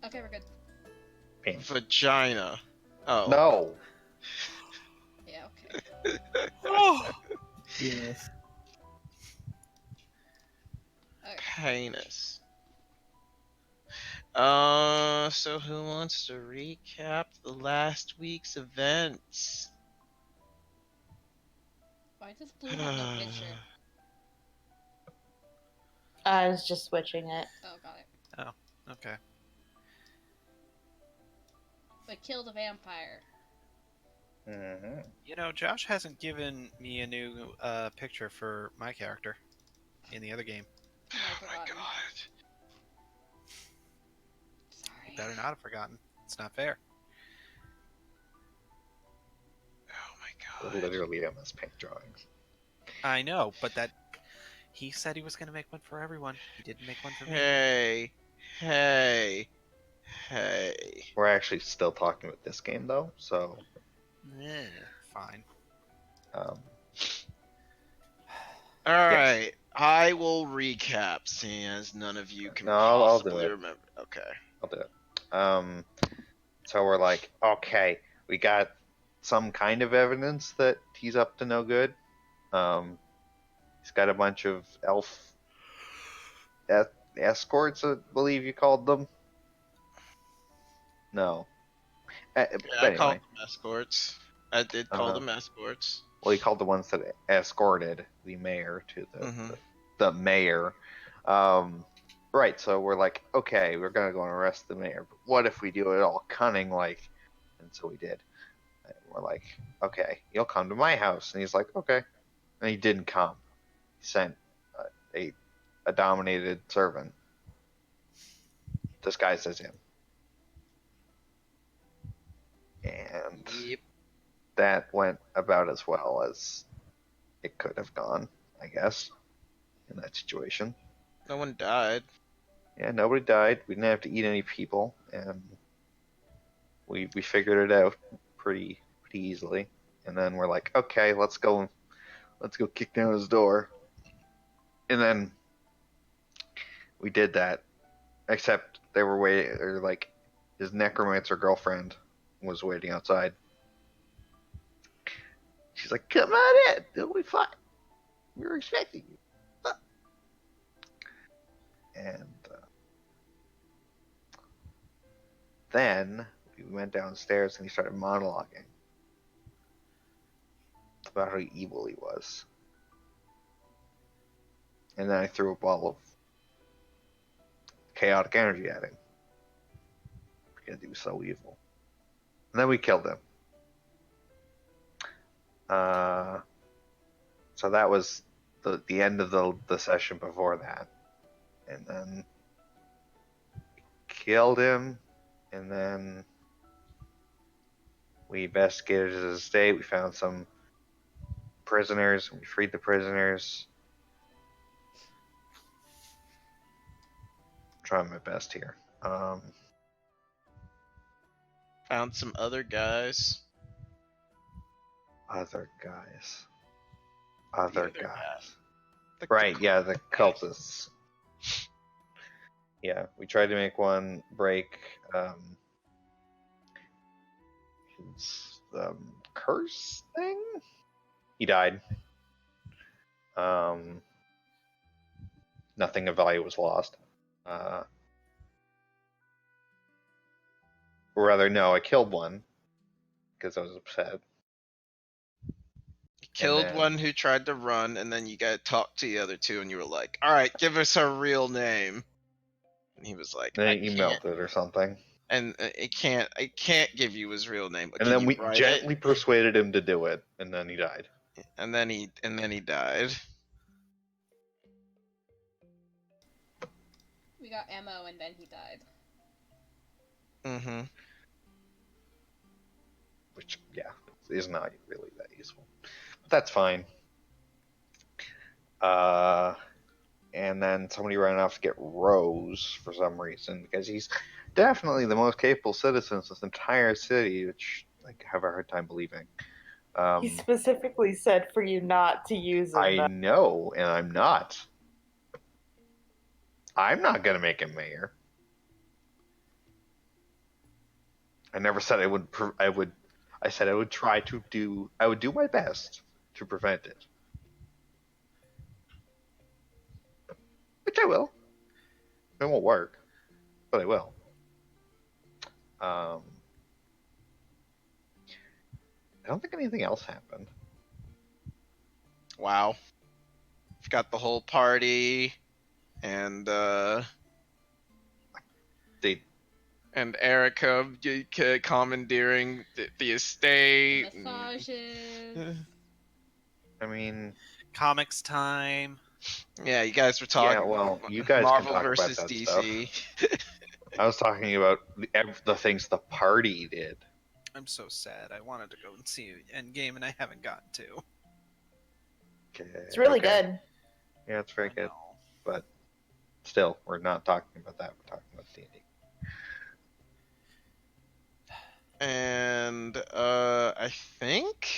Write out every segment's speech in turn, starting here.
Okay, we're good. Pink. Vagina. Oh. No. Yeah, okay. Penis. Penis. So who wants to recap the last week's events? Why does Blue have no picture? I was just switching it. Oh, got it. Oh, okay. But kill the vampire. Mm-hmm. You know, Josh hasn't given me a new picture for my character in the other game. You might have Oh my forgotten. god. Sorry. You better not have forgotten. It's not fair. Oh my god. Literally MS Paint drawings. I know, but he said he was going to make one for everyone. He didn't make one for me. Hey. We're actually still talking about this game though, so Fine. Alright. I will recap, seeing as none of you can No, I'll do possibly it. remember. Okay. I'll do it. So we're like, okay, we got some kind of evidence that he's up to no good. He's got a bunch of elf escorts, I believe you called them. No. Yeah, But I called anyway, them escorts. I did call them escorts. well, he called the ones that escorted the mayor to Mhm. the mayor. Right, so we're like, okay, we're gonna go and arrest the mayor. But what if we do it all cunning like? And so we did. And we're like, okay, you'll come to my house. And he's like, okay. And he didn't come. He sent a dominated servant disguised as him. And Yep. that went about as well as it could have gone, I guess, in that situation. No one died. Yeah, nobody died. We didn't have to eat any people, and we figured it out pretty easily. And then we're like, okay, let's go kick down his door. And then we did that, except they were waiting, or like his necromancer girlfriend was waiting outside. She's like, come on in, it'll be fine. We were expecting you. And then we went downstairs and he started monologuing about how evil he was. And then I threw a ball of chaotic energy at him because he was so evil. And then we killed him. So that was the end of the session before that. And then killed him, and then we investigated his estate. We found some prisoners. We freed the prisoners. I'm trying my best here. Found some other guys. Other guys. The Other other guys. The- Right, yeah, the cultists. Yeah, we tried to make one break his curse thing. He died. Nothing of value was lost. Or rather, no, I killed one because I was upset. You killed then- one who tried to run, and then you got to talk to the other two, and you were like, "All right, give us our real name." And he was like, Then "I he can't." melted or something. And I can't give you his real name. But And can then you we write gently it? persuaded him to do it, and then he died. And then he died. We got ammo and then he died. Mm-hmm. Which, yeah, is not really that useful. But that's fine. And then somebody ran off to get Rose for some reason, because he's definitely the most capable citizen of this entire city, which I have a hard time believing. He specifically said for you not to use him. I know, and I'm not. I'm not gonna make him mayor. I never said I would. I would. I said I would try to do. I would do my best to prevent it, which I will. It won't work, but I will. I don't think anything else happened. Wow. You've got the whole party and They. Erica commandeering the estate. Massages. I mean, Comics time. Yeah, you guys were talking yeah. Well, about you guys Marvel can talk versus about that DC. stuff. I was talking about the things the party did. I'm so sad. I wanted to go and see Endgame, and I haven't gotten to. Okay, It's really okay. good. Yeah, it's very I good. know. But still, we're not talking about that. We're talking about D&D. And I think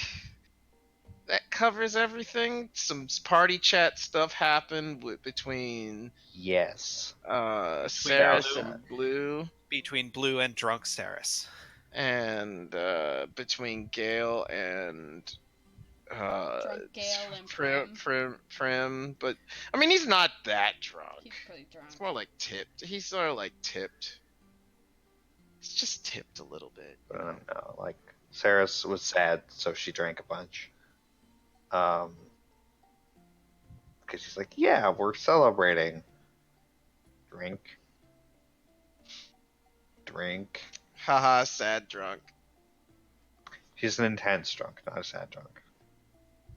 that covers everything. Some party chat stuff happened between Yes. Saris Blue. and Blue, Between Blue and Drunk Saris. and between Gale and Drunk Gale and Prim. But I mean, he's not that drunk. He's pretty drunk. It's more like tipped. He's sort of like tipped. He's just tipped a little bit. I don't know. Like, Saris was sad, so she drank a bunch. Because she's like, yeah, we're celebrating. Drink. Haha, sad drunk. She's an intense drunk, not a sad drunk.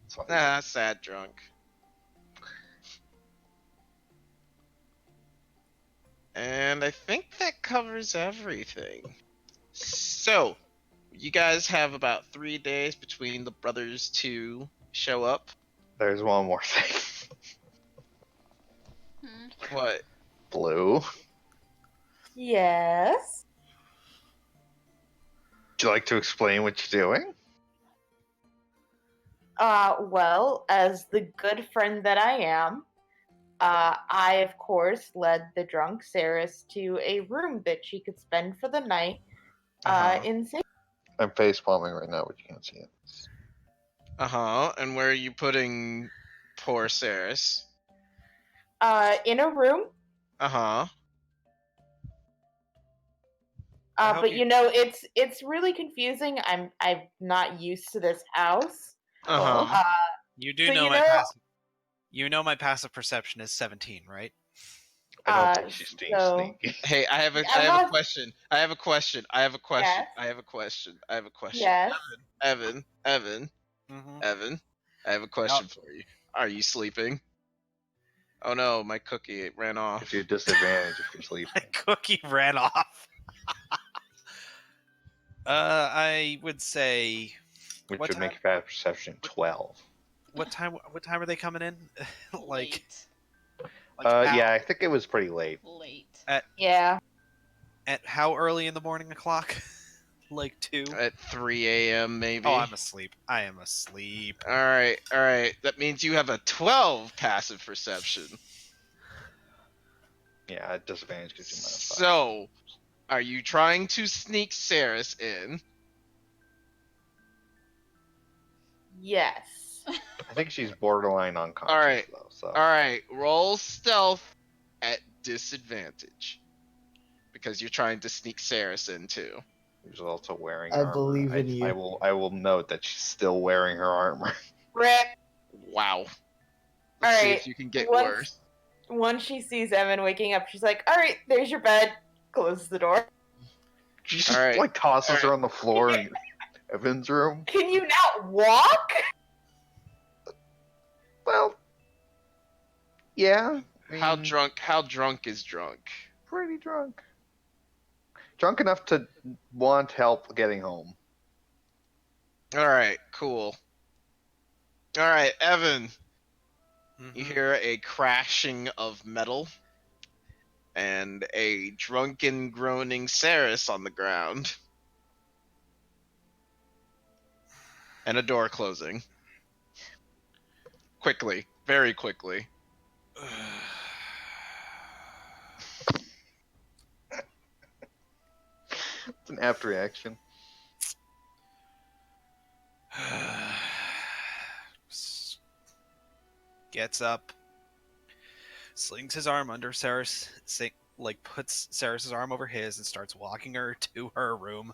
So, Ah, sad drunk. And I think that covers everything. So, you guys have about 3 days between the brothers to show up. there's one more thing. What? Blue. Yes. Would you like to explain what you're doing? Well, as the good friend that I am, I, of course, led the drunk Saris to a room that she could spend for the night Uh-huh. in safety. I'm face palming right now, but you can't see it. Uh-huh. And where are you putting poor Saris? In a room. Uh-huh. I hope But you- you know, it's really confusing. I'm not used to this house. Uh-huh. You do So know you my know- passive. You know my passive perception is 17, right? I don't think she's being so- sneaky. Hey, I have a not- question. I have a question. Yes. Yes. Evan. Mm-hmm. Evan, I have a question for you. Are you sleeping? Oh no, my cookie ran off. It's your disadvantage if you're My sleeping. cookie ran off. I would say, Which What would make time? your bad perception 12. what time are they coming in? like, Yeah, I think it was pretty late. Late. Yeah. at how early in the morning o'clock? Like 2? At 3 a.m. maybe. Oh, I'm asleep. I am asleep. All right. That means you have a 12 passive perception. Yeah, disadvantage gives you -5. So, are you trying to sneak Saris in? Yes. I think she's borderline unconscious, Alright. though. So All right. Roll stealth at disadvantage because you're trying to sneak Saris in too. she's also wearing. I armor. believe in you. I will note that she's still wearing her armor. Rip. Wow. Let's see Alright, if you can get once- worse. Once she sees Evan waking up, she's like, "All right, there's your bed." Closes the door. She just Alright. like tosses Alright. her on the floor in Evan's room. Can you not walk? Well, yeah. I How mean, drunk is drunk? Pretty drunk. Drunk enough to want help getting home. All right, cool. All right, Evan, Mhm. you hear a crashing of metal and a drunken groaning Saris on the ground. And a door closing. Quickly, very quickly. It's an apt reaction. Gets up, slings his arm under Saris, puts Saris's arm over his and starts walking her to her room.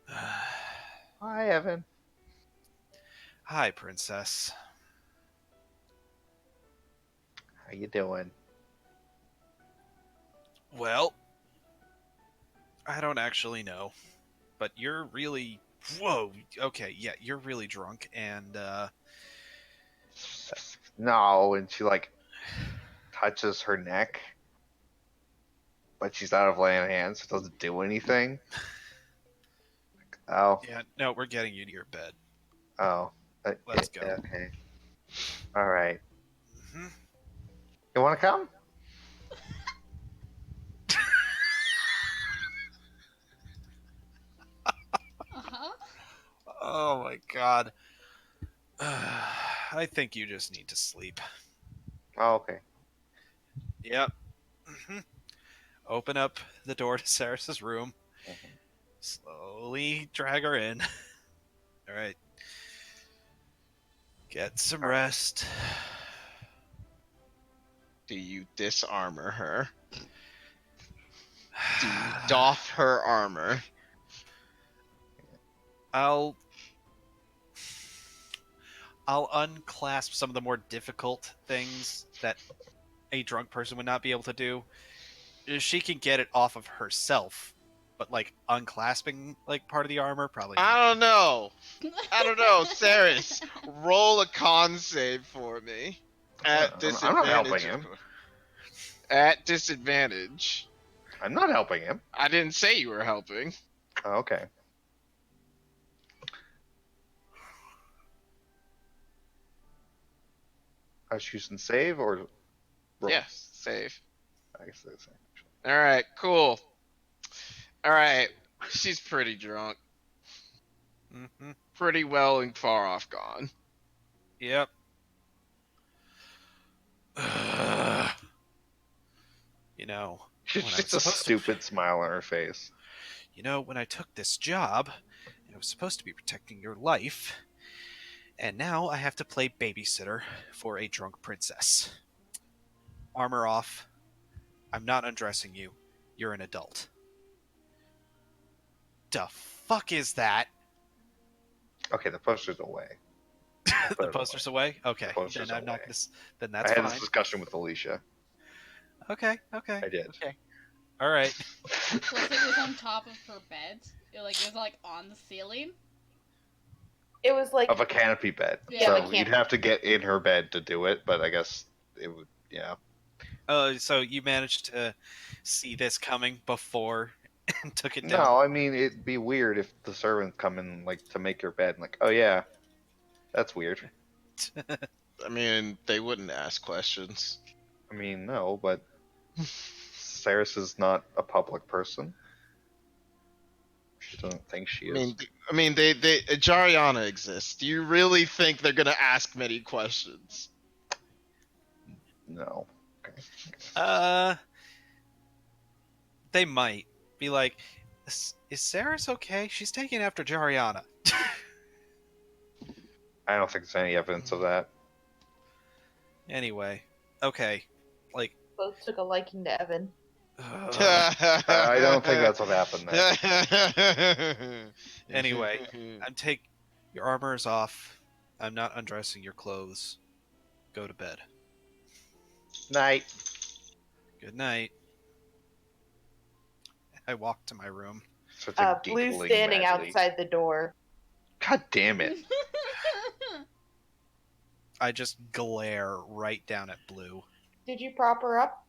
Hi, Evan. Hi, princess. How you doing? Well, I don't actually know, but you're really... Whoa, okay, yeah, you're really drunk, and, No, and she like touches her neck, but she's out of laying hands, so it doesn't do anything. Oh, yeah, no, we're getting you to your bed. oh. Let's go. Okay. All right. Mm-hmm. You want to come? Uh-huh. Oh my god. I think you just need to sleep. Oh, okay. Yep. Mhm. Open up the door to Saris's room. Mhm. Slowly drag her in. Alright. Get some rest. Do you disarmor her? Do you doff her armor? I'll unclasp some of the more difficult things that a drunk person would not be able to do. She can get it off of herself, but like unclasping like part of the armor, probably not. I don't know, Saris. Roll a con save for me. At I'm disadvantage. not helping him. At disadvantage. I'm not helping him. I didn't say you were helping. Oh, okay. I was using save or roll? Yes, save. I guess that's it. All right, cool. All right, she's pretty drunk, Mm-hmm. pretty well and far off gone. Yep. You know, She's when I just was a supposed to- stupid smile on her face. you know, when I took this job, I was supposed to be protecting your life, and now I have to play babysitter for a drunk princess. Armor off. I'm not undressing you. You're an adult. The fuck is that? Okay, the poster's away. Put The it poster's away? Okay. The poster's Then I'm not away. gonna. Then I that's had fine. this discussion with Alicia. Okay. I did. Okay. All right. Plus, it was on top of her bed. It was like on the ceiling. It was like Of a canopy bed. Yeah, So the you'd canopy. have to get in her bed to do it, but I guess it would, yeah. So you managed to see this coming before and took it down. No, I mean, it'd be weird if the servants come in, like, to make your bed, and like, oh yeah, that's weird. I mean, they wouldn't ask questions. I mean, no, but Saris is not a public person. She doesn't think she is. I mean, they Jariana exists. Do you really think they're gonna ask many questions? No. They might be like, is Saris okay? She's taking after Jariana. I don't think there's any evidence of that. Anyway, okay. Like, both took a liking to Evan. I don't think that's what happened there. Anyway, your armor is off. I'm not undressing your clothes. Go to bed. Night. Good night. I walk to my room. Such a Blue's giggling standing madly. outside the door. God damn it. I just glare right down at Blue. Did you prop her up?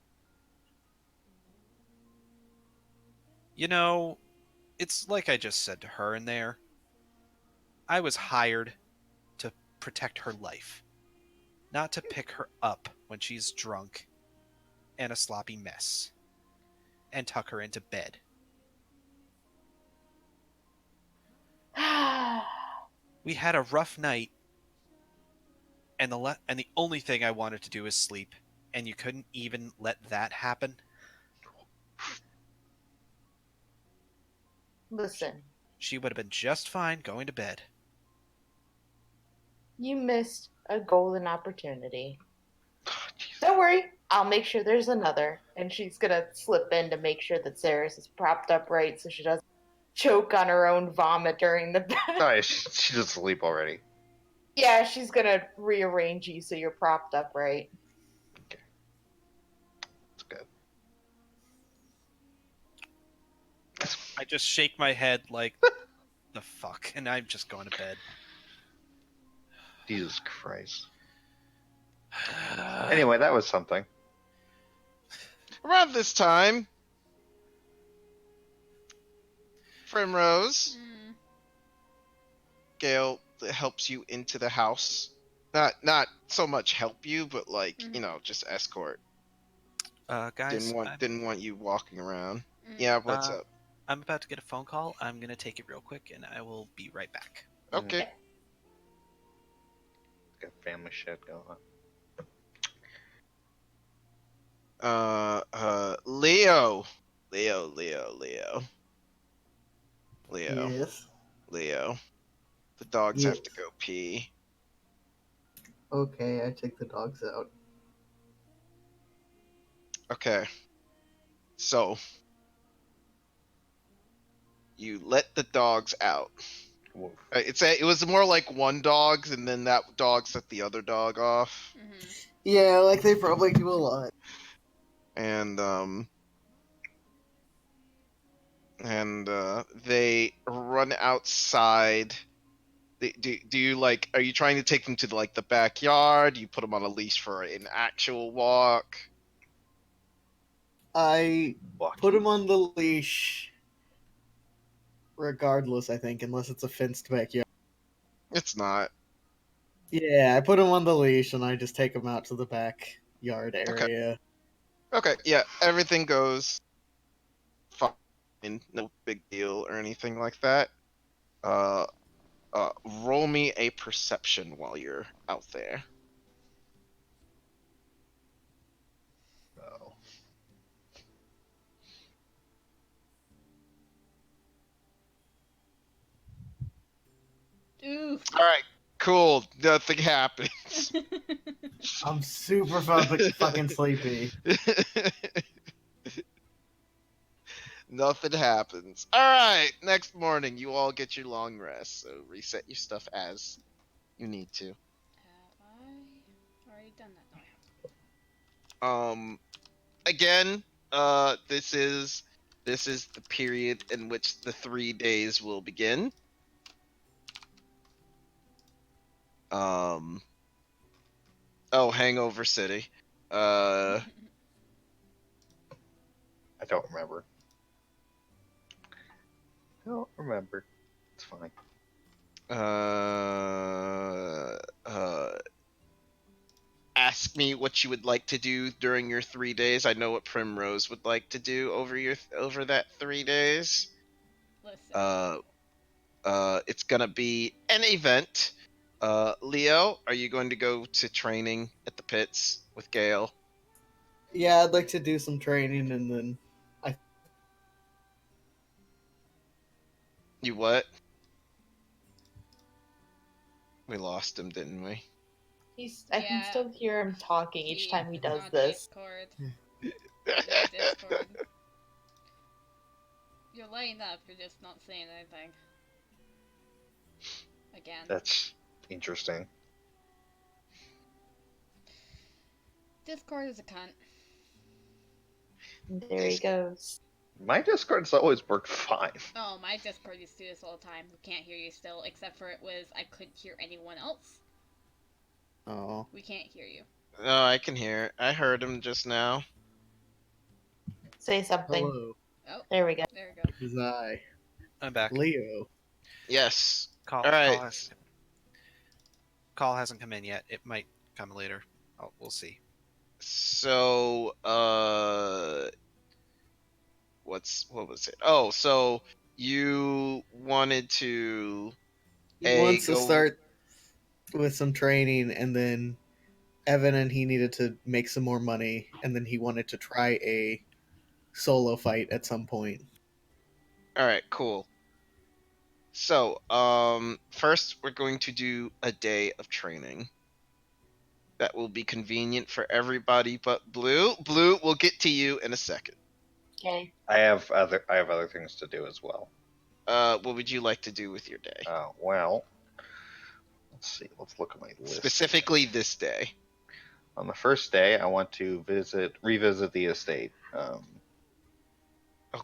You know, it's like I just said to her in there. I was hired to protect her life, not to pick her up when she's drunk and a sloppy mess and tuck her into bed. We had a rough night, and the only thing I wanted to do is sleep, and you couldn't even let that happen? Listen, She would have been just fine going to bed. you missed a golden opportunity. Jesus. Don't worry, I'll make sure there's another. And she's gonna slip in to make sure that Saris is propped up right so she doesn't choke on her own vomit during the bed. Oh, yeah, she's asleep already. Yeah, she's gonna rearrange you so you're propped up right. It's good. I just shake my head like, the fuck, and I'm just going to bed. Jesus Christ. Anyway, that was something. Around this time, Primrose, Mm. Gale helps you into the house. Not so much help you, but like, Mhm. you know, just escort. Guys, Didn't want you walking around. Mm. Yeah, what's Uh, up? I'm about to get a phone call. I'm gonna take it real quick, and I will be right back. Okay. Got family shit going on. Leo. Yes. Leo. The dogs Yes. have to go pee. Okay, I take the dogs out. Okay. So you let the dogs out. Woof. It was more like one dog, and then that dog set the other dog off, Mhm. Yeah, like they probably do a lot. and they run outside. Do you like? Are you trying to take them to like the backyard? Do you put them on a leash for an actual walk? I Walk put you. him on the leash, regardless, I think, unless it's a fenced backyard. It's not. Yeah, I put him on the leash and I just take him out to the backyard Okay. area. Okay, yeah, everything goes fine. No big deal or anything like that. Uh, roll me a perception while you're out there. Oh. Oof. All right, cool. Nothing happens. I'm super fucking sleepy. Nothing happens. All right, next morning you all get your long rest. So reset your stuff as you need to. Have I already done that? No, I haven't. Again, this is the period in which the 3 days will begin. Oh, Hangover City. I don't remember. Don't remember. It's fine. Ask me what you would like to do during your 3 days. I know what Primrose would like to do over that 3 days. Listen. It's gonna be an event. Leo, are you going to go to training at the pits with Gale? Yeah, I'd like to do some training and then You what? We lost him, didn't we? I can Yeah. still hear him talking each time he does on this. Discord. Yeah, Discord. You're lighting up, you're just not saying anything. Again. That's interesting. Discord is a cunt. There he goes. My Discord's always worked fine. Oh, my Discord used to do this all the time. We can't hear you still, except for it was I couldn't hear anyone else. oh. We can't hear you. Oh, I can hear it. I heard him just now. Say something. Hello, Oh, There we go. there we go. it is I, I'm back. Leo. Yes. Call, All right. call hasn't come in yet. It might come later. We'll see. So, what was it? Oh, so you wanted to He wants to go- start with some training, and then Evan and he needed to make some more money, and then he wanted to try a solo fight at some point. All right, cool. So, first we're going to do a day of training. That will be convenient for everybody but Blue. Blue, we'll get to you in a second. Okay. I have other things to do as well. What would you like to do with your day? Well, let's see. Let's look at my list. Specifically this day. On the first day, I want to revisit the estate. Oh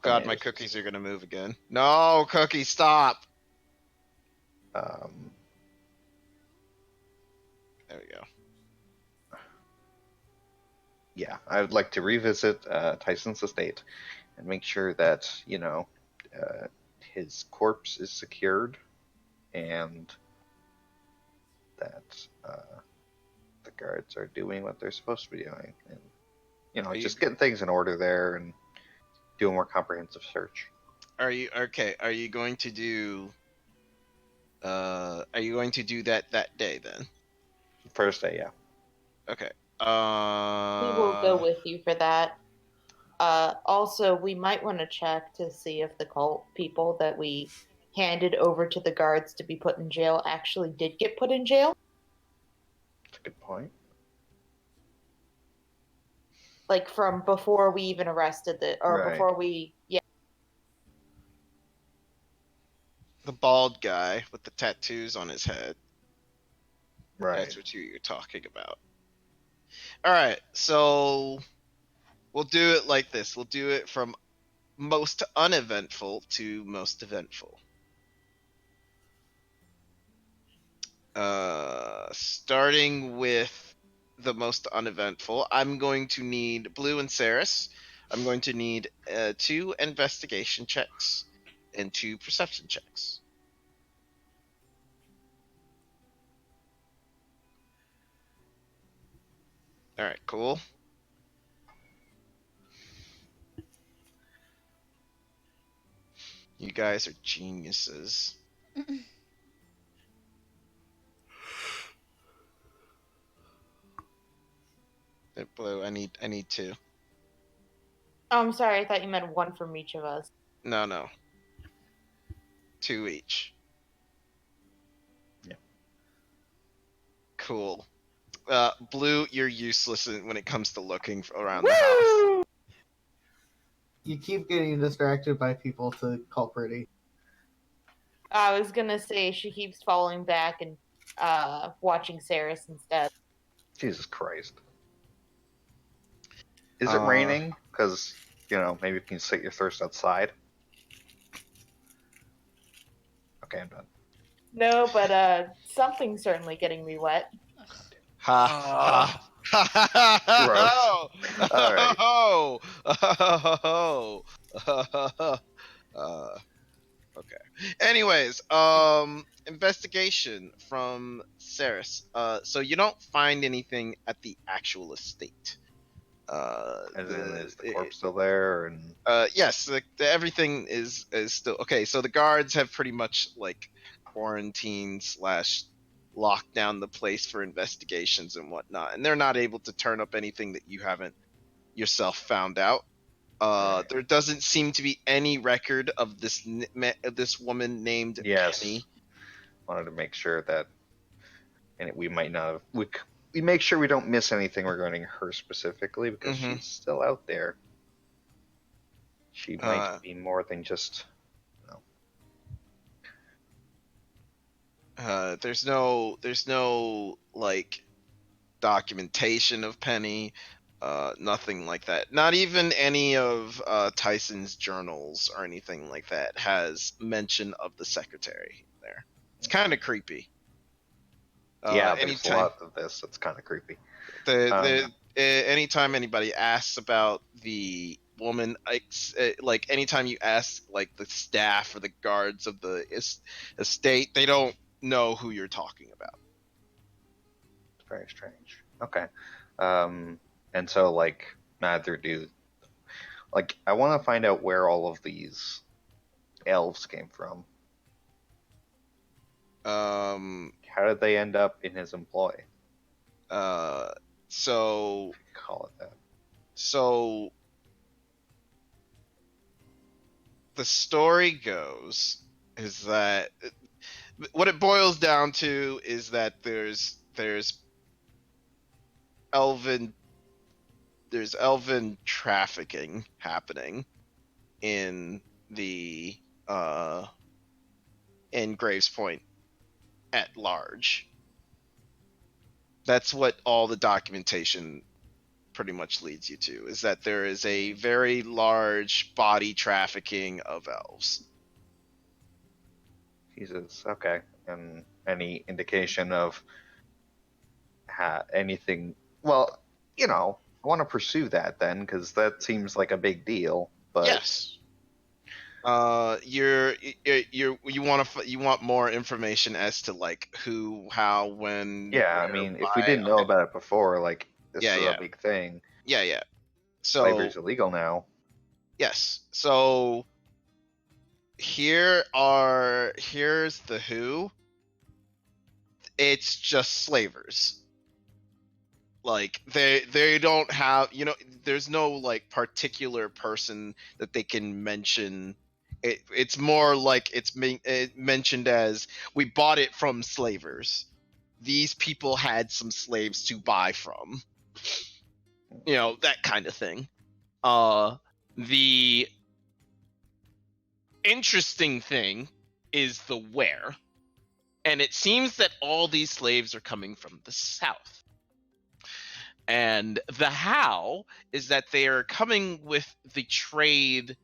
god, my Yes. cookies are gonna move again. No, Cookie, stop! Um, There we go. yeah, I would like to revisit Tyson's estate and make sure that his corpse is secured and that the guards are doing what they're supposed to be doing, and Are you- just getting things in order there and do a more comprehensive search. Are you okay? Are you going to do? Are you going to do that day then? First day, yeah. Okay. We will go with you for that. Also, we might want to check to see if the cult people that we handed over to the guards to be put in jail actually did get put in jail. That's a good point. Like from before we even arrested Right. before we, yeah. the bald guy with the tattoos on his head. Right. That's what you're talking about. All right, so we'll do it like this. We'll do it from most uneventful to most eventful. Starting with the most uneventful, I'm going to need Blue and Saris. I'm going to need 2 investigation checks and 2 perception checks. All right, cool. You guys are geniuses. Blue, I need 2. Oh, I'm sorry, I thought you meant one from each of us. No. 2 each. Yeah. Cool. Blue, you're useless when it comes to looking around the house. You keep getting distracted by people to call pretty. I was gonna say she keeps falling back and watching Saris instead. Jesus Christ. Is it raining? Because, maybe you can set your thirst outside. Okay, I'm done. No, but something's certainly getting me wet. Ha ha. Gross. All right. Okay. Anyways, investigation from Saris. So you don't find anything at the actual estate. And then is the corpse still there? And yes, everything is still okay. So the guards have pretty much like quarantined / locked down the place for investigations and whatnot, and they're not able to turn up anything that you haven't yourself found out. Right. There doesn't seem to be any record of this woman named Yes. Penny. Wanted to make sure that, and we might not have. We make sure we don't miss anything regarding her specifically because Mhm. she's still out there. She might be more than just. There's no like documentation of Penny, nothing like that. Not even any of Tyson's journals or anything like that has mention of the secretary there. It's kind of creepy. Yeah, there's a anytime lot of this. That's kind of creepy. anytime anybody asks about the woman, like anytime you ask like the staff or the guards of the estate, they don't know who you're talking about. It's very strange. Okay. And so neither do. I want to find out where all of these elves came from. How did they end up in his employ? So Call it that. So the story goes is that what it boils down to is that there's elven there's elven trafficking happening in the in Graves Point at large. That's what all the documentation pretty much leads you to, is that there is a very large body trafficking of elves. Jesus. Okay. And any indication of anything? Well, I want to pursue that then because that seems like a big deal. But Yes. You want more information as to like who, how, when, yeah, I where, mean, if we why. didn't know Okay. about it before, like this Yeah, is a yeah, big thing. yeah. So Slavery's illegal now. yes. So here's the who. It's just slavers. Like they don't have, there's no like particular person that they can mention. It's more like it's mentioned as we bought it from slavers. These people had some slaves to buy from. That kind of thing. The interesting thing is the where. And it seems that all these slaves are coming from the south. And the how is that they are coming with the trade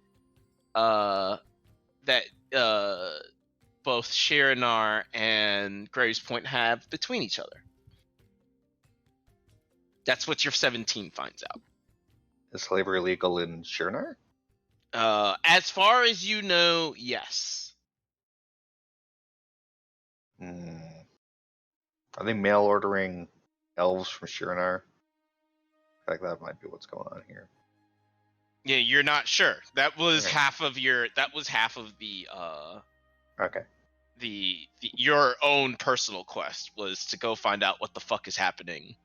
that both Shiranar and Graves Point have between each other. That's what your 17 finds out. Is slavery legal in Shirnar? As far as you know, yes. Are they mail ordering elves from Shirnar? I think that might be what's going on here. Yeah, you're not sure. That was Okay. half of your. That was half of the. Okay. Your own personal quest was to go find out what the fuck is happening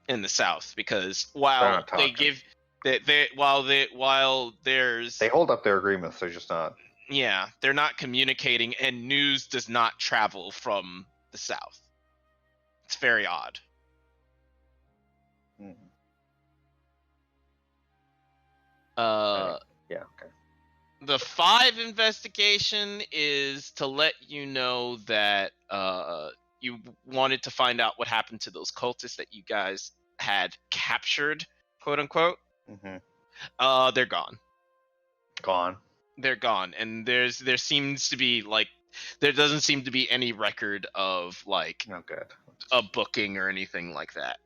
in the south, because while not they talking. give while there's They hold up their agreements. They're just not. yeah, they're not communicating, and news does not travel from the south. It's very odd. Mhm. Yeah. Okay. The 5 investigation is to let you know that you wanted to find out what happened to those cultists that you guys had captured, quote unquote. They're gone. Gone. They're gone, and there seems to be like there doesn't seem to be any record of like Oh, good. a booking or anything like that.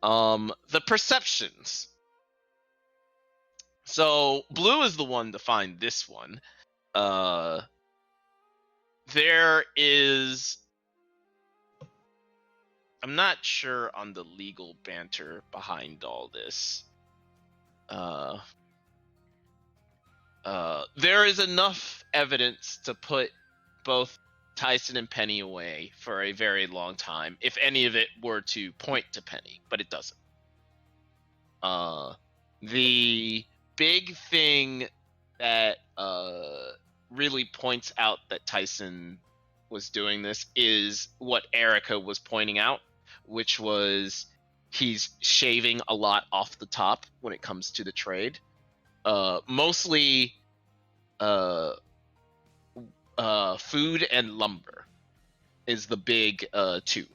The perceptions. So Blue is the one to find this one. There is. I'm not sure on the legal banter behind all this. There is enough evidence to put both Tyson and Penny away for a very long time, if any of it were to point to Penny, but it doesn't. The big thing that really points out that Tyson was doing this is what Erica was pointing out, which was he's shaving a lot off the top when it comes to the trade. Mostly food and lumber is the big two.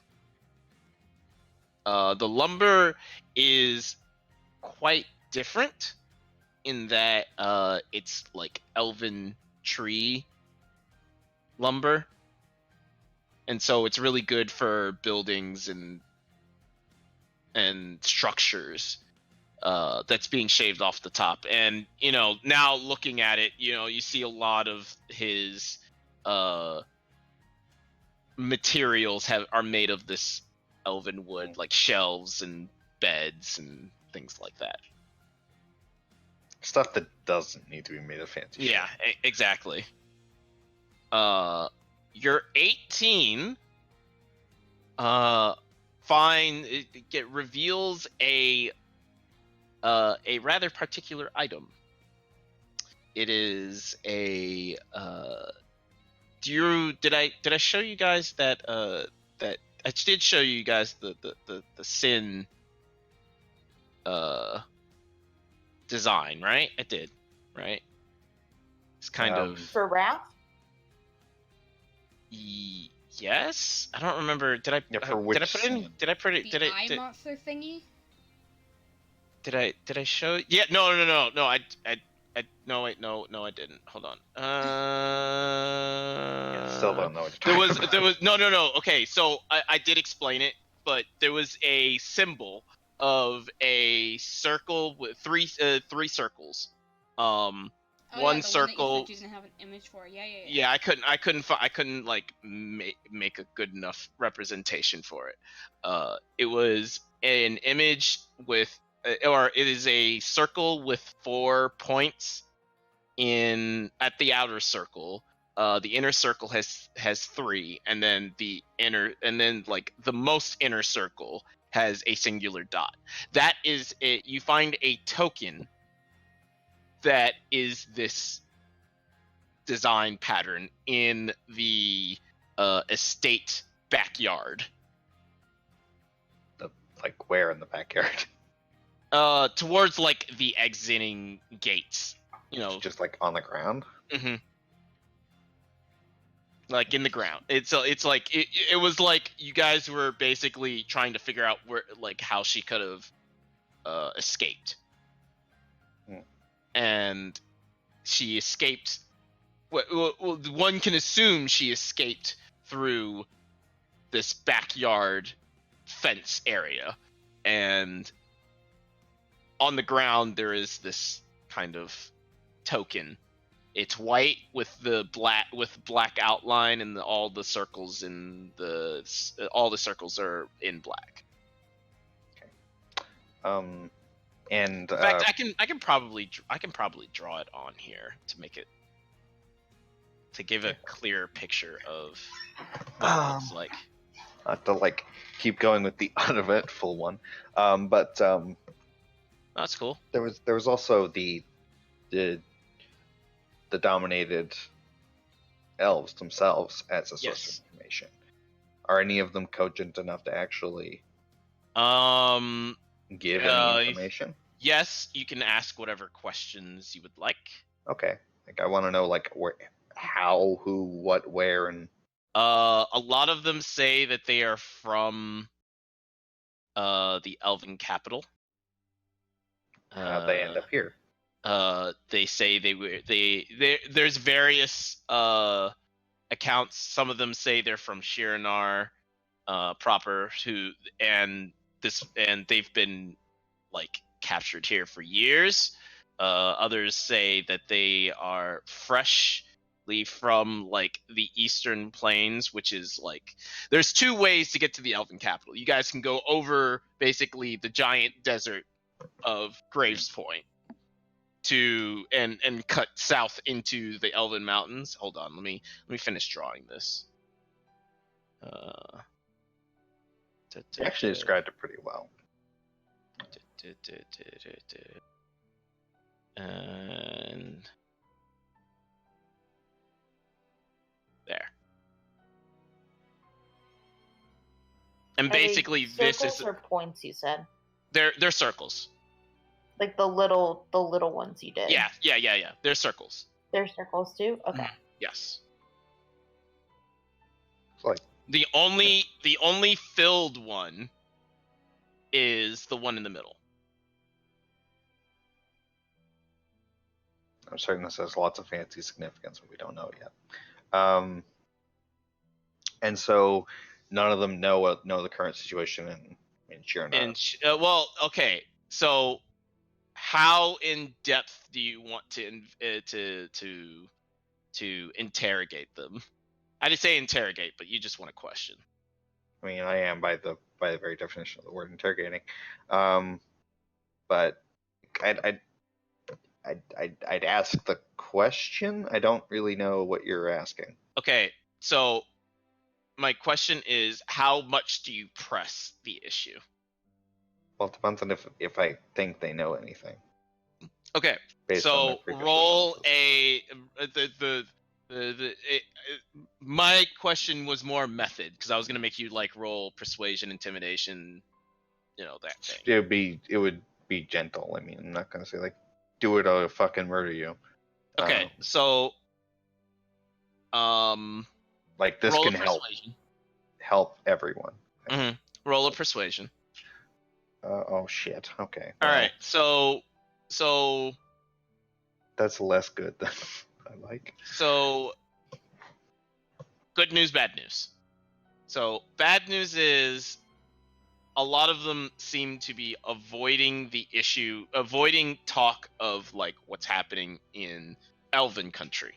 The lumber is quite different in that it's like elven tree lumber, and so it's really good for buildings and structures. That's being shaved off the top, and now looking at it, you see a lot of his materials are made of this elven wood, like shelves and beds and things like that. Stuff that doesn't need to be made of fancy shit. Yeah, exactly. You're 18. It reveals a rather particular item. it is a. Did I show you guys that that I did show you guys the sin design, right? I did, right? It's kind of For Wrath? yes. I don't remember. Did I? Yeah, for did I which put it in? scene? Did I put it? The Did I? eye monster thingy? Did I show? Yeah. No. I. No wait. No. I didn't. Hold on. Still don't know what you're talking about. There was no. Okay. So I did explain it, but there was a symbol of a circle with three circles. Oh, One yeah, the circle. one that you said you didn't have an image for. Yeah. Yeah, I couldn't like make a good enough representation for it. It was an image with, or it is a circle with 4 points at the outer circle. The inner circle has 3, and then like the most inner circle has a singular dot. That is it. You find a token that is this design pattern in the estate backyard. Like where in the backyard? Towards like the exiting gates. You know, Just like on the ground. hmm like in the ground. It's like it was like you guys were basically trying to figure out where, like, how she could have escaped. And she escaped. Well, one can assume she escaped through this backyard fence area, and on the ground there is this kind of token. It's white with the black outline, and all the circles all the circles are in black. And In fact, I can probably draw it on here to make it, to give a clear picture of what it looks like. I have to like keep going with the uneventful one. That's cool. There was also the dominated elves themselves as a source Yes. of information. Are any of them cogent enough to actually give any information? Yes, you can ask whatever questions you would like. Okay. Like I want to know like where, how, who, what, where, and A lot of them say that they are from the Elven capital. how they end up here. They say there's various accounts. Some of them say they're from Shiranar proper, and they've been like captured here for years. Others say that they are freshly from like the Eastern Plains, which is like, there's 2 ways to get to the Elven capital. You guys can go over basically the giant desert of Graves Point and cut south into the Elven Mountains. Hold on, let me finish drawing this. You actually described it pretty well. And there. And basically, this is, or points you said, they're circles. like the little ones you did. Yeah. They're circles. They're circles too. Okay. Yes. It's like The only filled one is the one in the middle. I'm certain this has lots of fancy significance, but we don't know yet. And so none of them know the current situation in Shiranar. And well, okay. So, how in depth do you want to interrogate them? I didn't say interrogate, but you just want to question. I mean, I am by the very definition of the word interrogating. But I'd ask the question. I don't really know what you're asking. Okay, so my question is, how much do you press the issue? Well, it depends on if I think they know anything. Okay, based on their So previous roll analysis. My question was more method because I was gonna make you like roll persuasion, intimidation, that thing. It would be gentle. I mean, I'm not gonna say like, do it or I'll fucking murder you. Okay, so Like this roll can a persuasion. help everyone. Roll a persuasion. Oh shit. Okay. All well, right, so That's less good than I like. good news, bad news. So bad news is a lot of them seem to be avoiding talk of like what's happening in Elven country.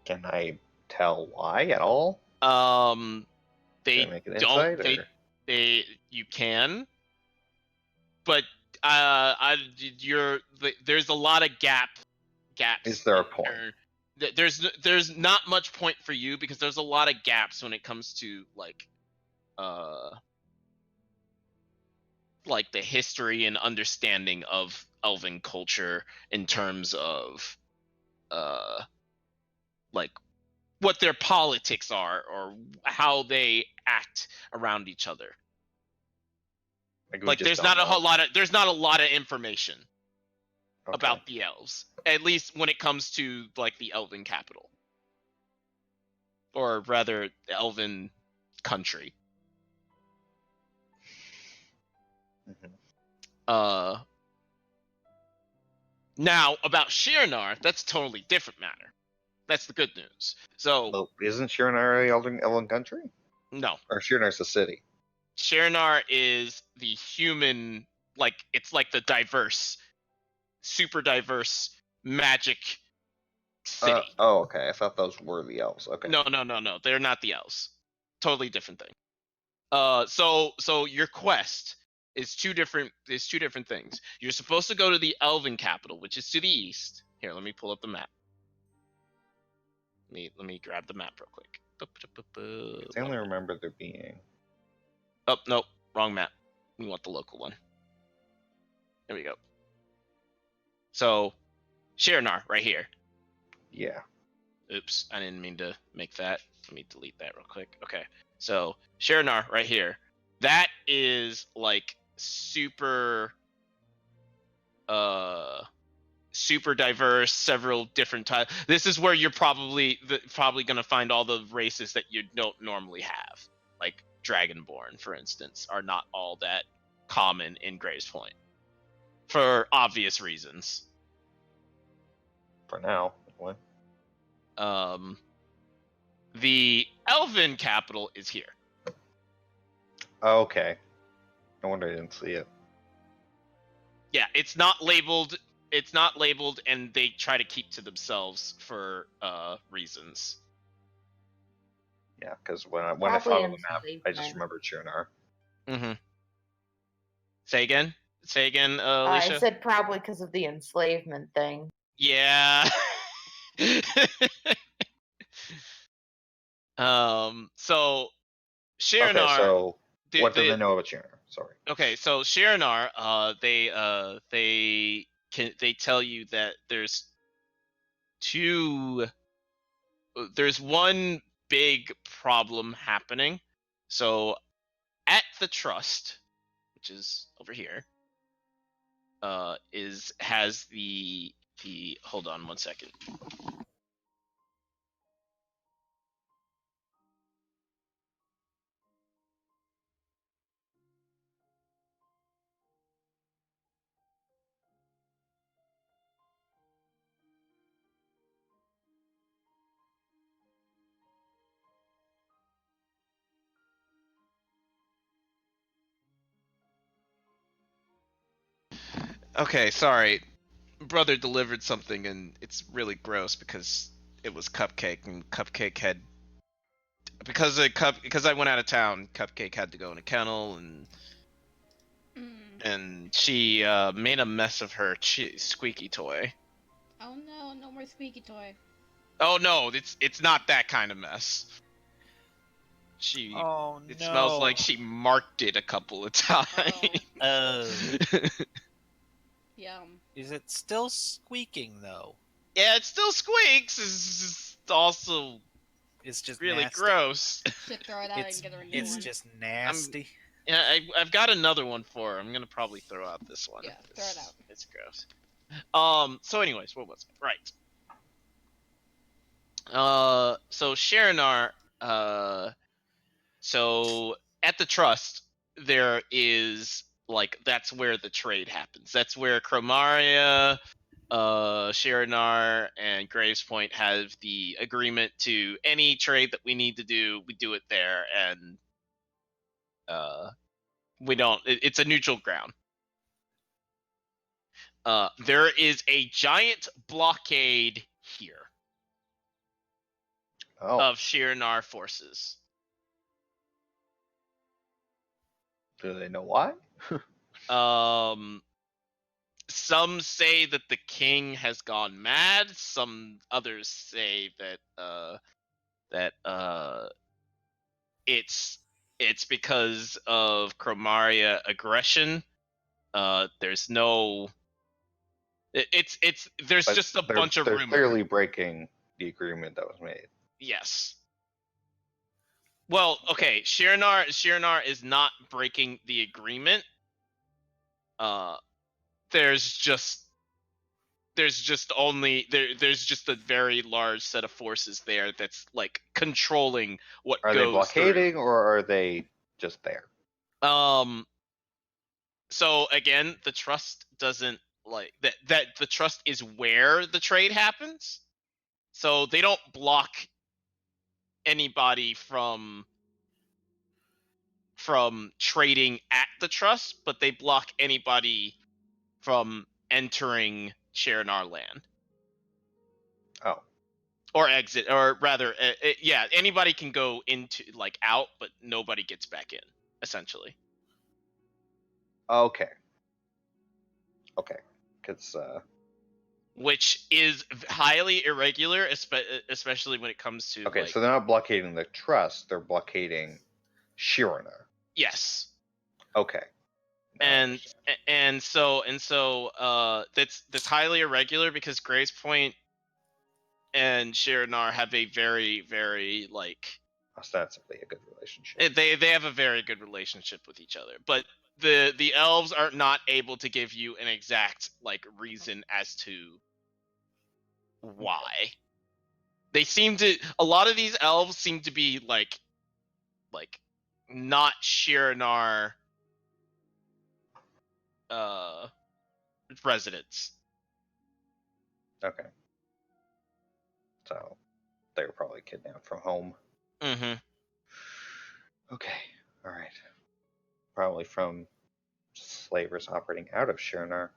Can I tell why at all? They Can I make an don't. insight, or? You can, but there's a lot of gaps. Is there a in point? there's not much point for you because there's a lot of gaps when it comes to like the history and understanding of Elven culture in terms of like what their politics are or how they act around each other. We just there's don't not know. there's not a lot of information Okay. about the elves, at least when it comes to like the Elven capital, or rather the Elven country. Mhm. Now about Shirnar, that's a totally different matter. That's the good news. So Well, isn't Shirnar a Elven country? no, Or Shirnar's a city? Shirnar is the human, it's like the super diverse magic city. Okay. I thought those were the elves. Okay. No, they're not the elves. Totally different thing. So your quest is two different things. You're supposed to go to the Elven capital, which is to the east. Here, let me pull up the map. Let me grab the map real quick. I only remember there being. Oh, nope, wrong map. We want the local one. There we go. So, Shirnar, right here. Yeah. Oops, I didn't mean to make that. Let me delete that real quick. Okay, so Shirnar, right here. That is like super diverse, several different types. This is where you're probably gonna find all the races that you don't normally have, like Dragonborn, for instance, are not all that common in Graves Point, for obvious reasons. For now. What? The Elven capital is here. Okay. No wonder I didn't see it. Yeah, it's not labeled. It's not labeled, and they try to keep to themselves for reasons. Yeah, because when I Probably thought of the map, I just enslavement. remembered Shirnar. Mm-hmm. Say again, I Alicia. said probably because of the enslavement thing. Yeah. So Shirnar. Okay, so what do the- they know about Shirnar? Sorry. Okay, so Shirnar, they tell you that there's one big problem happening. So at the trust, which is over here, has the hold on one second. Okay, sorry. Brother delivered something and it's really gross because it was Cupcake, and Cupcake had because I went out of town, Cupcake had to go in a kennel, and she made a mess of her squeaky toy. Oh no, no more squeaky toy. Oh no, it's not that kind of mess. She. Oh no. It smells like she marked it a couple of times. Yum. Is it still squeaking though? Yeah, it still squeaks. It's just also It's just really nasty. gross. Should throw it out and get her a new It's one. just nasty. Yeah, I've got another one for her. I'm gonna probably throw out this one. Yeah, throw it out. It's gross. So anyways, what was it? Right. So Sharanar, so at the trust, there is like that's where the trade happens. That's where Chromaria, Sharanar, and Graves Point have the agreement to any trade that we need to do, we do it there, and we don't. It's a neutral ground. There is a giant blockade here Oh, of Shiranar forces. do they know why? Some say that the king has gone mad. Some others say that it's because of Chromaria aggression. There's no. It's there's But just a they're, bunch of they're rumors. clearly breaking the agreement that was made. Yes. Well, okay, Shiranar is not breaking the agreement. There's just there's just a very large set of forces there that's like controlling what Are they goes blockading or are they just there? through. So again, the trust doesn't like that the trust is where the trade happens. So they don't block anybody from trading at the trust, but they block anybody from entering Sharanar land. Oh, Or exit, or rather, yeah, anybody can go into, like, out, but nobody gets back in, essentially. okay. Okay. Because, Which is highly irregular, especially when it comes to, okay, like, so they're not blockading the trust, they're blockading Shiranar. yes. Okay. Now I understand. And so that's highly irregular because Grace Point and Shiranar have a very, very, like, Ostensibly a good relationship. they have a very good relationship with each other, but the elves are not able to give you an exact, like, reason as to why. They seem to, a lot of these elves seem to be like not Shiranar residents. Okay. So they were probably kidnapped from home. Mm-hmm. Okay. All right. Probably from slavers operating out of Shiranar.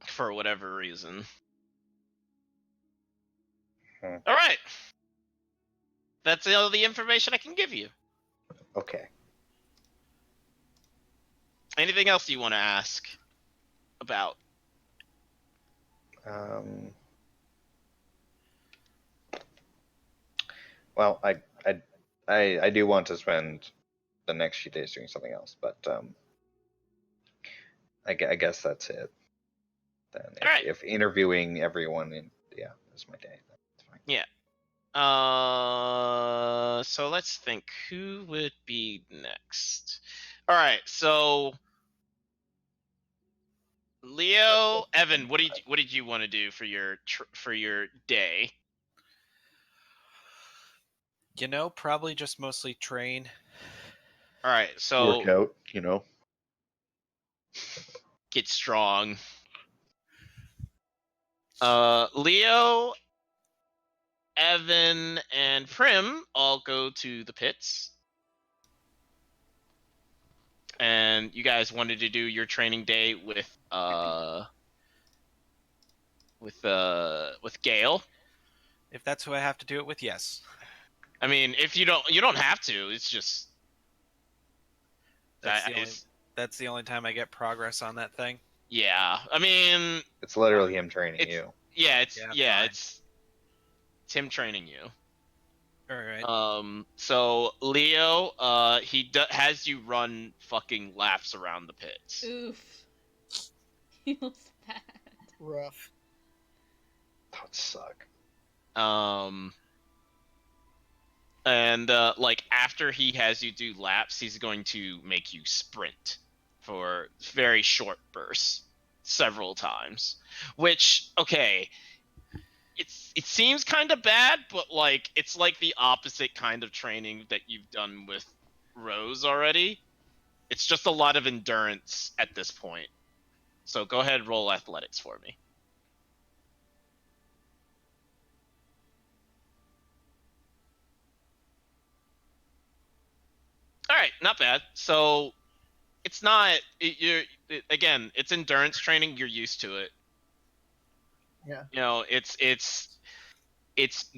For whatever reason. Hmm. All right. That's all the information I can give you. Okay. Anything else you want to ask about? Well, I do want to spend the next few days doing something else, but I guess that's it. Then All right. if interviewing everyone, yeah, that's my day. That's fine. Yeah. So let's think. Who would be next? All right. So Leo, Evan, what did you want to do for your day? You know, probably just mostly train. All right. So Work out, you know. get strong. Leo, Evan, and Prim all go to the pits. And you guys wanted to do your training day with Gale. If that's who I have to do it with, yes. I mean, if you don't have to. It's just That's the only time I get progress on that thing. yeah. I mean, It's literally him training it's you. yeah, Yeah, fine. it's him training you. All right. So Leo, has you run fucking laps around the pits. Oof. Feels bad. Rough. That would suck. And like after he has you do laps, he's going to make you sprint for very short bursts several times. Which, okay, it seems kind of bad, but like it's like the opposite kind of training that you've done with Rose already. It's just a lot of endurance at this point. So go ahead and roll athletics for me. All right, not bad. So it's not again, it's endurance training. You're used to it. Yeah. You know, it's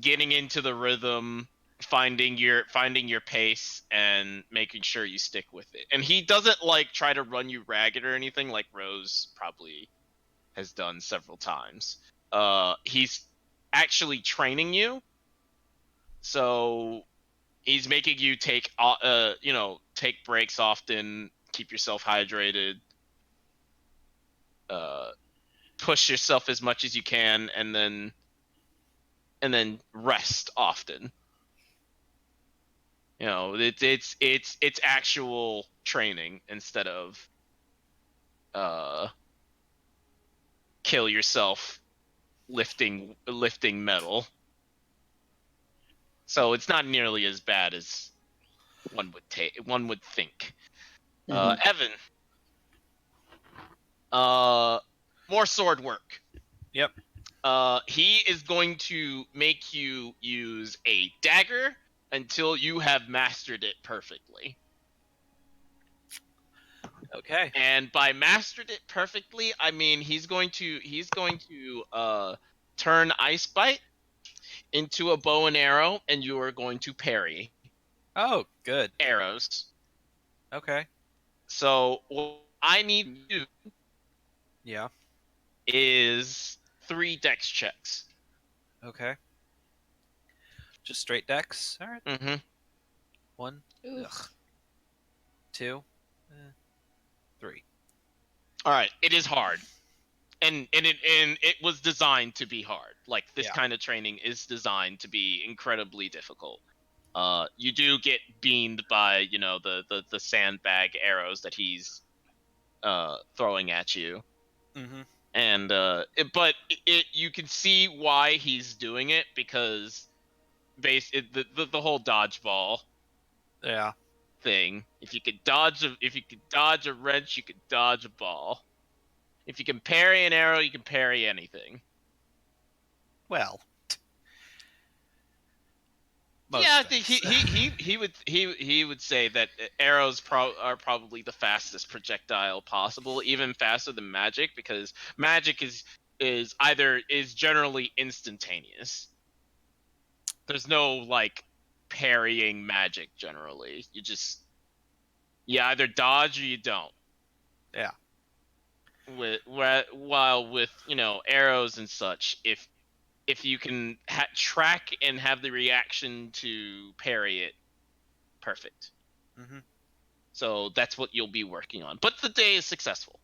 getting into the rhythm, finding your pace, and making sure you stick with it. And he doesn't like try to run you ragged or anything like Rose probably has done several times. He's actually training you, so he's making you take take breaks often, keep yourself hydrated, push yourself as much as you can, and then rest often. You know, it's actual training instead of kill yourself lifting metal. So it's not nearly as bad as one would think. Evan, more sword work. Yep. He is going to make you use a dagger until you have mastered it perfectly. Okay. And by mastered it perfectly, I mean he's going to turn Ice Bite into a bow and arrow, and you are going to parry Oh, good. arrows. Okay. So what I need you to do Yeah. is 3 dex checks. Okay. Just straight decks. All right. Mm-hmm. 1, Oof. ugh, 2, 3. All right, it is hard. And it was designed to be hard. Like this Yeah. kind of training is designed to be incredibly difficult. You do get beamed by the sandbag arrows that he's throwing at you, Mm-hmm. and you can see why he's doing it because the whole dodgeball Yeah. thing. If you could dodge a wrench, you could dodge a ball. If you can parry an arrow, you can parry anything. Well. Most Yeah, things. he would say that arrows are probably the fastest projectile possible, even faster than magic, because magic is generally instantaneous. There's no like parrying magic generally. You either dodge or you don't. Yeah. While with arrows and such, if you can track and have the reaction to parry it, perfect. Mm-hmm. So that's what you'll be working on. But the day is successful.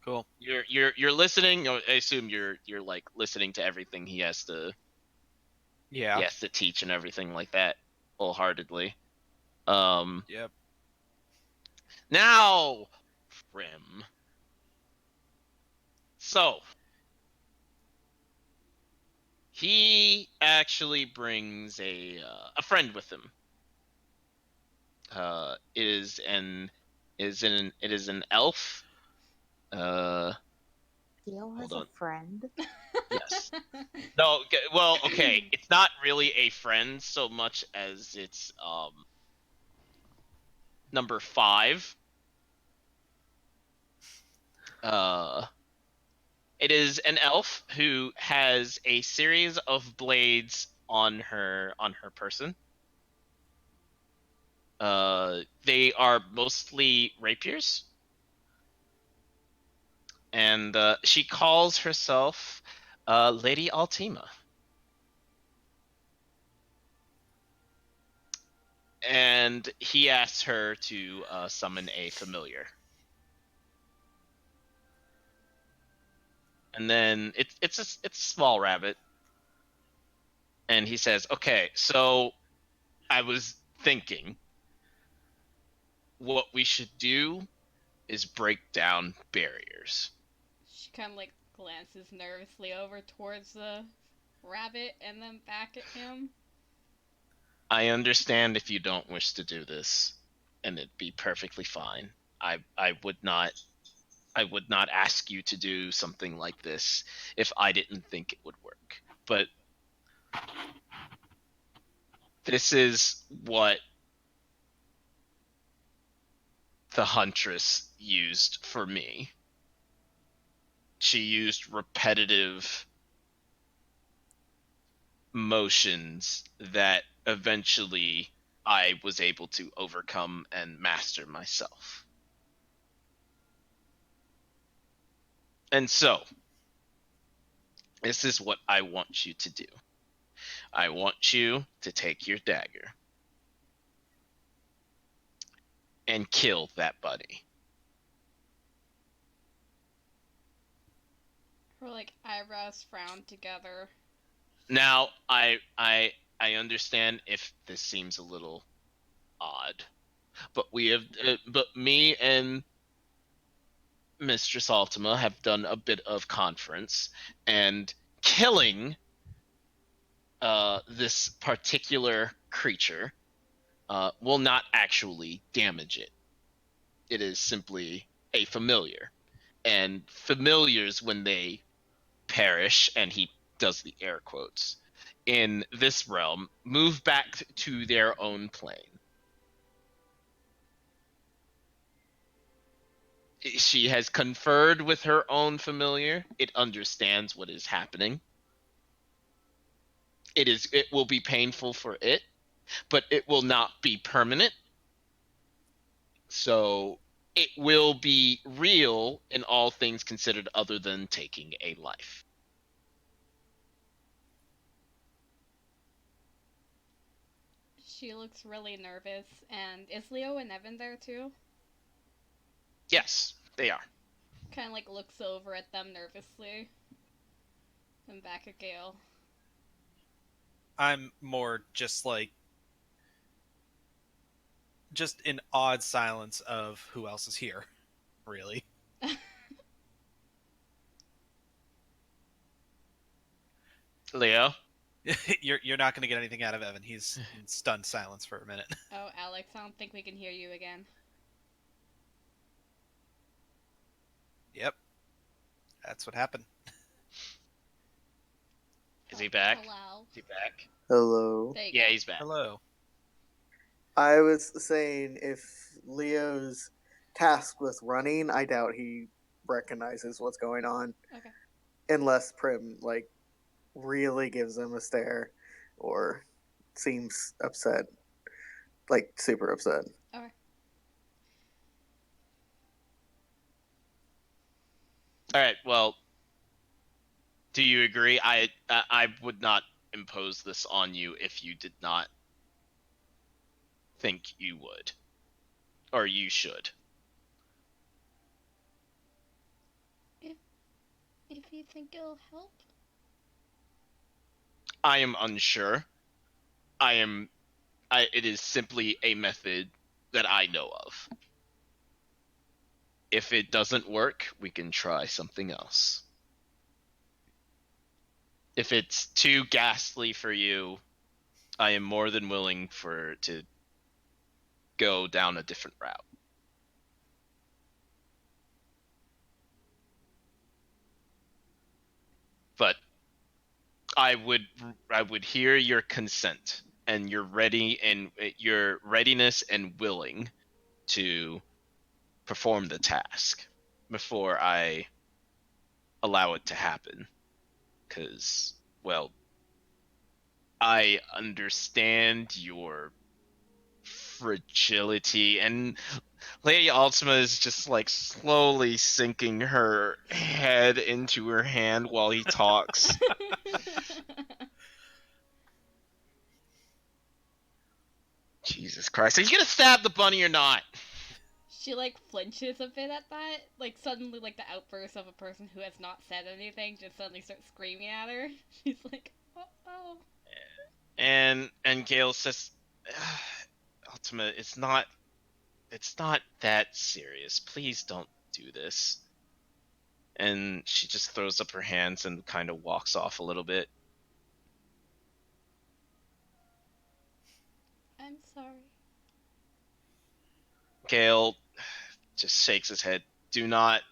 Cool. You're listening. I assume you're like listening to everything he has to Yeah. teach and everything like that wholeheartedly. Yep. Now, Prim. So he actually brings a friend with him. It is an elf. Gale has Hold a on. friend. Yes. No. Well, okay. It's not really a friend so much as it's number 5. It is an elf who has a series of blades on her person. They are mostly rapiers, and she calls herself Lady Altima. and he asks her to summon a familiar. And then it's a small rabbit. And he says, "Okay, so I was thinking what we should do is break down barriers." She kind of like glances nervously over towards the rabbit and then back at him. I understand if you don't wish to do this, and it'd be perfectly fine. I would not ask you to do something like this if I didn't think it would work. But this is what the huntress used for me. She used repetitive motions that eventually I was able to overcome and master myself. And so, this is what I want you to do. I want you to take your dagger and kill that bunny. Her like eyebrows frown together. Now, I understand if this seems a little odd, but but me and Mistress Ultima have done a bit of conference, and killing this particular creature will not actually damage it. It is simply a familiar. And familiars, when they perish, and he does the air quotes, in this realm, move back to their own plane. She has conferred with her own familiar. It understands what is happening. It will be painful for it, but it will not be permanent. So it will be real in all things considered, other than taking a life. She looks really nervous. And is Leo and Evan there too? Yes, they are. Kind of like looks over at them nervously. And back at Gale. I'm more just like just in awed silence of who else is here, really. Leo? You're not going to get anything out of Evan. He's in stunned silence for a minute. Oh, Alex, I don't think we can hear you again. Yep. That's what happened. Is he back? Hello. Is he back? Hello. There you Yeah, go. he's back. Hello. I was saying if Leo's tasked with running, I doubt he recognizes what's going on. Okay. Unless Prim like really gives him a stare or seems upset. Like super upset. Okay. All right. Well, do you agree? I would not impose this on you if you did not think you would, or you should. If you think it'll help. I am unsure. It is simply a method that I know of. If it doesn't work, we can try something else. If it's too ghastly for you, I am more than willing to go down a different route. But I would hear your consent and your readiness and willing to perform the task before I allow it to happen. Because, well, I understand your fragility, and Lady Ultima is just like slowly sinking her head into her hand while he talks. Jesus Christ. Are you gonna stab the bunny or not? She like flinches a bit at that. Like suddenly like the outburst of a person who has not said anything just suddenly starts screaming at her. She's like, oh. And Gale says, Ultima, it's not that serious. Please don't do this. And she just throws up her hands and kind of walks off a little bit. I'm sorry. Gale just shakes his head. Do not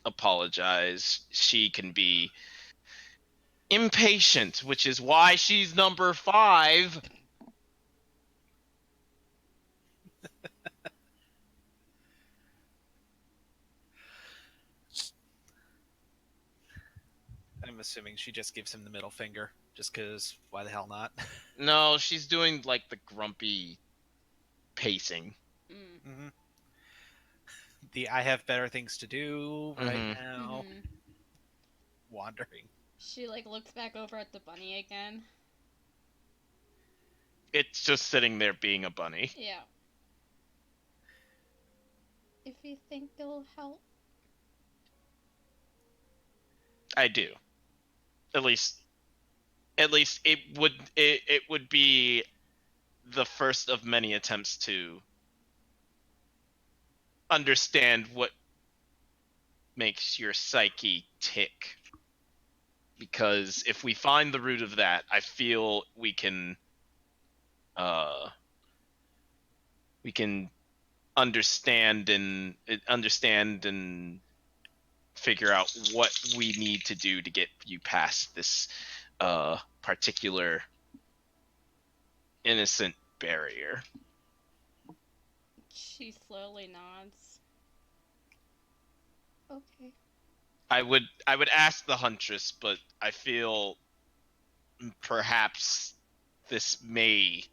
apologize. She can be impatient, which is why she's number 5. I'm assuming she just gives him the middle finger, just because why the hell not? No, she's doing like the grumpy pacing. Mm-hmm. The I have better things to do right now. Mhm. Wandering. She like looks back over at the bunny again. It's just sitting there being a bunny. Yeah. If you think it'll help. I do. At least it would be the first of many attempts to understand what makes your psyche tick. Because if we find the root of that, I feel we can understand and figure out what we need to do to get you past this particular innocent barrier. She slowly nods. Okay. I would ask the Huntress, but I feel perhaps this may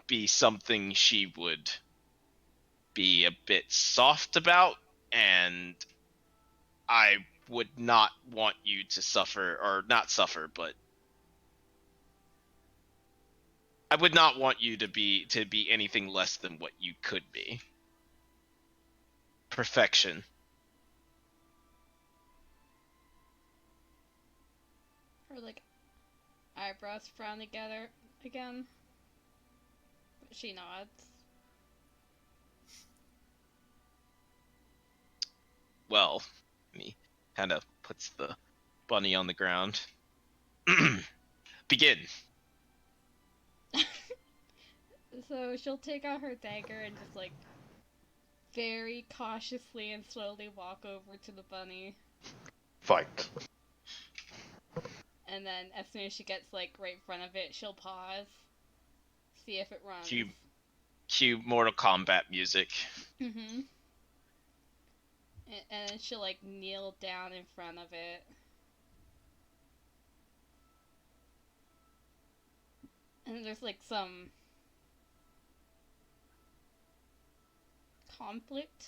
be something she would be a bit soft about, and I would not want you to suffer, or not suffer, but I would not want you to be anything less than what you could be. Perfection. Her like eyebrows frown together again. But she nods. Well, he kind of puts the bunny on the ground. Begin. So she'll take out her dagger and just like very cautiously and slowly walk over to the bunny. Fight. And then as soon as she gets like right in front of it, she'll pause. See if it runs. Cue Mortal Kombat music. Mm-hmm. And then she'll like kneel down in front of it. And there's like some conflict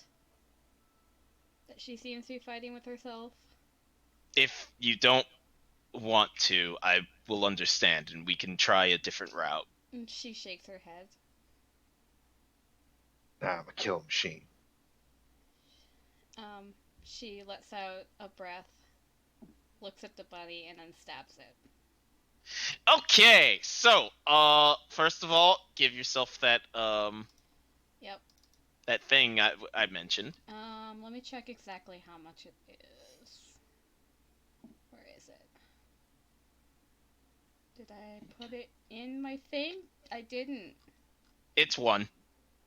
that she seems to be fighting with herself. If you don't want to, I will understand, and we can try a different route. And she shakes her head. I'm a kill machine. She lets out a breath, looks at the bunny, and then stabs it. Okay, so first of all, give yourself that Yep. that thing I mentioned. Let me check exactly how much it is. Where is it? Did I put it in my thing? I didn't. It's 1.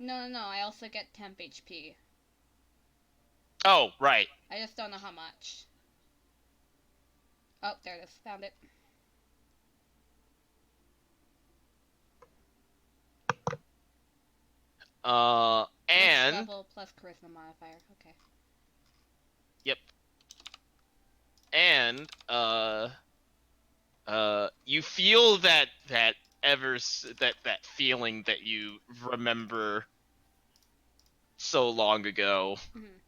No, I also get temp HP. Oh, right. I just don't know how much. Oh, there it is. Found it. And level plus charisma modifier. Okay. Yep. And you feel that feeling that you remember so long ago. Mhm.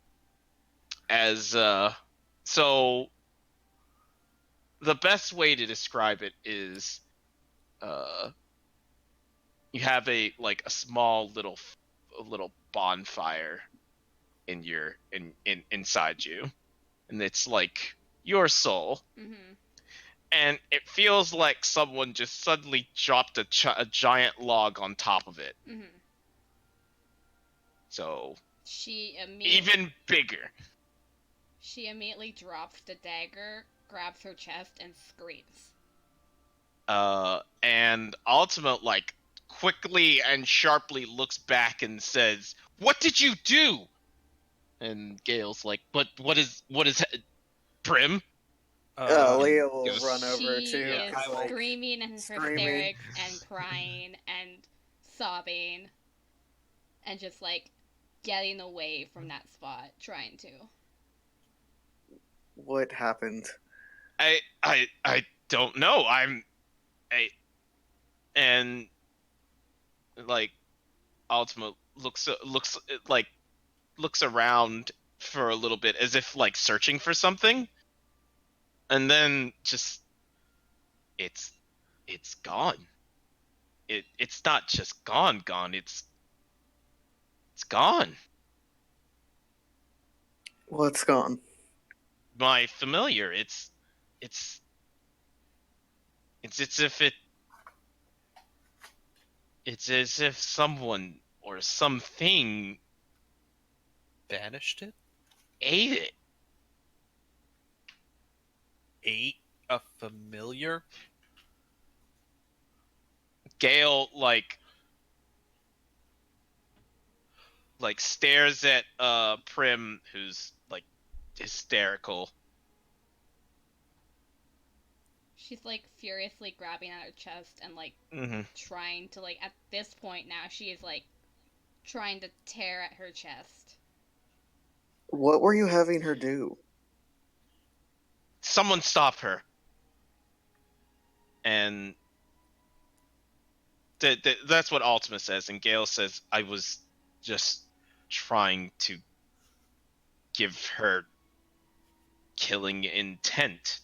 As so the best way to describe it is you have a small little bonfire in your inside you, and it's like your soul. Mm-hmm. And it feels like someone just suddenly dropped a giant log on top of it. Mm-hmm. So She even bigger. immediately drops the dagger, grabs her chest, and screams. And Ultimate quickly and sharply looks back and says, "What did you do?" And Gale's like, "But what is Prim?" Leah will It was- run over She too, is 'cause, like, screaming in screaming. hysterics and crying and sobbing and just like getting away from that spot, trying to. What happened? I don't know. And like Ultimate looks around for a little bit as if searching for something, and then just it's gone. It's not just gone. It's gone. What's gone? My familiar. It's it's if it it's as if someone or something Banished it? ate it. Ate a familiar? Gale stares at Prim, who's hysterical. She's like furiously grabbing at her chest and like Mm-hmm. trying to at this point now she is like trying to tear at her chest. What were you having her do? Someone stop her. And that's what Ultima says, and Gale says, "I was just trying to give her killing intent."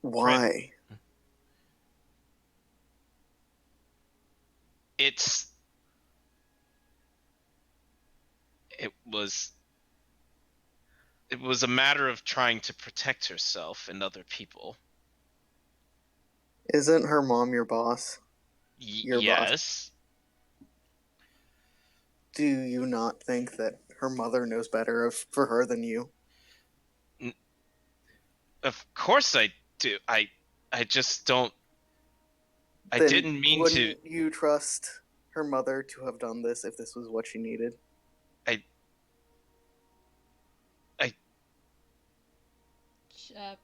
Why? It was a matter of trying to protect herself and other people. Isn't her mom your boss? Your boss. Yes. Do you not think that her mother knows better for her than you? Of course I do. I just don't. I Then didn't mean to. Wouldn't you trust her mother to have done this if this was what she needed?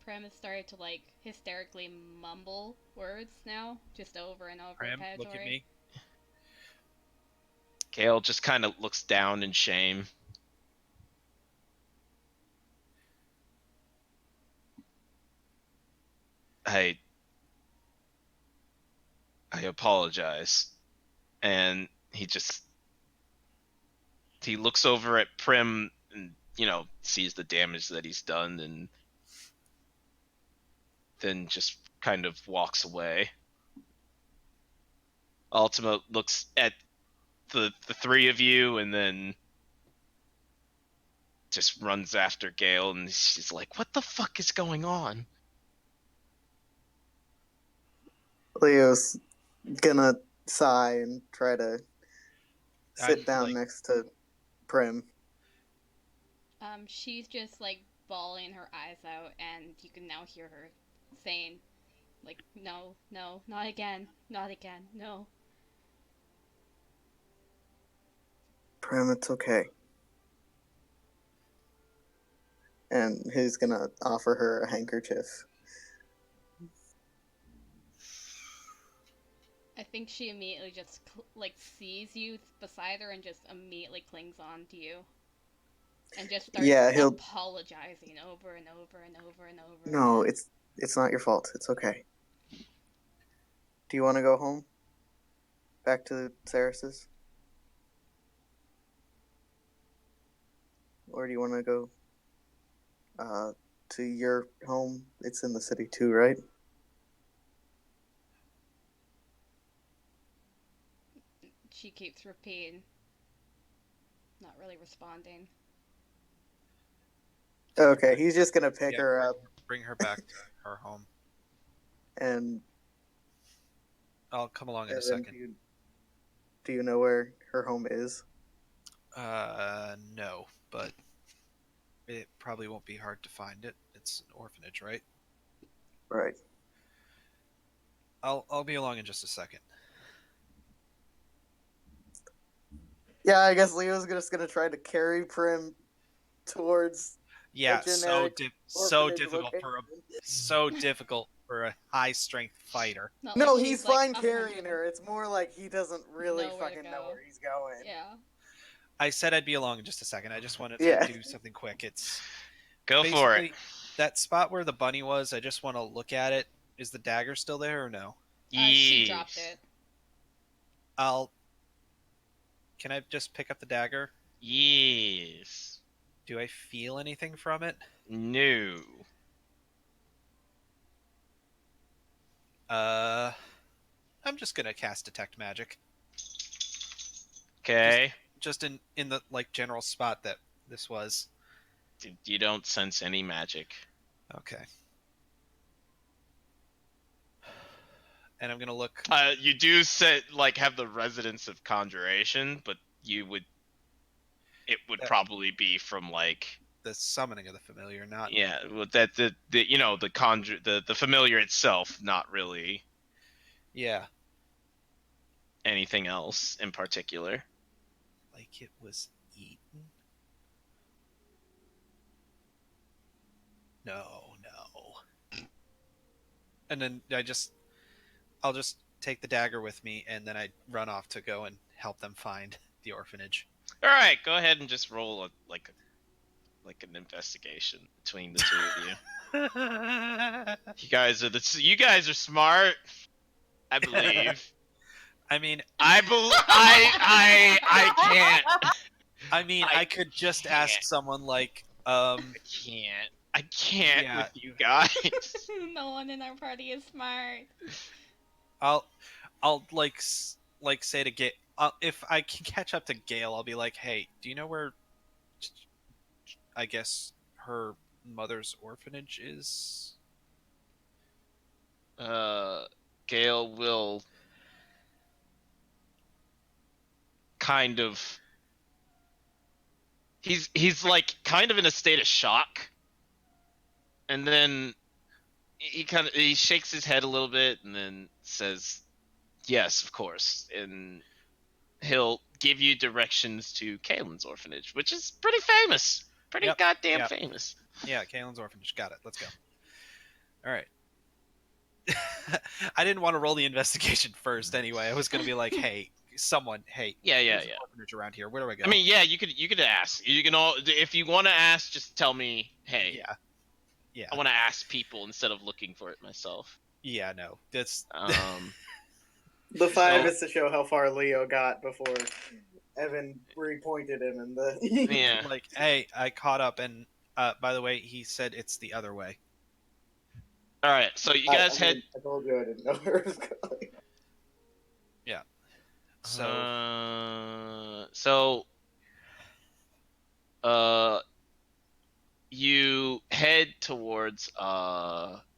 Prim has started to like hysterically mumble words now, just over and over. Prim, look at me. Gale just kind of looks down in shame. I apologize. And he looks over at Prim and sees the damage that he's done, and then just kind of walks away. Ultima looks at the three of you and then just runs after Gale, and she's like, "What the fuck is going on?" Leo's gonna sigh and try to sit I'd down like- next to Prim. She's just like bawling her eyes out, and you can now hear her saying, like, "No, no, not again, not again, no." Prim, it's okay. And he's gonna offer her a handkerchief. I think she immediately just like sees you beside her and just immediately clings on to you, and just starts he'll apologizing over and over and over and over. No, again. it's not your fault. It's okay. Do you want to go home? Back to Ceres's? Or do you want to go to your home? It's in the city too, right? she keeps repeating, not really responding. Okay, he's just gonna pick Yeah, her up bring her back to her home. and I'll come along in a Evan, second. do you know where her home is? No, but it probably won't be hard to find it. It's an orphanage, right? Right. I'll be along in just a second. Yeah, I guess Leo's just gonna try to carry Prim towards Yeah, a generic so orphanage difficult location. for a high strength fighter. Not No, like he's she's, like, fine 100 carrying her. It's more like he doesn't really Know where to fucking know go. where he's going. Yeah. I said I'd be along in just a second. I just wanted to Yeah. do something quick. It's Go for it. basically that spot where the bunny was. I just want to look at it. Is the dagger still there or no? She dropped it. Can I just pick up the dagger? Yes. Do I feel anything from it? No. I'm just gonna cast detect magic. Okay. Just in the like general spot that this was. You don't sense any magic. Okay. And I'm gonna look. You do have the residence of conjuration, but it would probably be from like the summoning of the familiar, not well, that the familiar itself, not really anything else in particular. Like it was eaten. No. And then I'll just take the dagger with me, and then I run off to go and help them find the orphanage. All right, go ahead and just roll an investigation between the two of you. You guys are smart, I believe. I mean, I can't. I mean, I could just ask someone like, I can't Yeah. with you guys. No one in our party is smart. I'll like say to Gale, if I can catch up to Gale, I'll be like, hey, do you know where? I guess her mother's orphanage is. Gale will kind of. He's like kind of in a state of shock, and then he shakes his head a little bit, and then says, "Yes, of course," and he'll give you directions to Kalen's orphanage, which is pretty famous, goddamn famous. Yeah, Kalen's orphanage. Got it. Let's go. All right. I didn't want to roll the investigation first anyway. I was going to be like, hey, someone, hey, Yeah. orphanage around here. Where do I go? I mean, yeah, you could ask. You can if you want to ask, just tell me, hey. Yeah. I want to ask people instead of looking for it myself. Yeah, no. That's The 5 is to show how far Leo got before Evan repointed him in the yeah. like, hey, I caught up, and by the way, he said it's the other way. All right, so you guys head. I told you I didn't know where it was going. Yeah. You head towards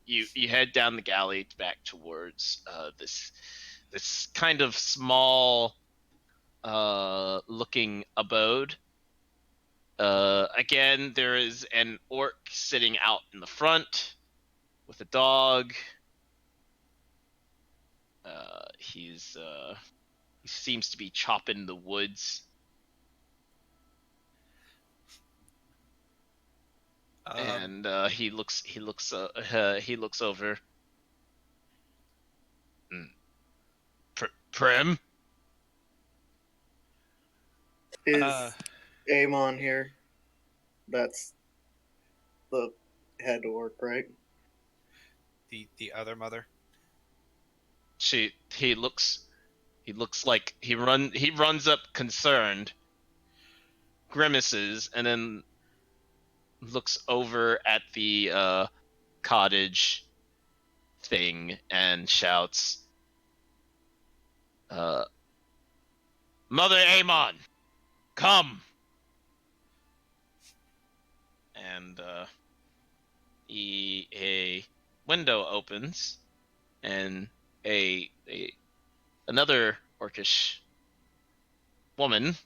you head down the galley back towards this kind of small looking abode. Again, there is an orc sitting out in the front with a dog. He seems to be chopping the woods. And he looks over. Prim? Is Amon here? That's the head orc, right? The other mother. He looks like he runs up concerned, grimaces, and then looks over at the cottage thing and shouts, Mother Amon, come. And a window opens, and another orcish woman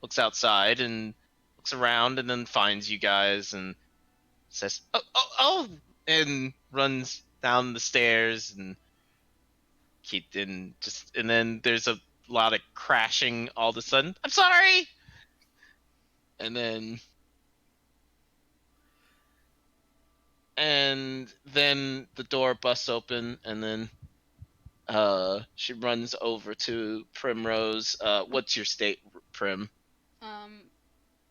looks outside and looks around, and then finds you guys and says, "Oh," and runs down the stairs and and then there's a lot of crashing all of a sudden. I'm sorry. And then the door busts open, and then she runs over to Primrose. What's your state, Prim? Um,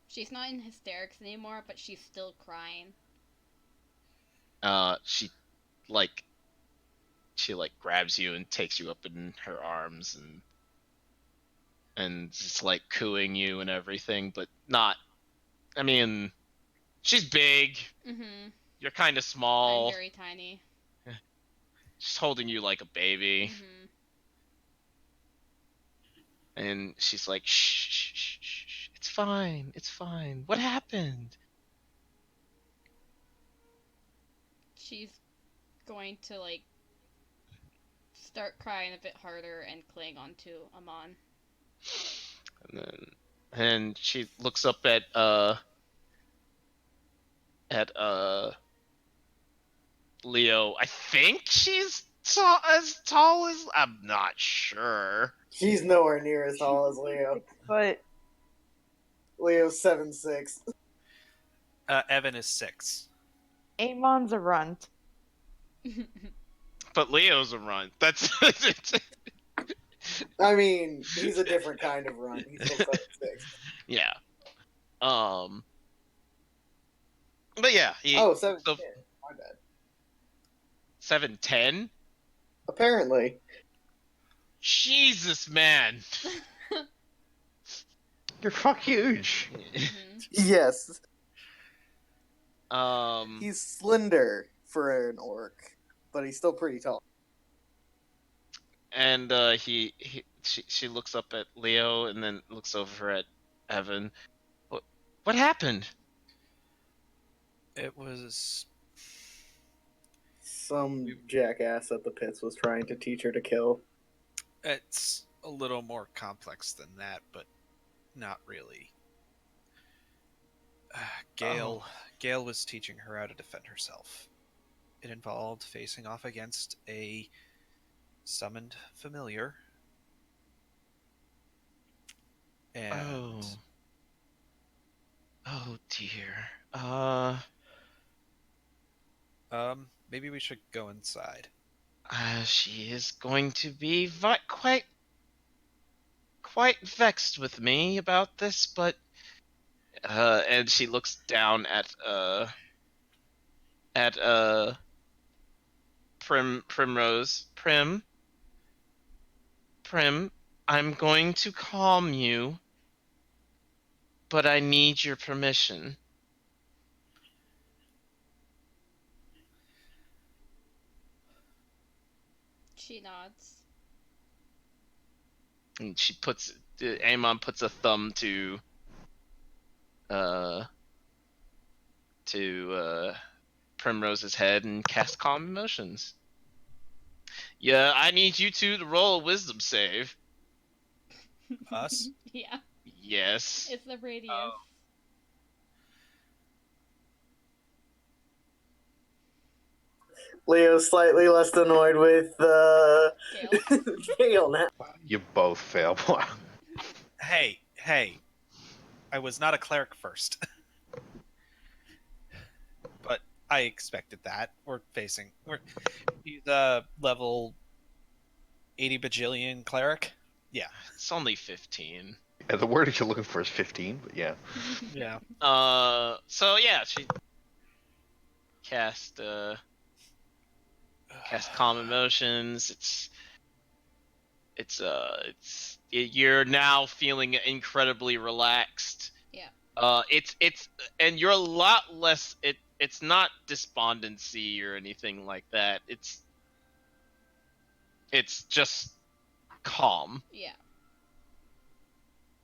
she's not in hysterics anymore, but she's still crying. She like grabs you and takes you up in her arms and just like cooing you and everything, but not. I mean, she's big. Mm-hmm. You're kind of I'm small. very tiny. She's holding you like a baby, Mm-hmm. and she's like, "Shh, shh, shh, shh, shh. It's fine. It's fine. What happened?" She's going to, like, start crying a bit harder and cling onto Amon. And she looks up at Leo. I think she's as tall as, I'm not sure. She's nowhere near as tall as Leo. But Leo's 7'6". Evan is 6. Amon's a runt. But Leo's a runt. That's I mean, he's a different kind of run. He's still 7'6". yeah. But yeah, Oh, 7'10". so My bad. 7'10". Apparently. Jesus, man. You're fuck huge. Mhm. Yes. Um, He's slender for an orc, but he's still pretty tall. and she looks up at Leo and then looks over at Evan. What happened? It was. Some jackass at the pits was trying to teach her to kill. It's a little more complex than that, but not really. Gale was teaching her how to defend herself. It involved facing off against a summoned familiar. And Oh dear. maybe we should go inside. She is going to be quite vexed with me about this, but and she looks down at Primrose. Prim, I'm going to calm you, but I need your permission. She nods. And Amon puts a thumb to Primrose's head and casts calm emotions. Yeah, I need you two to roll a wisdom save. Us? Yeah, Yes. it's the radius. Leo's slightly less annoyed with Gale. Gale now. You both fail. Hey. I was not a cleric first. But I expected that. He's a level 80 bajillion cleric. Yeah. It's only 15. Yeah, the word you're looking for is 15, but yeah. Yeah. So yeah, she cast calm emotions. You're now feeling incredibly relaxed. Yeah. And you're a lot less. It's not despondency or anything like that. It's just calm. Yeah.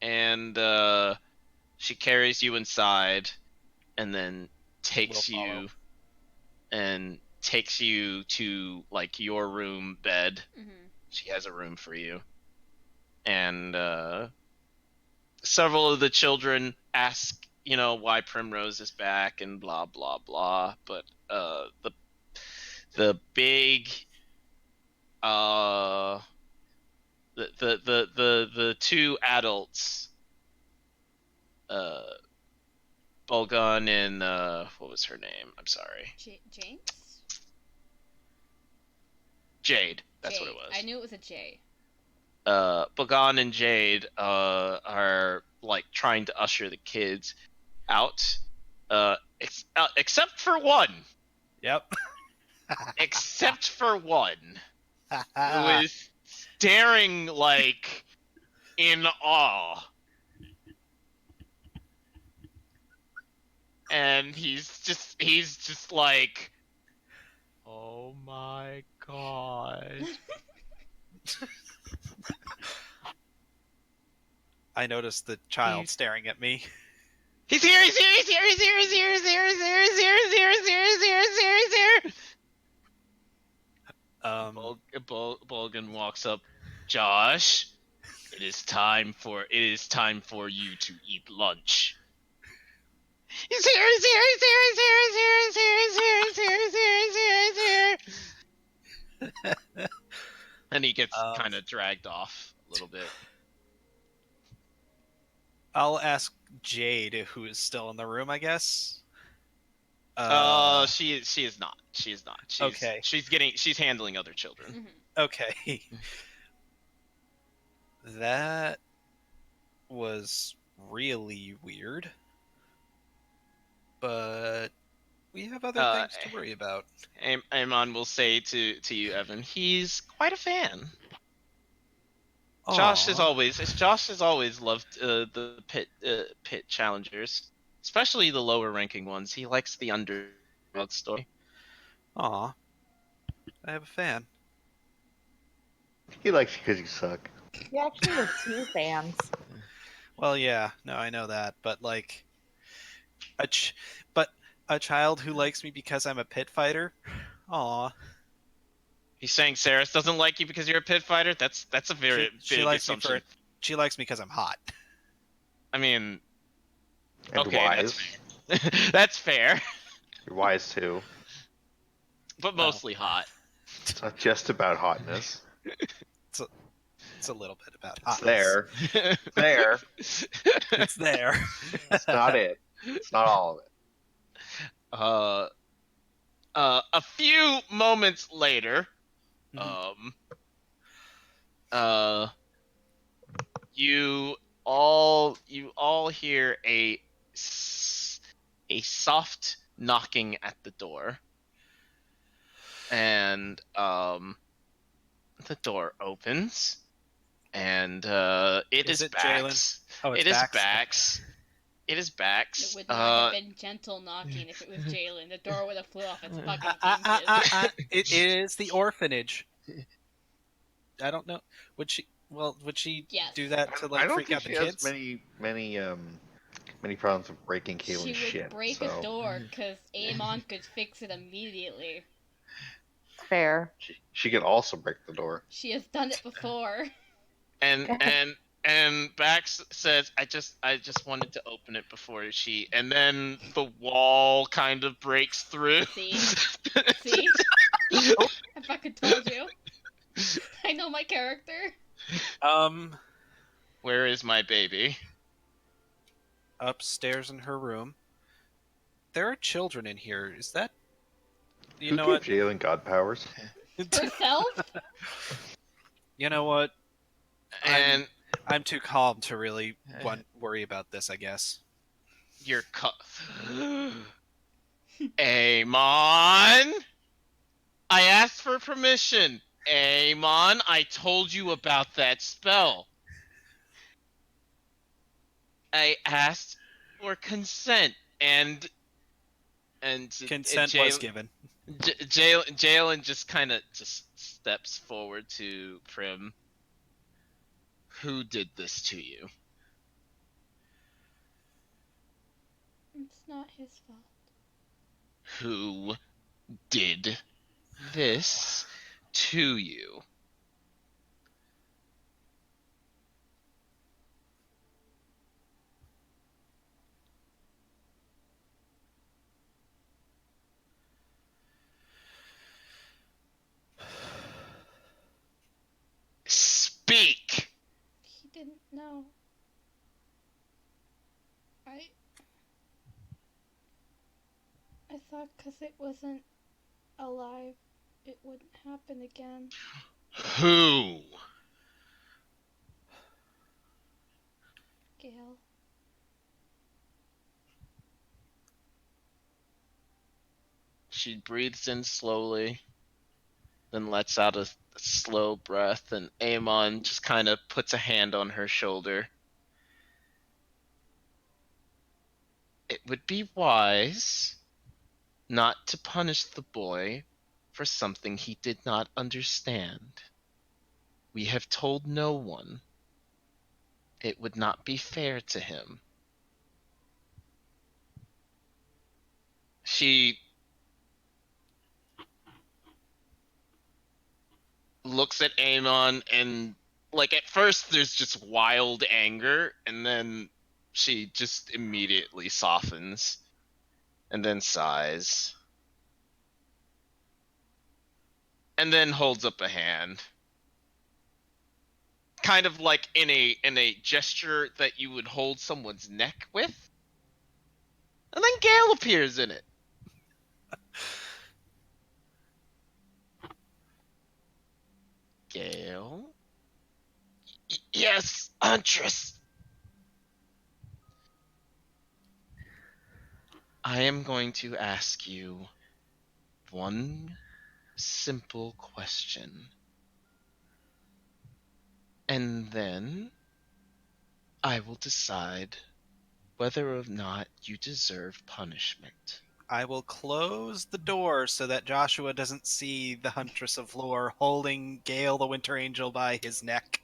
and she carries you inside, and then takes We'll follow. you and takes you to like your room bed. Mm-hmm. She has a room for you, and several of the children ask, why Primrose is back and blah blah blah. But the big the two adults, uh Bolgon and what was her name? I'm sorry, James? Jade. That's J. what it was. I knew it was a J. Bolgon and Jade are like trying to usher the kids out, except for one. Yep. Except for one, who is staring like in awe. And he's just like, oh my god. I noticed the child staring at me. He's here, he's here, he's here, he's here, he's here, he's here, he's here, he's here, he's here, he's here, he's here, he's here, he's here. Bolgan walks up. Josh, it is time for you to eat lunch. He's here, he's here, he's here, he's here, he's here, he's here, he's here, he's here, he's here, he's here, he's here. And he gets kind of dragged off a little bit. I'll ask Jade, who is still in the room, I guess. She is not. She is not. Okay. She's handling other children. Mm-hmm. Okay. That was really weird. But we have other things to worry about. Amon will say to you, Evan, he's quite a fan. Aww. Josh has always loved the pit challengers, especially the lower ranking ones. He likes the underdog story. Aw. I have a fan. He likes you because you suck. You actually have 2 fans. Well, yeah, no, I know that, but like, a child who likes me because I'm a pit fighter. Aw. He's saying Saris doesn't like you because you're a pit fighter. That's a very She big likes assumption. me she likes me because I'm hot. I mean, And okay, wise. that's fair, You're wise too. but mostly hot. It's not just about hotness. It's a little bit about It's hotness. there. There. It's there. It's not it. It's not all of it. A few moments later, you all hear a soft knocking at the door, and the door opens, and it Is is it Bax. Jalen? Oh, it's It is Bax. Bax. It is It Bax. would not have been gentle knocking if it was Jalen. The door would have flew off its fucking hinges. It is the orphanage. I don't know. Would she Yes. do that to I like don't freak think out the she kids? has many problems with breaking She Kaylin's would shit. break so a door because Amon could fix it immediately. Fair. she could also break the door. She has done it before. And Bax says, I just wanted to open it before she, and then the wall kind of breaks through. See? See? I fucking told you. I know my character. Where is my baby? Upstairs in her room. There are children in here. Is that? You Who know gave what? Jalen god powers? Herself? You know what? And I'm too calm to really worry about this, I guess. you're Amon! I asked for permission. Amon, I told you about that spell. I asked for consent, and Consent was given. Jalen just kind of steps forward to Prim. Who did this to you? not his fault. Who did this to you? Speak! He didn't know. I thought because it wasn't alive, it wouldn't happen again. Who? Gale. She breathes in slowly, then lets out a slow breath, and Aemon just kind of puts a hand on her shoulder. It would be wise not to punish the boy for something he did not understand. We have told no one. It would not be fair to him. She looks at Aemon, and like at first there's just wild anger, and then she just immediately softens and then sighs and then holds up a hand, kind of like in a gesture that you would hold someone's neck with, and then Gale appears in it. Gale? Yes, Huntress. I am going to ask you one simple question. And then I will decide whether or not you deserve punishment. I will close the door so that Joshua doesn't see the Huntress of Lore holding Gale the Winter Angel by his neck.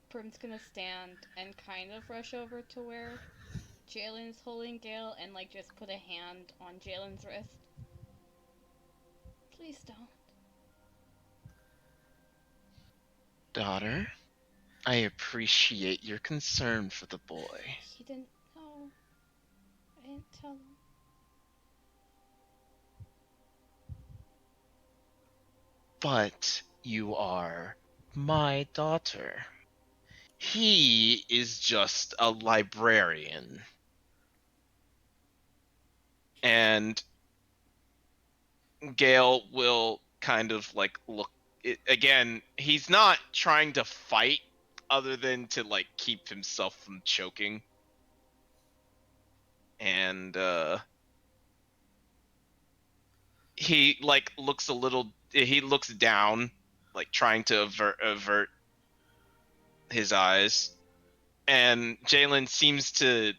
Prim's gonna stand and kind of rush over to where Jalen's holding Gale and like just put a hand on Jalen's wrist. Please don't. Daughter, I appreciate your concern for the boy. He didn't know. I didn't tell him. But you are my daughter. He is just a librarian. And Gale will kind of like look again, he's not trying to fight other than to like keep himself from choking. And he like looks a little, he looks down, like trying to avert his eyes, and Jalen seems to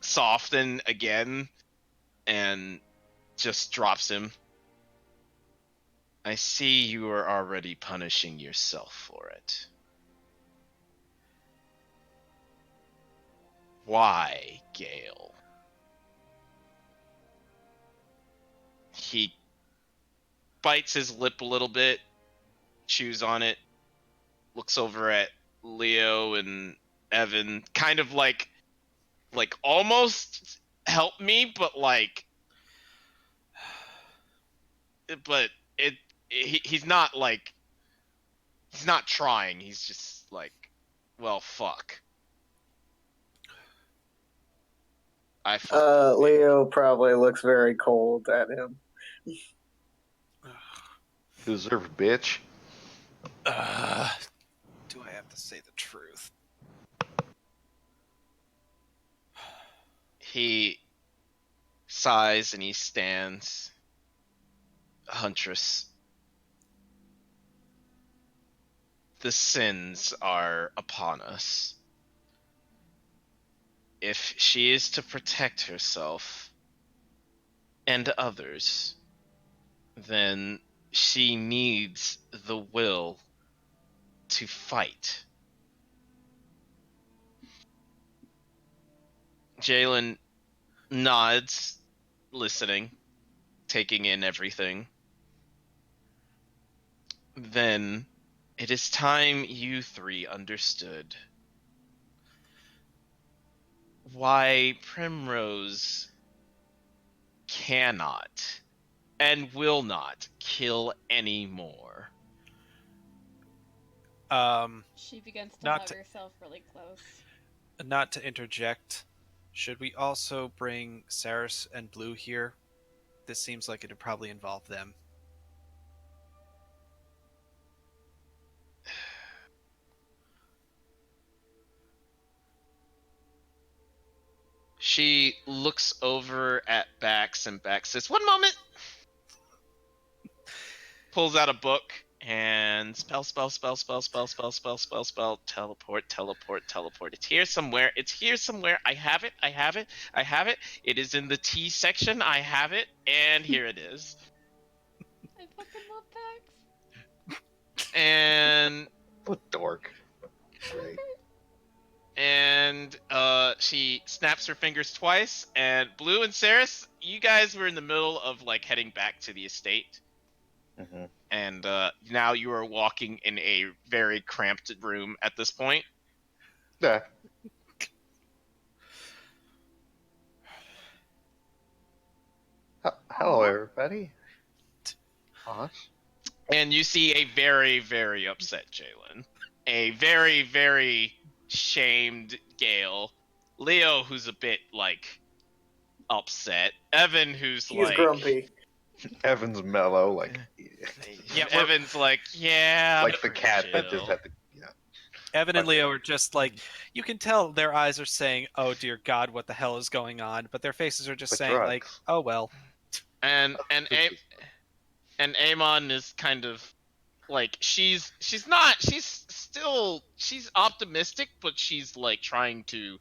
soften again and just drops him. I see you are already punishing yourself for it. Why, Gale? He bites his lip a little bit, chews on it, looks over at Leo and Evan, kind of like almost help me, but like, but he's not like, he's not trying. He's just like, well, fuck. I fucked. Leo probably looks very cold at him. You deserve, bitch. Do I have to say the truth? He sighs and he stands. Huntress, the sins are upon us. If she is to protect herself and others, then she needs the will to fight. Jalen nods, listening, taking in everything. Then it is time you three understood why Primrose cannot and will not kill anymore. She begins to Not hug to- herself really close. Not to interject, should we also bring Saris and Blue here? This seems like it'd probably involve them. She looks over at Bax and Bax says, "One moment." Pulls out a book and spell, teleport. It's here somewhere. I have it. It is in the T section. I have it, and here it is. I fucking love Pax. And What dork. Great. and she snaps her fingers twice, and Blue and Saris, you guys were in the middle of like heading back to the estate. Mm-hmm. And now you are walking in a very cramped room at this point. Yeah. Hello, everybody. Us? And you see a very, very upset Jalen. A very, very shamed Gale. Leo, who's a bit, like, upset. Evan, who's He's like... grumpy. Evan's mellow, like Yeah, Evan's like, yeah, like the cat that chill. just had the. Yeah. Evan and Leo are just like, you can tell their eyes are saying, "Oh dear God, what the hell is going on?" But their faces are just Like saying, drugs. like, "Oh well." And Amon is kind of like she's optimistic, but she's like trying to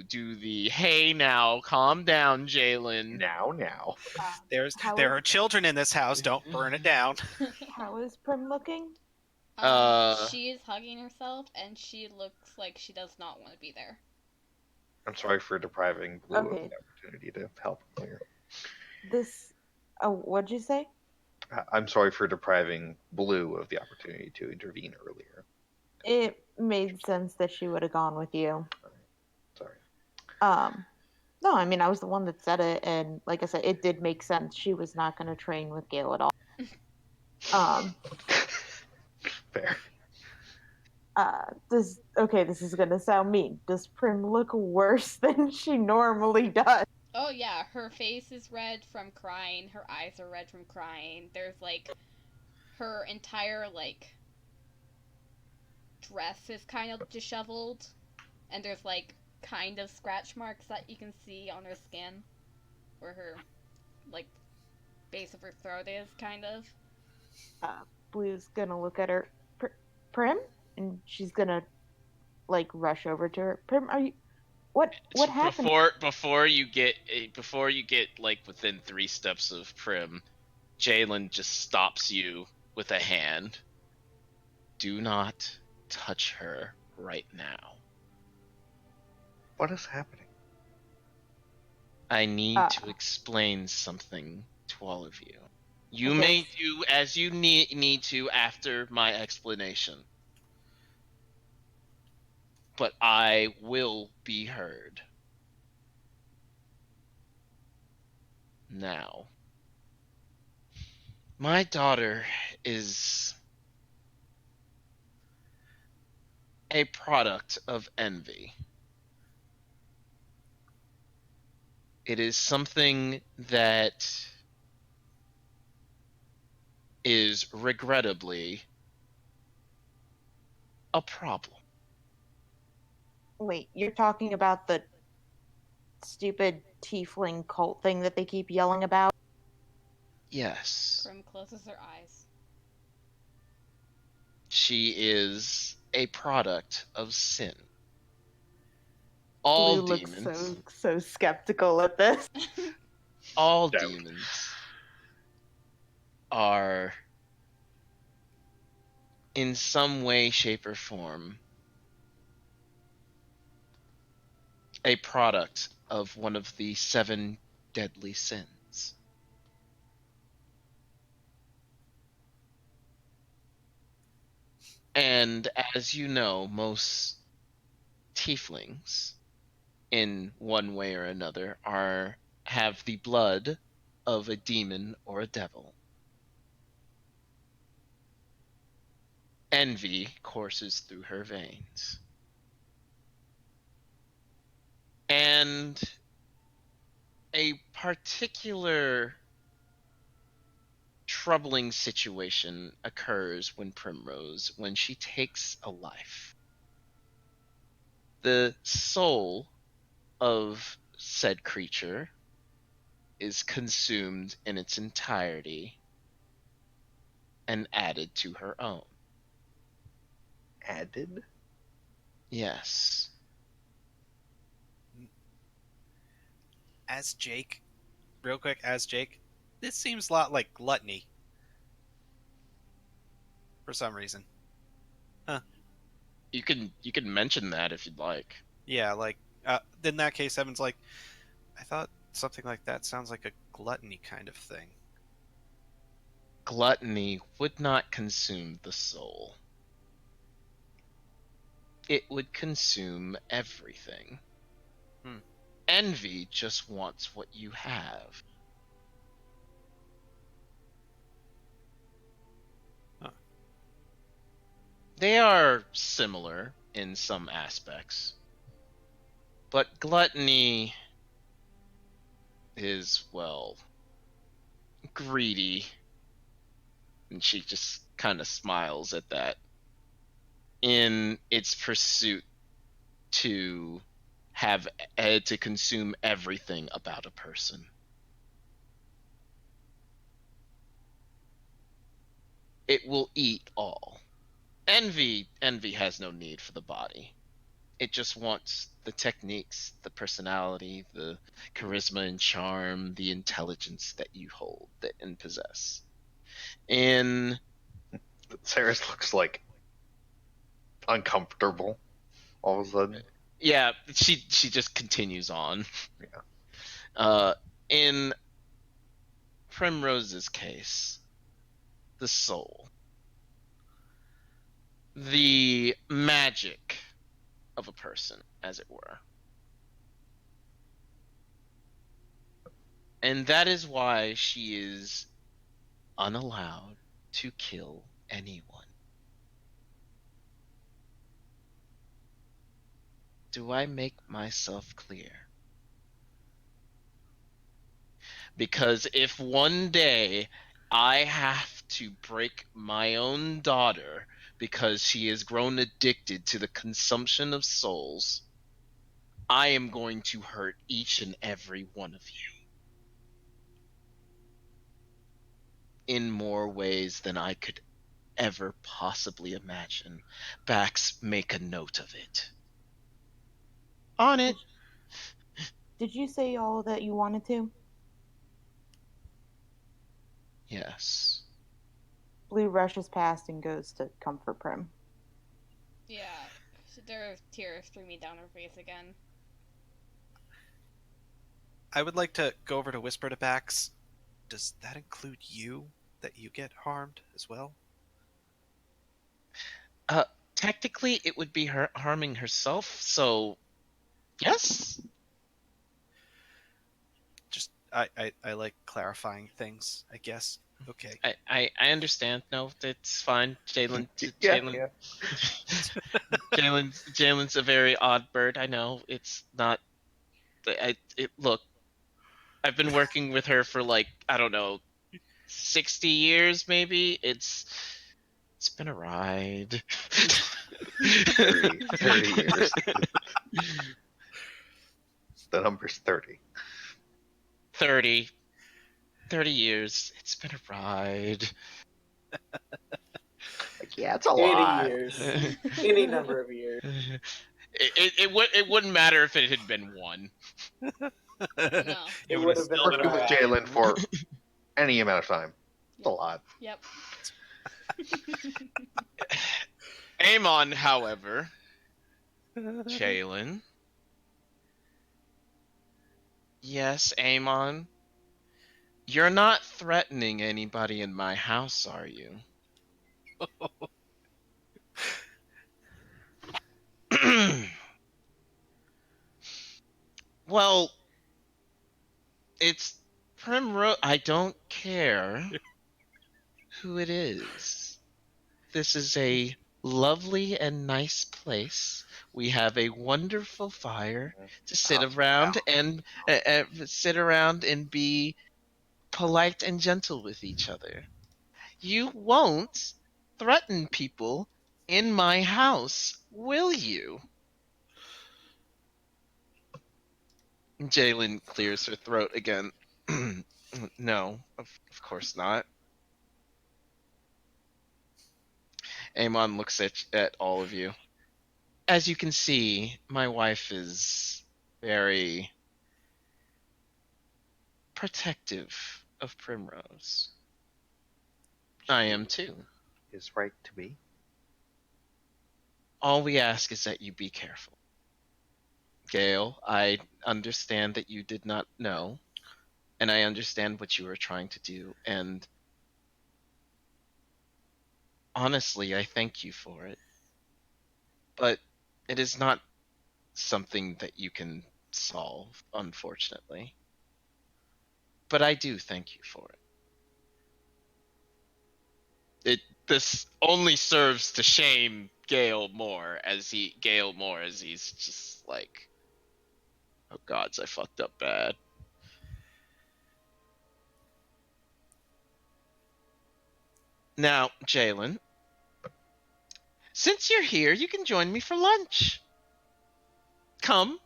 do the hey now calm down Jalen. Now. There are children in this house. Don't burn it down. How is Prim looking? She is hugging herself, and she looks like she does not want to be there. I'm sorry for depriving Blue Okay. of the opportunity to help earlier. This. Oh, what'd you say? I'm sorry for depriving Blue of the opportunity to intervene earlier. It made sense that she would have gone with you. Sorry. No, I mean I was the one that said it, and like I said, it did make sense. She was not going to train with Gale at all. Fair. This is going to sound mean. Does Prim look worse than she normally does? Oh yeah, her face is red from crying. Her eyes are red from crying. There's like her entire like dress is kind of disheveled, and there's like kind of scratch marks that you can see on her skin, where her like base of her throat is kind of. Blue's gonna look at her, Prim, and she's gonna like rush over to her. Prim, are you? What happened? Before you get like within 3 steps of Prim, Jalen just stops you with a hand. Do not touch her right now. What is happening? I need to explain something to all of you. You Okay. may do as you need to after my explanation. But I will be heard. Now, my daughter is a product of envy. It is something that is regrettably a problem. Wait, you're talking about the stupid tiefling cult thing that they keep yelling about? Yes, Prim closes her eyes. she is a product of sin. All Blue demons, looks so skeptical at this. all Doubt. demons are in some way, shape, or form a product of one of the 7 deadly sins. And as you know, most tieflings, in one way or another, have the blood of a demon or a devil. Envy courses through her veins. And a particular troubling situation occurs when she takes a life. The soul of said creature is consumed in its entirety and added to her own. Added? Yes. As Jake, real quick, as Jake, this seems a lot like gluttony. For some reason. You can mention that if you'd like. Yeah, like, in that case, Evan's like, I thought something like that sounds like a gluttony kind of thing. Gluttony would not consume the soul. It would consume everything. Envy just wants what you have. Huh. They are similar in some aspects. But gluttony is, well, greedy. And she just kind of smiles at that. In its pursuit to to consume everything about a person. It will eat all. Envy has no need for the body. It just wants the techniques, the personality, the charisma and charm, the intelligence that you hold and possess. In Ceres looks like uncomfortable all of a sudden. Yeah, she just continues on. Yeah. In Primrose's case, the soul, the magic of a person, as it were. And that is why she is unallowed to kill anyone. Do I make myself clear? Because if one day I have to break my own daughter because she has grown addicted to the consumption of souls, I am going to hurt each and every one of you. In more ways than I could ever possibly imagine. Bax, make a note of it. On it. Did you say all that you wanted to? Yes. Blue rushes past and goes to comfort Prim. Yeah, there are tears streaming down her face again. I would like to go over to whisper to Bax. Does that include you? That you get harmed as well? Technically, it would be her harming herself, so yes. Just, I like clarifying things, I guess. Okay. I understand. No, it's fine. Jalen, Yeah. Jalen's a very odd bird. I know it's not. Look, I've been working with her for like, I don't know, 60 years maybe. It's been a ride. 30 years. The number's 30. 30 years. It's been a ride. Like, yeah, it's a 80 lot. years. Any number of years. It wouldn't matter if it had been one. No. It would would have have been still Working been with a Jalen for any amount of time. It's a lot. Yep. Amon, however, Jalen, Yes, Amon. You're not threatening anybody in my house, are you? Well, it's Primrose. I don't care who it is. This is a lovely and nice place. We have a wonderful fire to sit around and sit around and be polite and gentle with each other. You won't threaten people in my house, will you? Jalen clears her throat again. No, of course not. Amon looks at all of you. As you can see, my wife is very protective of Primrose. I am too. Is right to be. All we ask is that you be careful. Gale, I understand that you did not know, and I understand what you were trying to do, and honestly, I thank you for it. But it is not something that you can solve, unfortunately. But I do thank you for it. This only serves to shame Gale more as he's just like, oh gods, I fucked up bad. Now, Jalen, since you're here, you can join me for lunch. Come.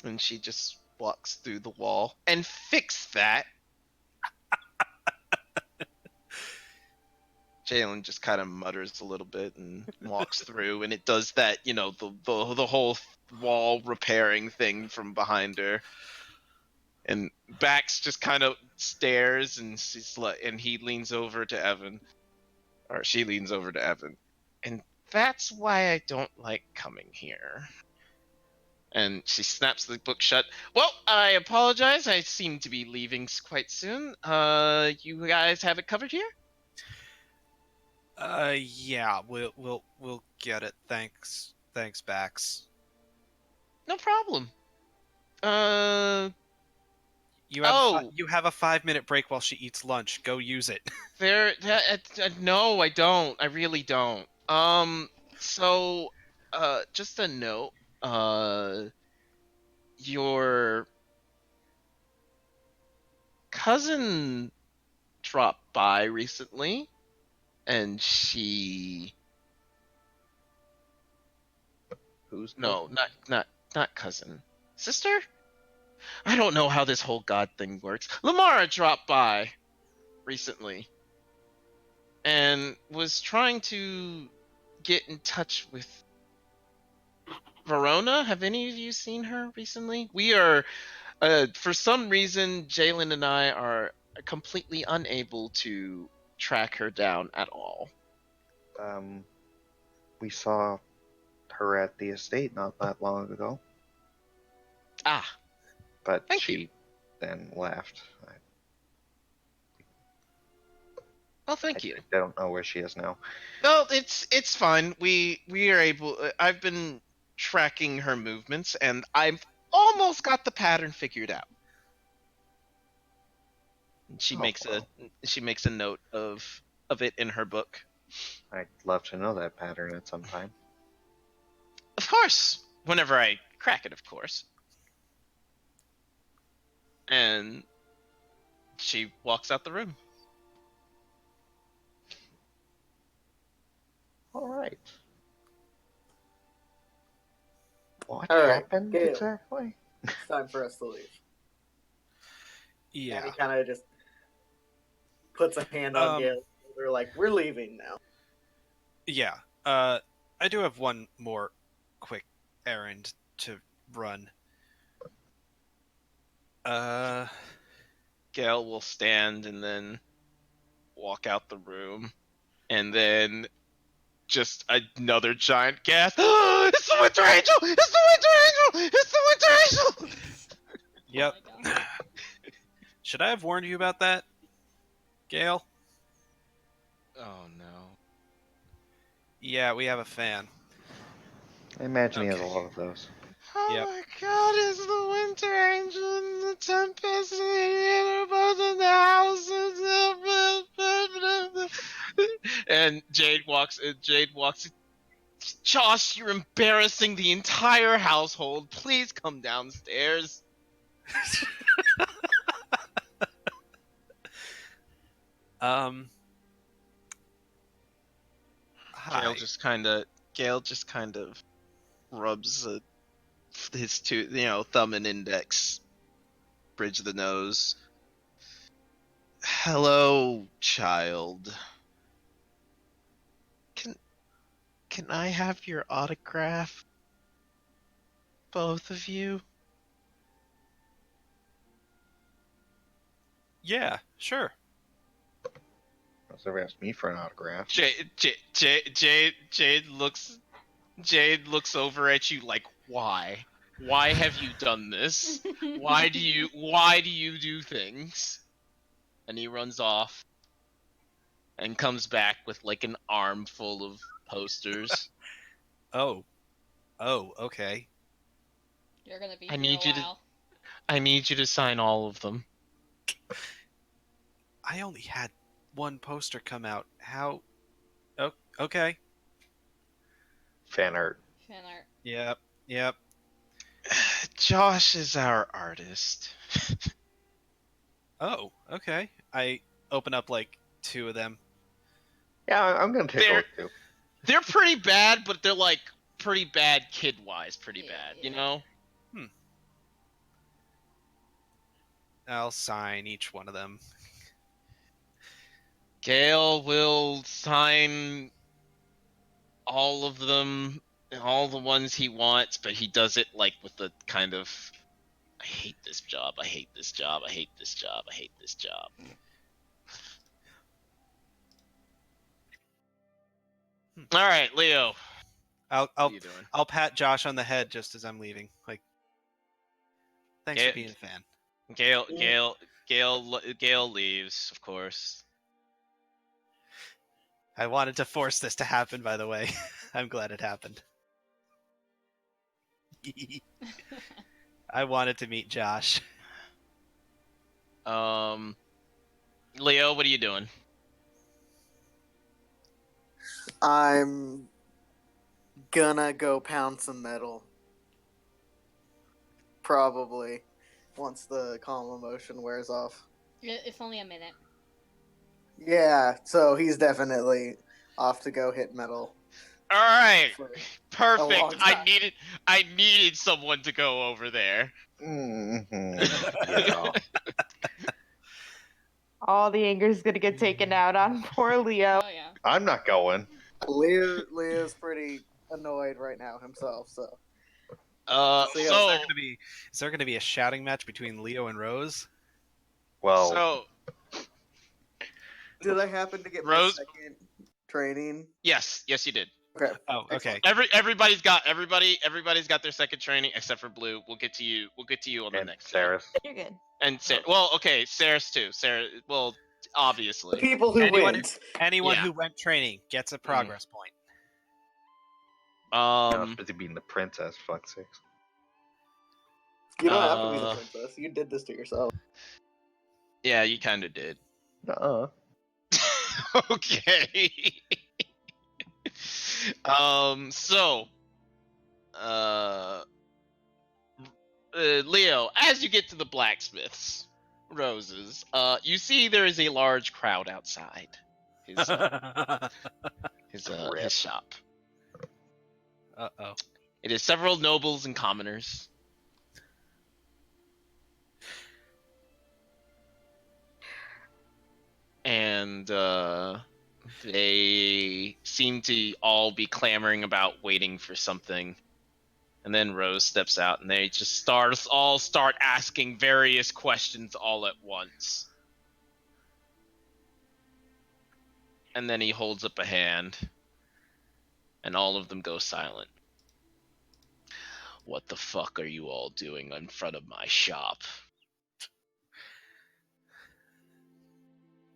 And she just walks through the wall and fix that. Jalen just kind of mutters a little bit and walks through, and it does that, the whole wall repairing thing from behind her. And Bax just kind of stares, and he leans over to Evan, or she leans over to Evan, and that's why I don't like coming here. And she snaps the book shut. Well, I apologize. I seem to be leaving quite soon. You guys have it covered here? Yeah, we'll get it. Thanks, Bax. No problem. You have a 5-minute break while she eats lunch. Go use it. No, I don't. I really don't. So, just a note. Your cousin dropped by recently, and she. Who's No, not cousin. Sister? I don't know how this whole god thing works. Lamara dropped by recently and was trying to get in touch with Verona. Have any of you seen her recently? We are, for some reason, Jalen and I are completely unable to track her down at all. We saw her at the estate not that long ago. Ah, but thank she you. then left. Well, thank you. I don't know where she is now. No, it's fine. We are able. I've been tracking her movements, and I've almost got the pattern figured out. She makes a note of it in her book. I'd love to know that pattern at some time. Of course, whenever I crack it, of course. And she walks out the room. All right. What All right, happened Gale. exactly? It's time for us to leave. Yeah. And he kind of just puts a hand on Gale's shoulder, like, we're leaving now. Yeah. I do have one more quick errand to run. Gale will stand and then walk out the room, and then just another giant gasp. Oh, it's the Winter Angel! It's the Winter Angel! It's the Winter Angel! Yep. Oh my God. Should I have warned you about that, Gale? Oh no. Yeah, we have a fan. I imagine he has a Okay. lot of those. Oh Yep. my god, is the Winter Angel and the Tempest and the both in the house? And Jade walks. Josh, you're embarrassing the entire household. Please come downstairs. Um. Hi. Gale just kind of rubs his thumb and index, bridge the nose. Hello, child. Can I have your autograph? Both of you? Yeah, sure. Nobody's ever asked me for an autograph. Jade looks over at you like, why? Why have you done this? Why do you do things? And he runs off and comes back with like an armful of posters. Oh, okay. You're gonna be I here need a you to- while. I need you to sign all of them. I only had one poster come out. How? Oh, okay. Fan art. Fan art. Yep. Josh is our artist. Oh, okay. I open up like 2 of them. Yeah, I'm gonna take a There. look too. They're pretty bad, but they're like pretty bad kid-wise, pretty Yeah, bad, yeah. you know? I'll sign each one of them. Gale will sign all of them, all the ones he wants, but he does it like with the kind of, I hate this job, I hate this job, I hate this job, I hate this job. All right, Leo. I'll What are you doing? I'll pat Josh on the head just as I'm leaving. Like, thanks Yeah. for being a fan. Gale leaves, of course. I wanted to force this to happen, by the way. I'm glad it happened. I wanted to meet Josh. Leo, what are you doing? I'm gonna go pound some metal. Probably. Once the calm emotion wears off. It's only a minute. Yeah, so he's definitely off to go hit metal. All right, For- perfect. long I time. needed someone to go over there. Mm-hmm. Yeah. All the anger is gonna get taken out on poor Leo. Oh yeah. I'm not going. Leo's pretty annoyed right now himself, so. So Is there gonna be a shouting match between Leo and Rose? Well, so Did I happen to get Rose- my second training? yes, you did. Okay. Oh, okay. Everybody's got their second training except for Blue. We'll get to you on the and next. Saris. You're good. And Sarah. Well, okay, Saris too. Sarah. Well, The obviously. people who Anyone- wins. Anyone Yeah. who went training gets a progress point. I was busy being the princess, fuck's sakes. You don't have to be the Uh, princess. You did this to yourself. Yeah, you kind of did. Uh-uh. Okay. So, Leo, as you get to the blacksmith's Roses, you see there is a large crowd outside his Rip. shop. Uh-oh. It is several nobles and commoners. And they seem to all be clamoring about waiting for something. And then Rose steps out and they just start asking various questions all at once. And then he holds up a hand and all of them go silent. What the fuck are you all doing in front of my shop?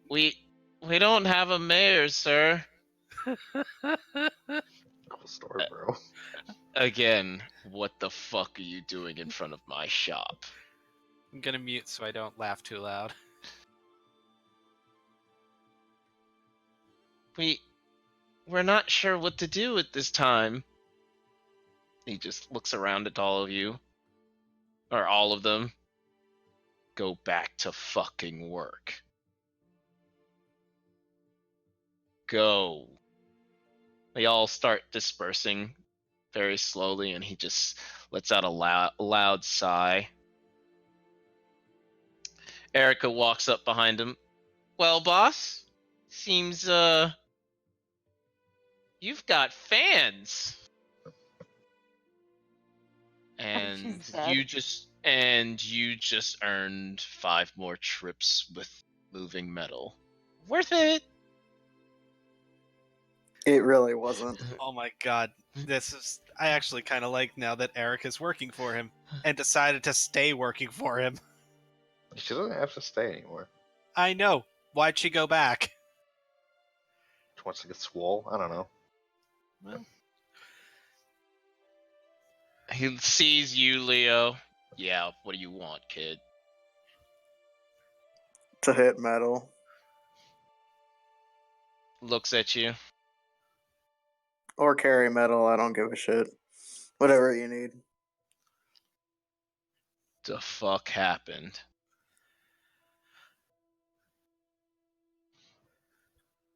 We don't have a mayor, sir. Cool story, bro. Again, what the fuck are you doing in front of my shop? I'm gonna mute so I don't laugh too loud. We're not sure what to do at this time. He just looks around at all of you. Or all of them. Go back to fucking work. Go. They all start dispersing very slowly, and he just lets out a loud sigh. Erica walks up behind him. Well, boss, seems you've got fans. And She's dead. you just earned 5 more trips with moving metal. Worth it. It really wasn't. Oh my god. I actually kind of like now that Eric is working for him and decided to stay working for him. She doesn't have to stay anymore. I know. Why'd she go back? She wants to get swole. I don't know. Well, He sees you, Leo. Yeah, what do you want, kid? To hit metal. Looks at you. Or carry metal, I don't give a shit. Whatever you need. The fuck happened?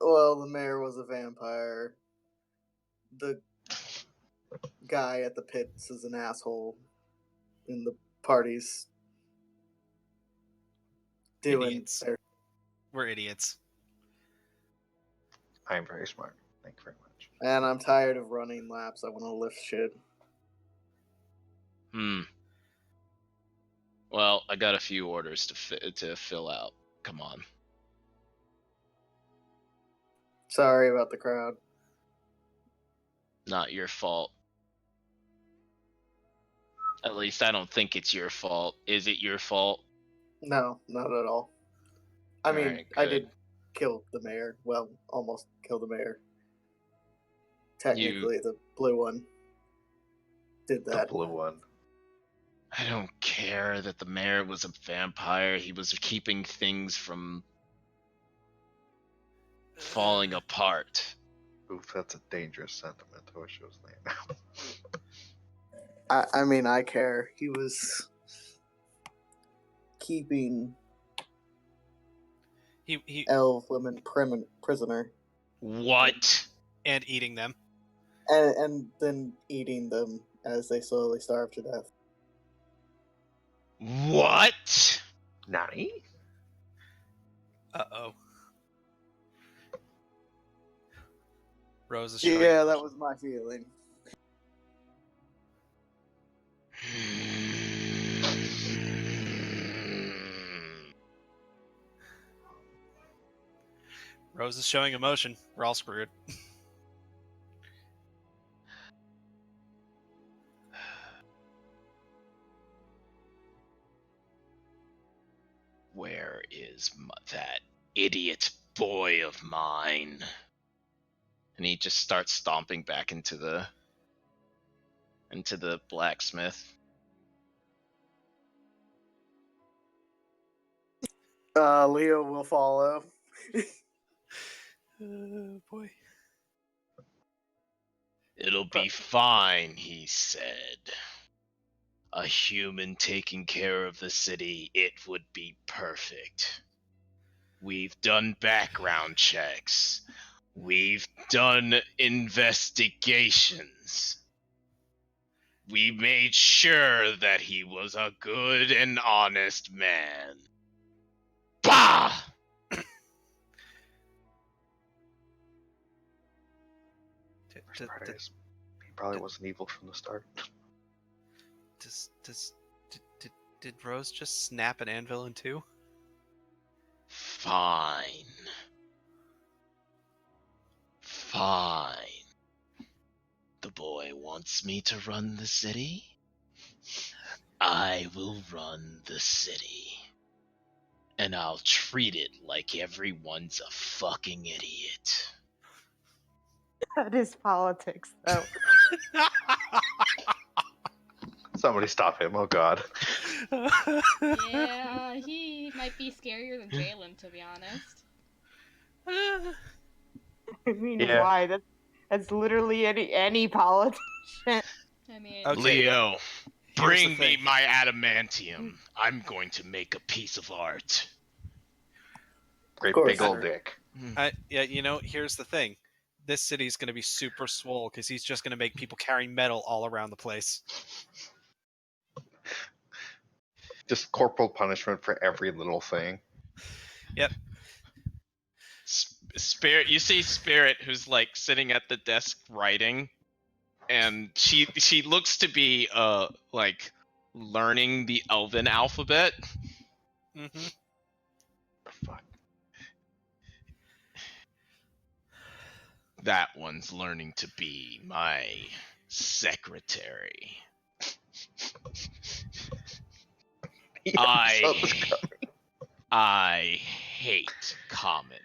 Well, the mayor was a vampire. The guy at the pits is an asshole. And the party's doing Idiots. their... we're idiots. I am very smart. Thank you very much. And I'm tired of running laps. I want to lift shit. Well, I got a few orders to fill out. Come on. Sorry about the crowd. Not your fault. At least I don't think it's your fault. Is it your fault? No, not at all. I mean, Alright, I good. did kill the mayor. Well, almost kill the mayor. Technically, the blue one did The that. blue one. I don't care that the mayor was a vampire. He was keeping things from falling apart. Oof, that's a dangerous sentiment. I wish it was there now. I mean, I care. He was keeping He elf women prisoner What? and eating them. and then eating them as they slowly starve to death. What? Nani? Uh-oh. Rose is showing. Yeah, that was my feeling. Rose is showing emotion. We're all screwed. Where is that idiot boy of mine? And he just starts stomping back into the blacksmith. Leo will follow. Boy. It'll be fine, he said. A human taking care of the city, it would be perfect. We've done background checks. We've done investigations. We made sure that he was a good and honest man. Bah! Worst part is, he probably wasn't evil from the start. Did Rose just snap an anvil in two? Fine. Fine. The boy wants me to run the city. I will run the city. and I'll treat it like everyone's a fucking idiot. That is politics, though. Somebody stop him! Oh God. Yeah, he might be scarier than Jalen, to be honest. I mean, Yeah. why? That's literally any politician. I mean, Okay. Leo, Here's bring the me thing. my adamantium. I'm going to make a piece of art. Great course. big old dick. Yeah, here's the thing. This city's going to be super swole because he's just going to make people carrying metal all around the place. Just corporal punishment for every little thing. Spirit, you see Spirit, who's like sitting at the desk writing, and she looks to be like learning the Elven alphabet. Mm-hmm. Fuck. That one's learning to be my secretary. I hate Common.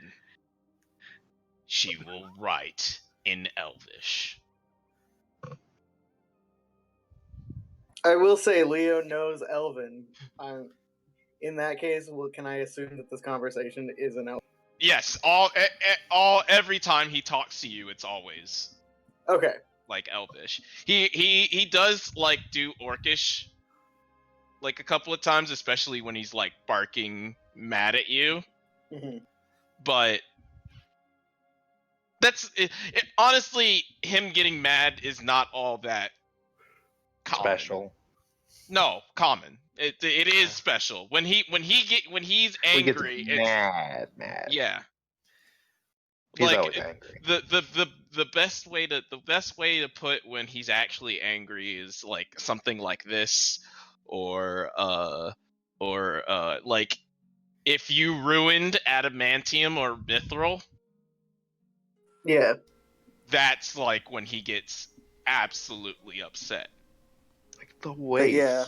She will write in Elvish. I will say Leo knows Elven. In that case, can I assume that this conversation is an Elven? Yes, every time he talks to you, it's always Okay. like Elvish. He does like do Orcish like a couple of times, especially when he's like barking mad at you. Mhm. But that's honestly, him getting mad is not all that common. Special. No, common. It is special. When he's He gets angry, it's mad. yeah. He's Like always angry. the best way to put when he's actually angry is like something like this, or like if you ruined adamantium or mithril, Yeah. that's like when he gets absolutely upset. Like the But waste. yeah.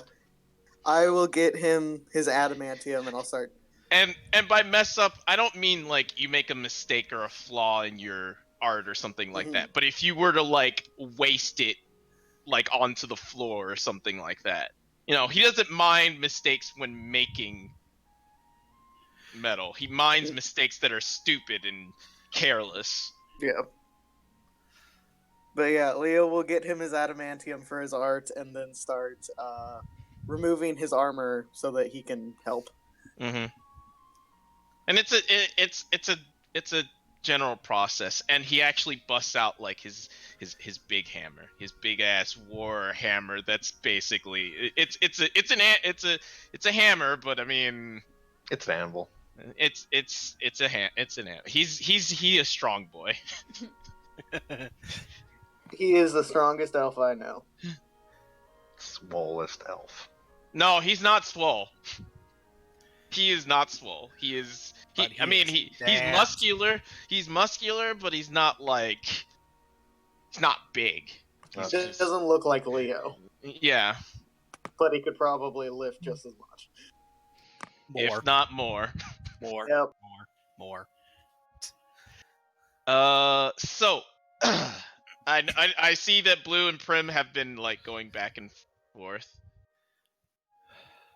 I will get him his adamantium and I'll start. And by mess up, I don't mean like you make a mistake or a flaw in your art or something like Mhm. that. But if you were to like waste it like onto the floor or something like that, he doesn't mind mistakes when making metal. He minds mistakes that are stupid and careless. Yeah. But yeah, Leo will get him his adamantium for his art and then start removing his armor so that he can help. Mm-hmm. And it's a general process, and he actually busts out like his big hammer, his big ass war hammer. That's basically it's a hammer, but I mean It's an anvil. it's an hammer. He's a strong boy. He is the strongest elf I know. Smallest elf. No, he's not swole. He is not swole. He is. But He's damn muscular. He's muscular, but he's not like. He's not big. He He's just doesn't look like Leo, yeah, but he could probably lift just as much. more, if not more. more, Yep. more. So I see that Blue and Prim have been like going back and forth.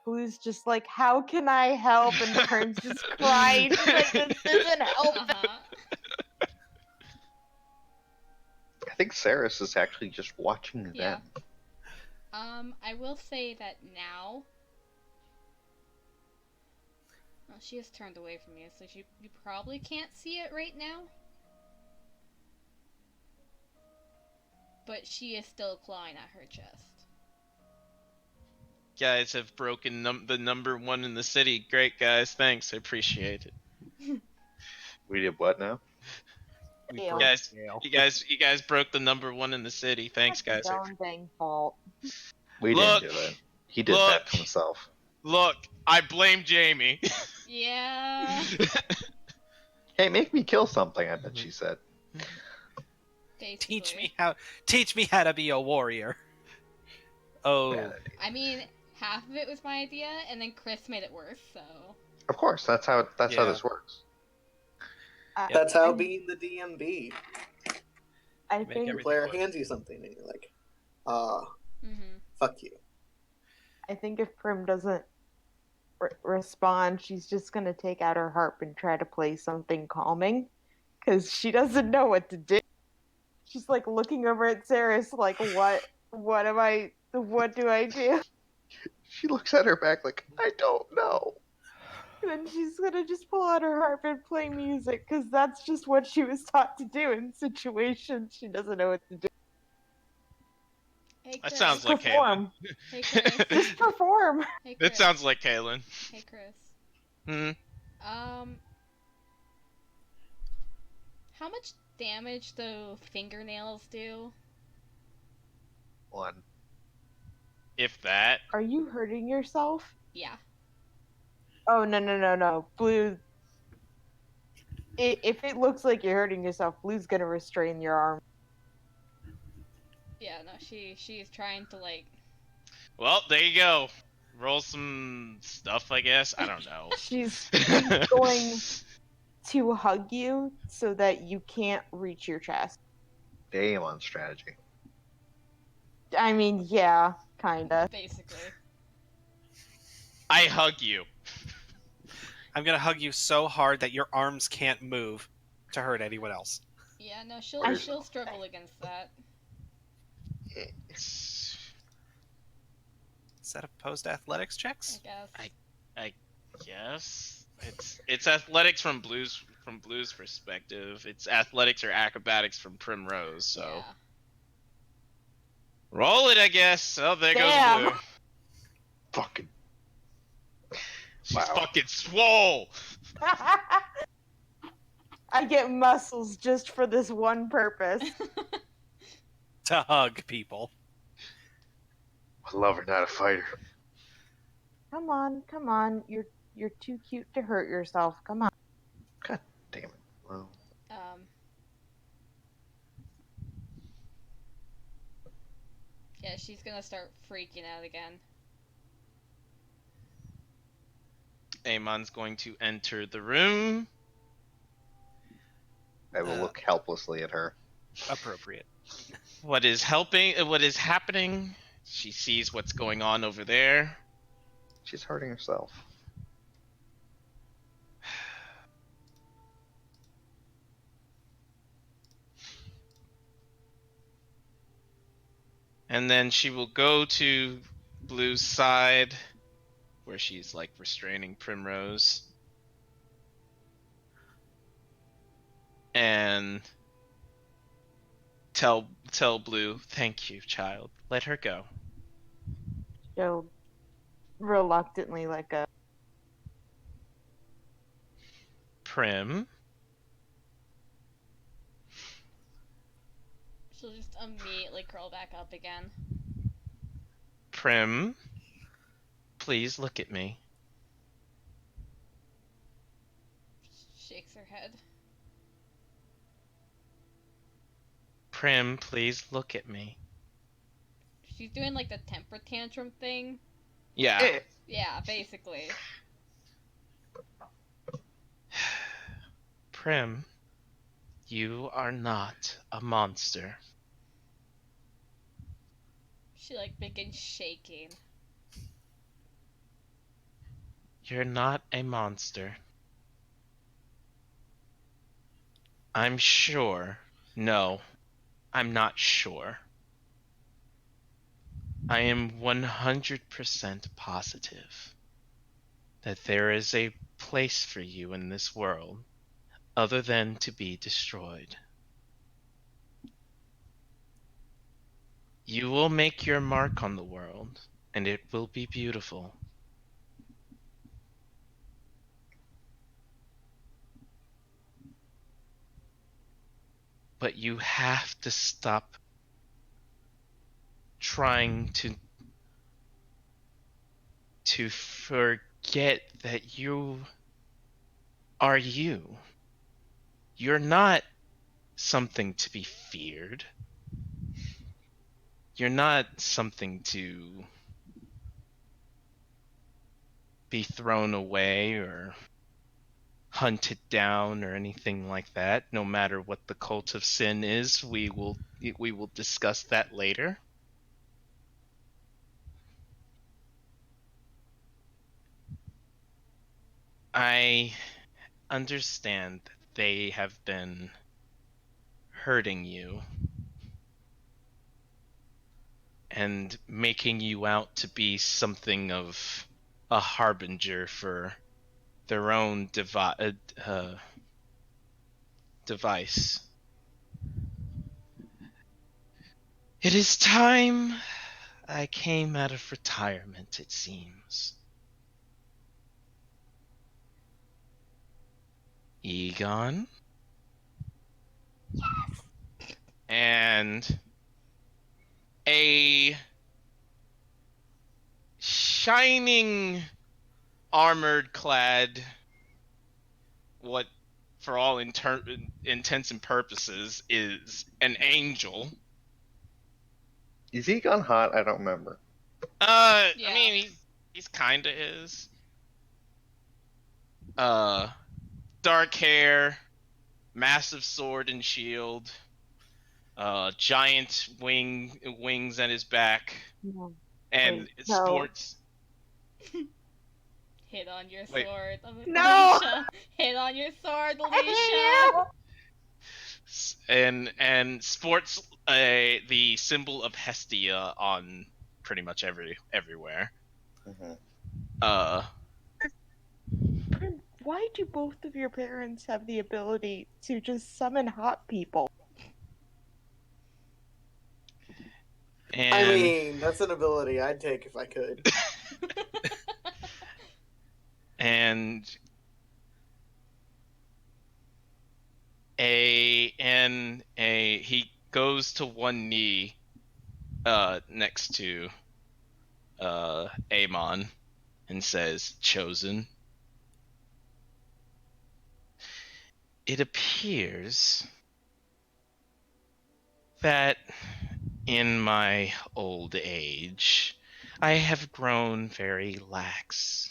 Blue's just like, how can I help? And Prim's just crying. She's like, this isn't helping. uh-huh. I think Saris is actually just watching Yeah. them. I will say that now. Well, she has turned away from you, so you probably can't see it right now. But she is still clawing at her chest. Guys have broken the number one in the city. Great, guys. Thanks. I appreciate it. We did what now? We Yeah. broke Guys, scale. you guys broke the number one in the city. Thanks, guys. That's his own dang fault. We Look, didn't do it. He did look. that to himself. Look, I blame Jamie. Yeah. Hey, make me kill something, I bet she said. Basically. Teach me how to be a warrior. Oh, Bad idea. I mean, half of it was my idea, and then Chris made it worse, so. Of course, that's how how Yeah. this works. That's how I, being the DMB. I Make think The everything player work. hands you something and you're like, Mm-hmm. fuck you. I think if Prim doesn't respond, she's just gonna take out her harp and try to play something calming, because she doesn't know what to do. She's like looking over at Saris, like, what do I do? She looks at her back like, I don't know. And then she's gonna just pull out her harp and play music, because that's just what she was taught to do in situations she doesn't know what to do. Hey, That Chris. sounds like Perform. Hey, Chris. Just perform. Hey, That Chris. sounds like Kaylin. Hey, Chris. Hmm. How much damage do fingernails do? 1. If that. Are you hurting yourself? Yeah. Oh, no. Blue. If it looks like you're hurting yourself, Blue's gonna restrain your arm. Yeah, no, she's trying to, like... Well, there you go. Roll some stuff, I guess. I don't know. She's going to hug you so that you can't reach your chest. Damn on strategy. I mean, yeah, kinda. Basically. I hug you. I'm gonna hug you so hard that your arms can't move to hurt anyone else. Yeah, no, she'll I- she'll struggle against that. Is that opposed to athletics checks? I guess. I guess it's athletics from Blue's perspective. It's athletics or acrobatics from Primrose. So Yeah. roll it, I guess. Oh, there Damn. goes Blue. Fucking. She's Wow. fucking swole. I get muscles just for this one purpose. To hug people. A lover, not a fighter. Come on. You're too cute to hurt yourself. Come on. God damn it. Well, Yeah, she's gonna start freaking out again. Amon's going to enter the room. I will look helplessly at her. Appropriate. What is happening? She sees what's going on over there. She's hurting herself. And then she will go to Blue's side, where she's like restraining Primrose. And tell Blue, thank you, child. Let her go. She'll reluctantly let go. Prim, She'll just immediately curl back up again. Prim, please look at me. Shakes her head. Prim, please look at me. She's doing like the temper tantrum thing. Yeah. Yeah, basically. Prim, you are not a monster. She like begins shaking. You're not a monster. I'm sure. No, I'm not sure. I am 100% positive that there is a place for you in this world other than to be destroyed. You will make your mark on the world, and it will be beautiful. But you have to stop trying to forget that you are you. You're not something to be feared. You're not something to be thrown away or hunted down or anything like that. No matter what the cult of sin is, we will discuss that later. I understand that they have been hurting you and making you out to be something of a harbinger for their own device. It is time I came out of retirement, it seems. Egon? And a shining, armored clad, what for all intents and purposes is an angel. Is Egon hot? I don't remember. I Yeah. mean, he's kinda is. Dark hair, massive sword and shield, giant wings at his back, No. and Wait, no. sports. Hit on your Wait. sword, No! Alicia. Hit on your sword, Alicia. And sports the symbol of Hestia on pretty much everywhere. Mhm. Why do both of your parents have the ability to just summon hot people? And I mean, that's an ability I'd take if I could. and he goes to one knee next to Amon and says, "Chosen, it appears that in my old age I have grown very lax.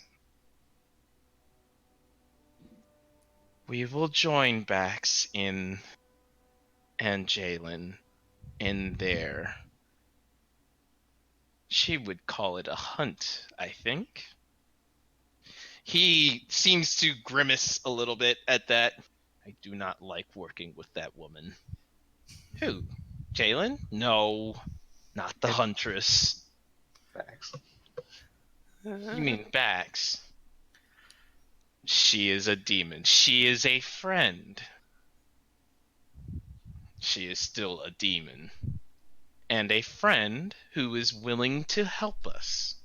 We will join Bax and Jalen in their, she would call it a hunt, I think." He seems to grimace a little bit at that. "I do not like working with that woman." "Who? Jalen? No, not the huntress." Facts. "You mean Bax?" "She is a demon. She is a friend. She is still a demon. And a friend who is willing to help us.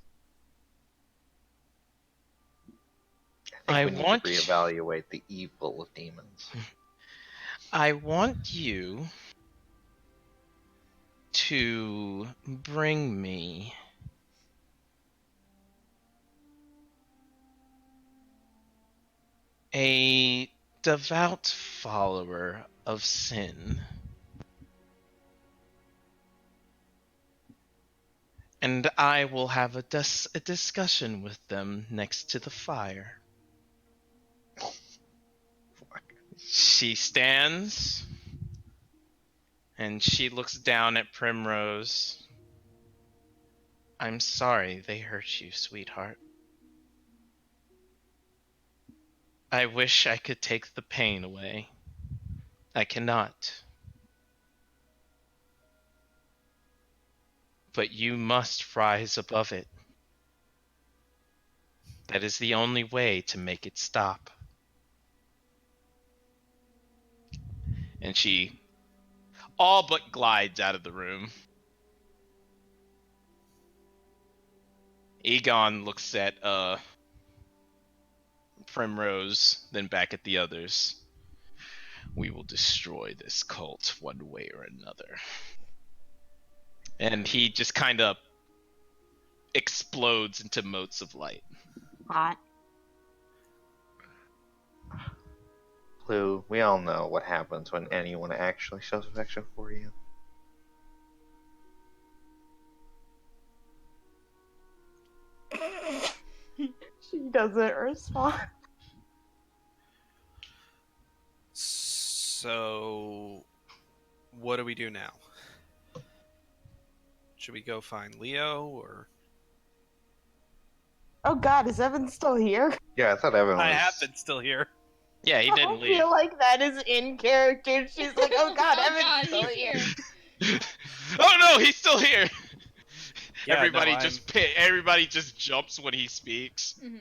I I think we want- need to reevaluate the evil of demons. I want you to bring me a devout follower of sin. And I will have a discussion with them next to the fire." She stands and she looks down at Primrose. "I'm sorry they hurt you, sweetheart. I wish I could take the pain away. I cannot. But you must rise above it. That is the only way to make it stop." And she all but glides out of the room. Egon looks at Primrose, then back at the others. "We will destroy this cult one way or another." And he just kind of explodes into motes of light. Hot. Blue, we all know what happens when anyone actually shows affection for you. She She doesn't respond. So, what do we do now? Should we go find Leo or? Oh God, is Evan still here? Yeah, I thought Evan was. I have been still here. Yeah, he I didn't don't leave. feel like that is in character. She's like, oh God, Oh Evan's God, still he's here. here. Oh no, he's still here. Yeah, everybody no, everybody just jumps when he speaks. Mhm.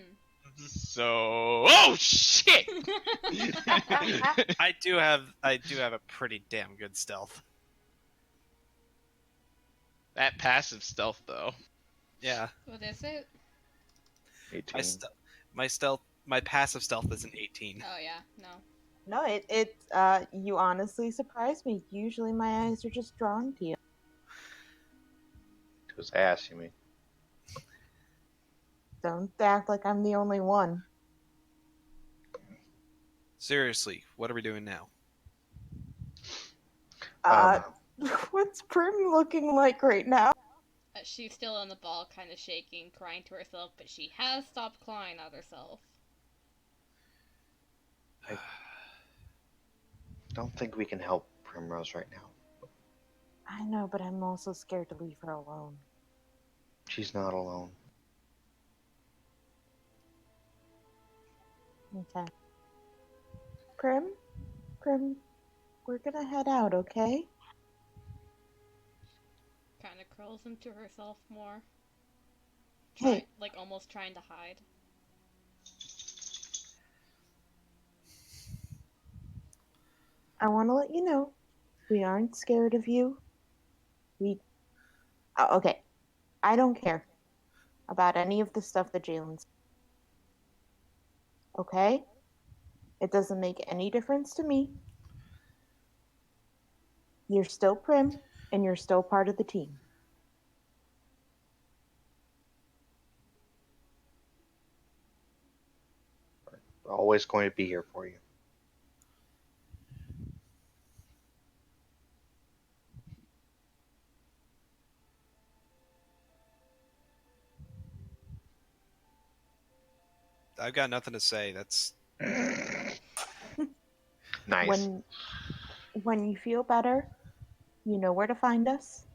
So, oh shit! I do have a pretty damn good stealth. That passive stealth though. Yeah, What is it? 18. my passive stealth is an 18. Oh yeah, no. No, you honestly surprised me. Usually my eyes are just drawn to you. To his ass, you mean? Don't act like I'm the only one. Seriously, what are we doing now? What's Prim looking like right now? She's still on the ball, kind of shaking, crying to herself, but she has stopped crying at herself. Don't think we can help Primrose right now. I know, but I'm also scared to leave her alone. She's not alone. Okay. Prim, we're gonna head out, okay? Kind of curls into herself more. Hey. Like almost trying to hide. I want to let you know, we aren't scared of you. Okay. I don't care about any of the stuff that Jalen's. Okay? It doesn't make any difference to me. You're still Prim, and you're still part of the team. We're always going to be here for you. I've got nothing to say. That's Nice. When you feel better, you know where to find us,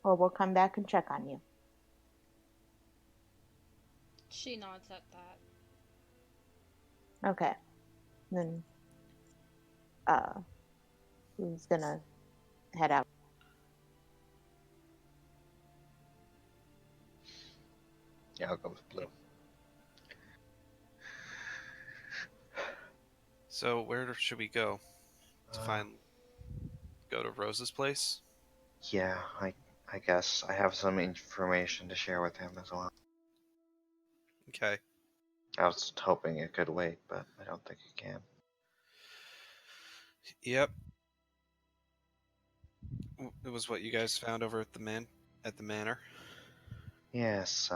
or we'll come back and check on you. She nods at that. Okay. Then, who's gonna head out? Yeah, I'll go with Blue. so. Where should we go to go to Rose's place? Yeah, I guess I have some information to share with him as well. Okay. I was hoping it could wait, but I don't think it can. Yep. It was what you guys found over at the manor. Yes,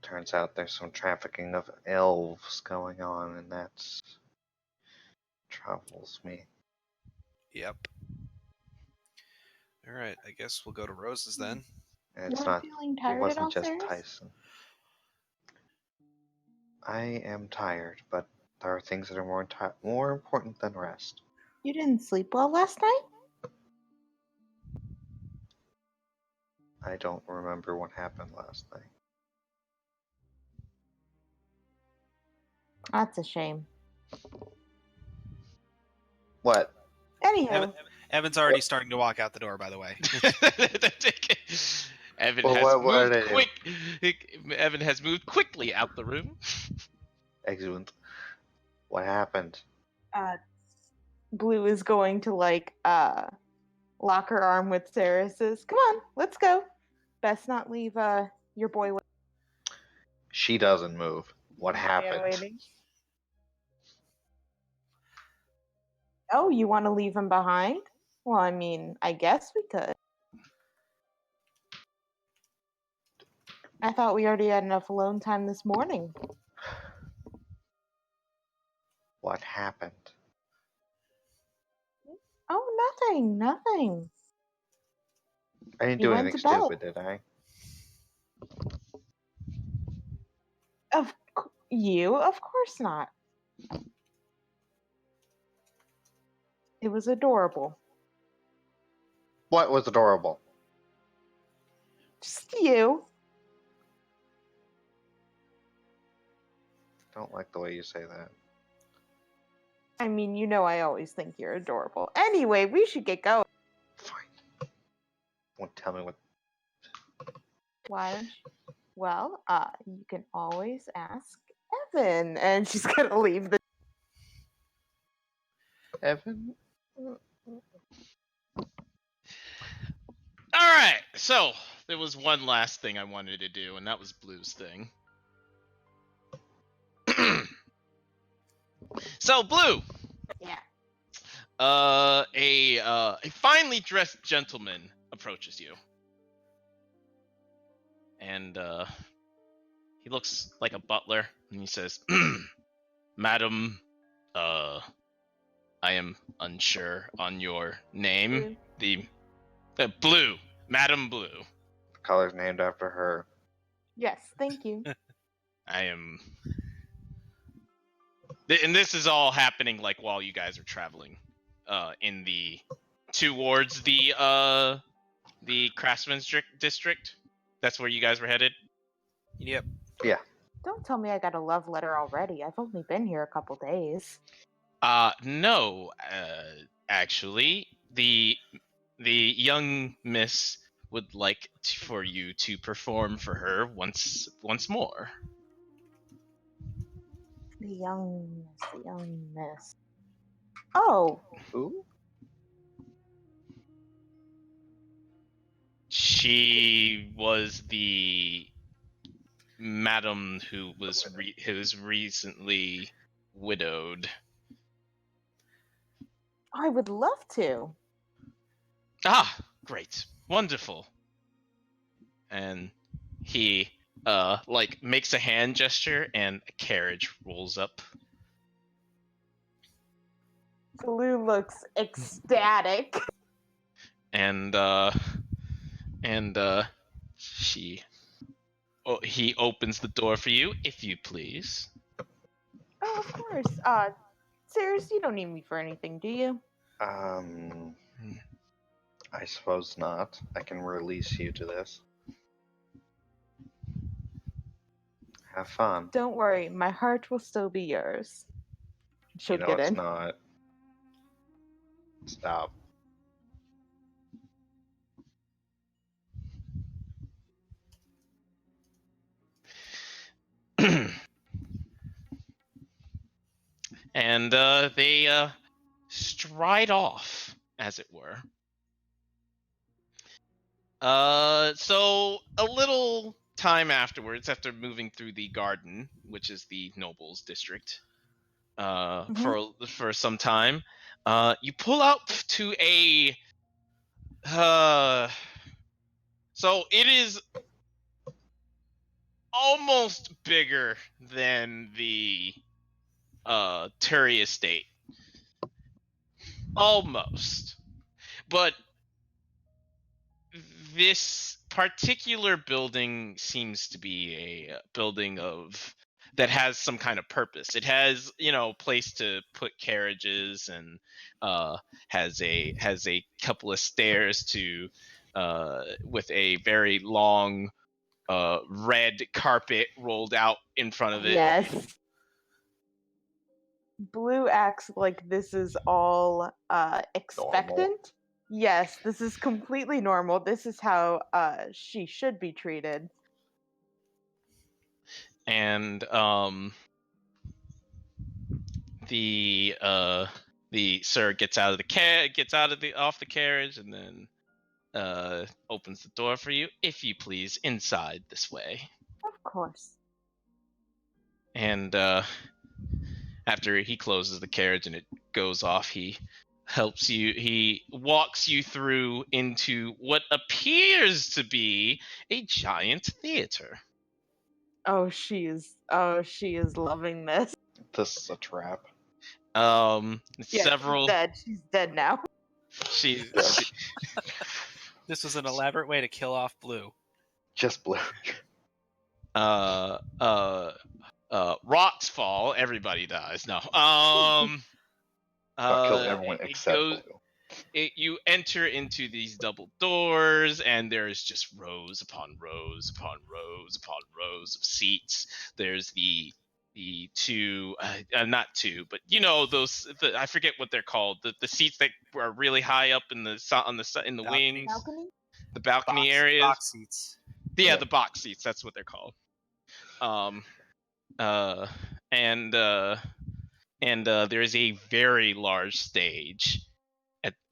turns out there's some trafficking of elves going on, and that's troubles me. Yep. All right. I guess we'll go to Rose's then. And it's You're not. feeling It tired at wasn't all, just Cyrus? Tyson. I am tired, but there are things that are more important than rest. You didn't sleep well last night? I don't remember what happened last night. That's a shame. What? Anyhow, Evan's already starting to walk out the door, by the way. Evan Well, has what did moved I do? Evan has moved quickly out the room. Excellent. What happened? Blue is going to lock her arm with Cyrus's. Come on, let's go. Best not leave your boy. She doesn't move. What happened? Waiting. Oh, you want to leave him behind? Well, I mean, I guess we could. I thought we already had enough alone time this morning. What happened? Oh, nothing. I didn't You do went anything to bed. stupid, did I? You? Of course not. It was adorable. What was adorable? Just you. Don't like the way you say that. I mean, you know I always think you're adorable. Anyway, we should get going. Fine. Won't tell me what. Why don't you? Well, you can always ask Evan. And she's gonna leave the. Evan? All right, so there was one last thing I wanted to do, and that was Blue's thing. So Blue, Yeah. a finely dressed gentleman approaches you, and he looks like a butler, and he says, "Madam, I am unsure on your name. Blue. The Blue, Madam Blue. The color's named after her. Yes, thank you. I am." And this is all happening like while you guys are traveling, in the towards the Craftsman's district. That's where you guys were headed. Yep. Don't tell me I got a love letter already. I've only been here a couple days. No, actually, the young miss would like for you to perform for her once more. The young miss. Oh, Who? She was the madam who was recently widowed. I would love to. Ah, great, wonderful. And he makes a hand gesture, and a carriage rolls up. Blue looks ecstatic. And he opens the door for you, if you please. Oh, of course. Sarahs, you don't need me for anything, do you? I suppose not. I can release you to this. Have fun. Don't worry, my heart will still be yours. She'll You know get it's in. not. Stop. And they stride off, as it were. So a little time afterwards, after moving through the garden, which is the nobles district, for some time, you pull out to a. So it is almost bigger than the Turi estate. Almost. But this particular building seems to be a building that has some kind of purpose. It has, place to put carriages, and has a couple of stairs to with a very long red carpet rolled out in front of it. Yes. Blue acts like this is all expectant. Normal. Yes, this is completely normal. This is how she should be treated. And the sir gets out of the off the carriage, and then opens the door for you, if you please, inside this way. Of course. And after he closes the carriage and it goes off, he walks you through into what appears to be a giant theater. Oh, she is loving this. This is a trap. Yeah, Several. She's dead now. She This was an elaborate way to kill off Blue. Just blue. rocks fall, everybody dies. No. Got killed everyone It except goes. Blue. You enter into these double doors, and there's just rows upon rows upon rows upon rows of seats. There's the two, not two, but you know those. I forget what they're called. The seats that are really high up in the in the Balcony. wings, Balcony? the balcony areas. Box seats. Yeah, Yeah. the box seats. That's what they're called. And there is a very large stage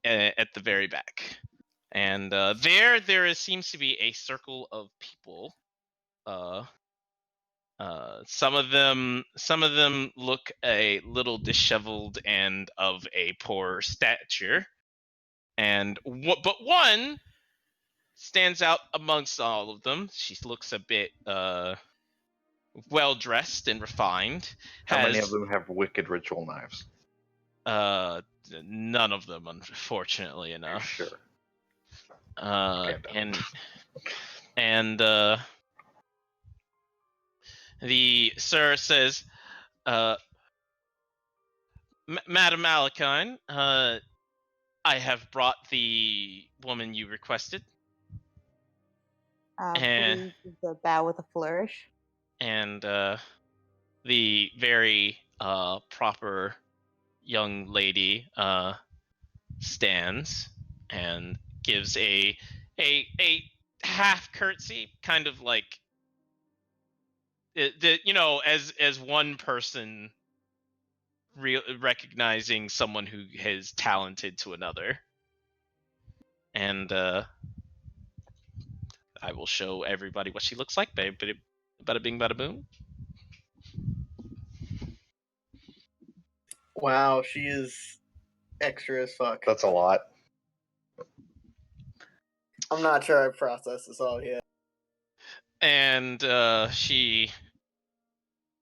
at the very back, and seems to be a circle of people. Some of them look a little disheveled and of a poor stature, but one stands out amongst all of them. She looks a bit well dressed and refined. How many of them have wicked ritual knives? None of them, unfortunately enough. Sure. And the sir says, Madam Alakine, I have brought the woman you requested. Blue gives a bow with a flourish. And the very proper young lady stands and gives a half curtsy, kind of like as one person recognizing someone who is talented to another. And I will show everybody what she looks like, babe. Bada bing, bada boom. Wow, she is extra as fuck. That's a lot. I'm not sure I processed this all yet. And she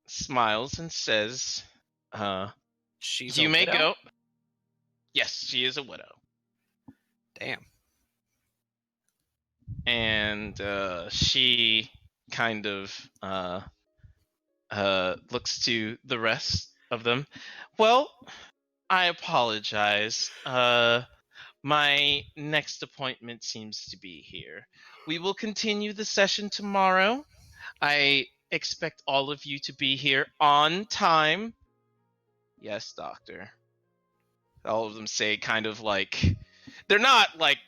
smiles and says, She's you a may widow? go. Yes, she is a widow. Damn. And she kind of looks to the rest of them. Well, I apologize. My next appointment seems to be here. We will continue the session tomorrow. I expect all of you to be here on time. Yes, doctor. All of them say, kind of like, they're not like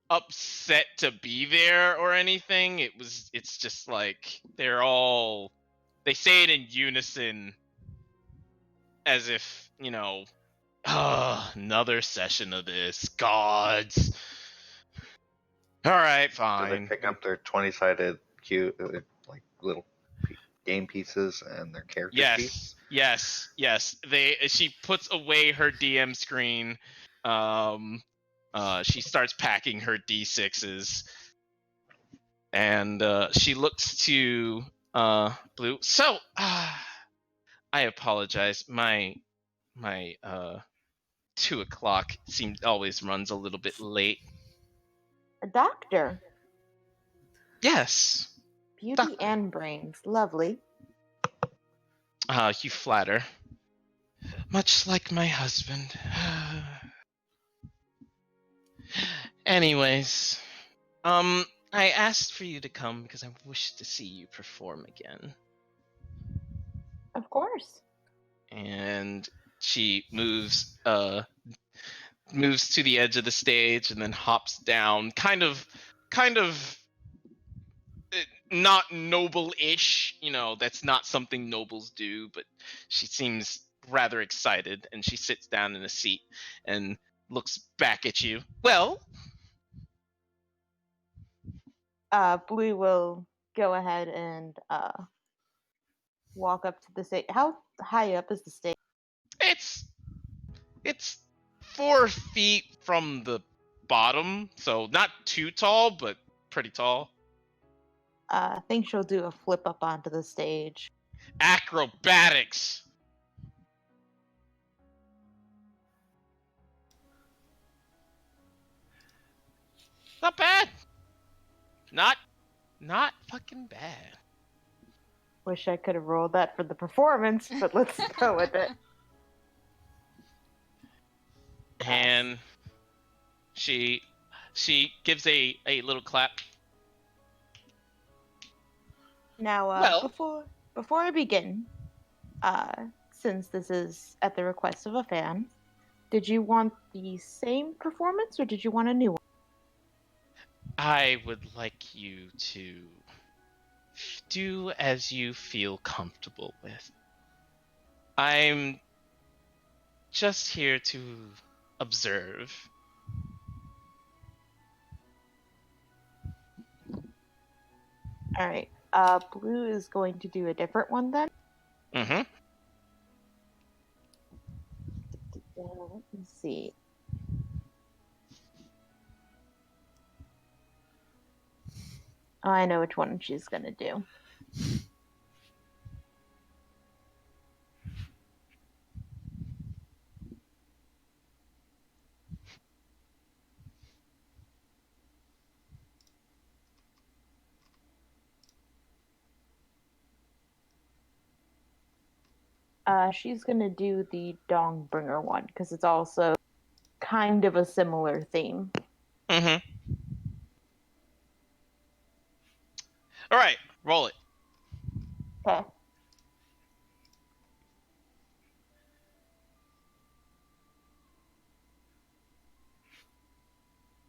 upset to be there or anything. It's just like they say it in unison, as if, another session of this, gods. All right, Do fine. they pick up their 20-sided like little game pieces and their character sheets? Yes. She puts away her DM screen. She starts packing her D6s, and she looks to Blue. So, I apologize. My 2:00 always runs a little bit late. A doctor. Yes. Beauty Doctor. and brains. Lovely. You flatter. Much like my husband. Anyways, I asked for you to come because I wish to see you perform again. Of course. And she moves to the edge of the stage and then hops down, kind of not noble-ish, that's not something nobles do, but she seems rather excited, and she sits down in a seat and looks back at you. Well, Blue will go ahead and walk up to the stage. How high up is the stage? it's 4 feet from the bottom, so not too tall, but pretty tall. I think she'll do a flip up onto the stage. Acrobatics. Not bad. Not fucking bad. Wish I could have rolled that for the performance, but let's go with it. And she gives a little clap. Now, Well- before I begin, since this is at the request of a fan, did you want the same performance or did you want a new one? I would like you to do as you feel comfortable with. I'm just here to observe. All right. Blue is going to do a different one then. Mm-hmm. Let me see. Oh, I know which one she's gonna do. She's gonna do the Dongbringer one because it's also kind of a similar theme. Mm-hmm. All right, roll it. Okay.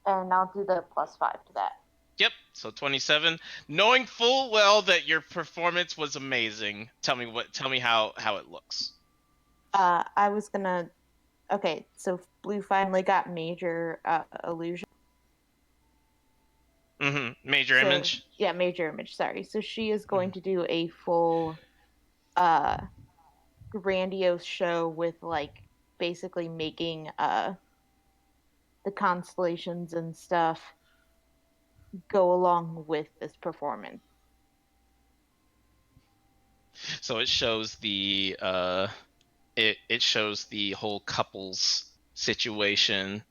And I'll do the +5 to that. Yep. So 27. Knowing full well that your performance was amazing, tell me how it looks. I was gonna. Okay, so Blue finally got major illusion. Mm-hmm. Major So- image. Yeah, major image. Sorry. So she is going to do a full, grandiose show with like basically making the constellations and stuff go along with this performance. So it shows the it shows the whole couples situation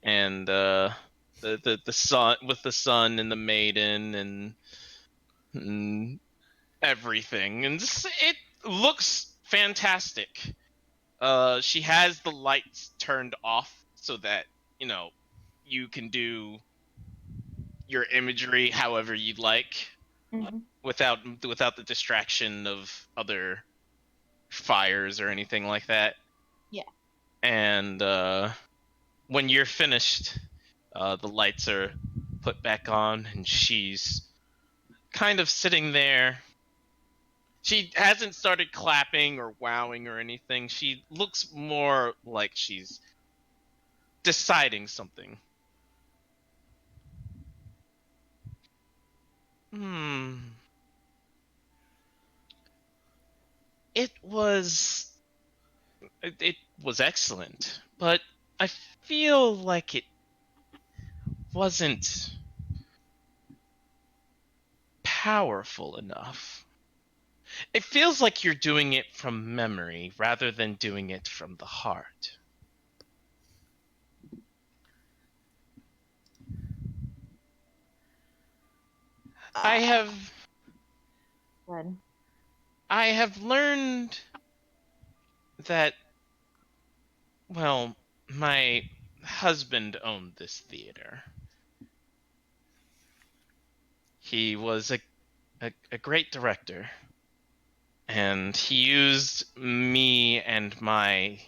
and the sun with the sun and the maiden and everything, and it looks fantastic. She has the lights turned off so that you can do your imagery however you'd like Mm-hmm. without the distraction of other fires or anything like that. Yeah. And when you're finished, the lights are put back on, and she's kind of sitting there. She hasn't started clapping or wowing or anything. She looks more like she's deciding something. It was excellent, but I feel like it wasn't powerful enough. It feels like you're doing it from memory rather than doing it from the heart. I have learned that, well, my husband owned this theater. He was a great director, and he used me and my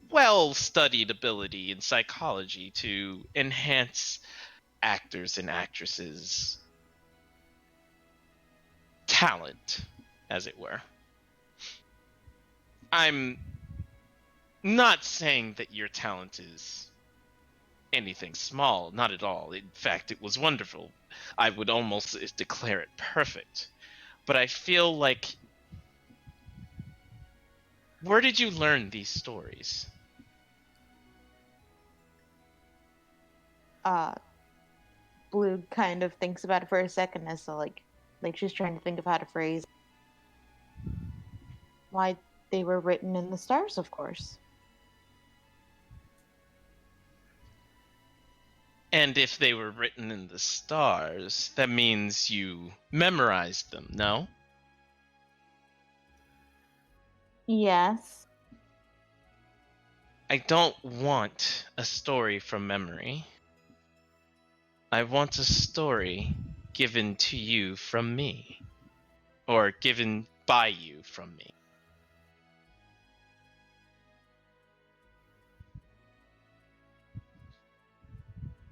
well-studied ability in psychology to enhance actors and actresses' talent, as it were. I'm not saying that your talent is anything small, not at all. In fact, it was wonderful. I would almost declare it perfect. But I feel like, where did you learn these stories? Blue kind of thinks about it for a second as to like she's trying to think of how to phrase. Why, they were written in the stars, of course. And if they were written in the stars, that means you memorized them, no? Yes. I don't want a story from memory. I want a story given to you from me. Or given by you from me.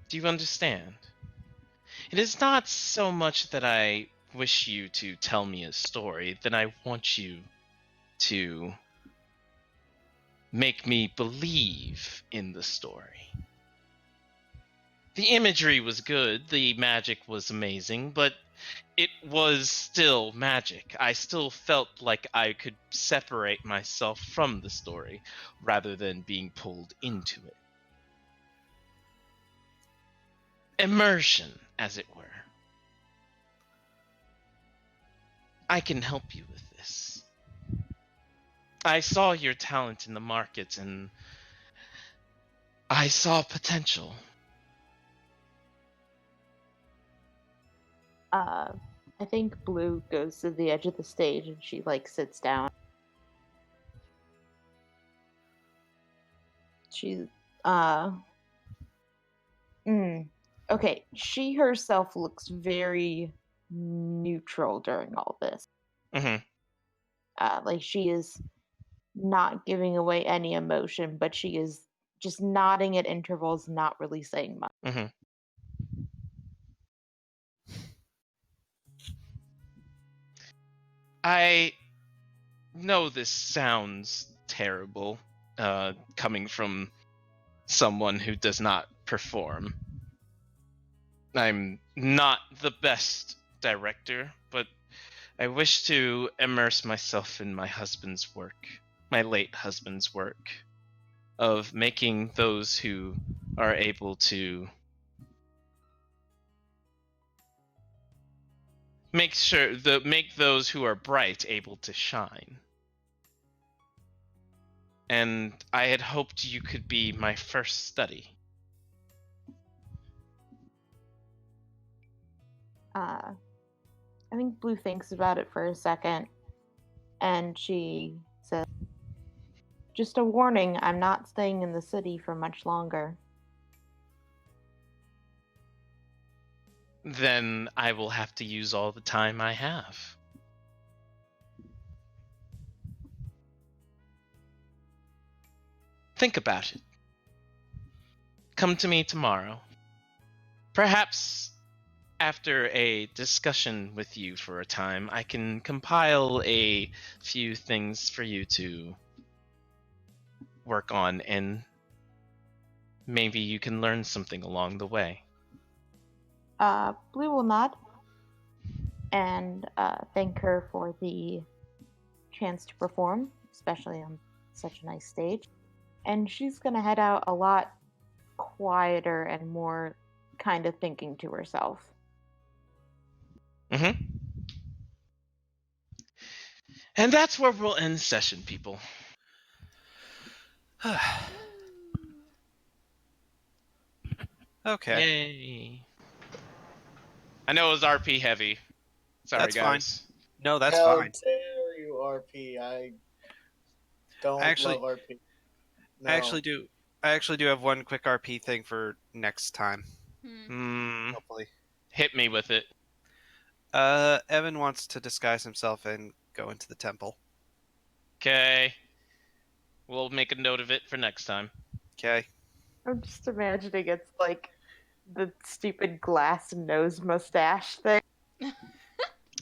Do you understand? It is not so much that I wish you to tell me a story, that I want you to make me believe in the story. The imagery was good, the magic was amazing, but it was still magic. I still felt like I could separate myself from the story rather than being pulled into it. Immersion, as it were. I can help you with this. I saw your talent in the market and I saw potential. I think Blue goes to the edge of the stage and she like sits down. She okay, she herself looks very neutral during all this. Mm-hmm. Like she is not giving away any emotion, but she is just nodding at intervals, not really saying much. Mm-hmm. I know this sounds terrible, coming from someone who does not perform. I'm not the best director, but I wish to immerse myself in my husband's work, my late husband's work, of making those who are able to make those who are bright able to shine. And I had hoped you could be my first study. I think Blue thinks about it for a second, and she says, "Just a warning, I'm not staying in the city for much longer." Then I will have to use all the time I have. Think about it. Come to me tomorrow. Perhaps after a discussion with you for a time, I can compile a few things for you to work on, and maybe you can learn something along the way. Blue will nod and thank her for the chance to perform, especially on such a nice stage. And she's gonna head out a lot quieter and more kind of thinking to herself. Mm-hmm. And that's where we'll end session, people. Okay. Yay. I know it was RP heavy. Sorry, That's fine. guys. No, that's How fine. dare you, RP? I don't Actually- love RP. No. I actually do have one quick RP thing for next time. Hopefully. Hit me with it. Evan wants to disguise himself and go into the temple. Okay. We'll make a note of it for next time. Okay. I'm just imagining it's like the stupid glass nose mustache thing.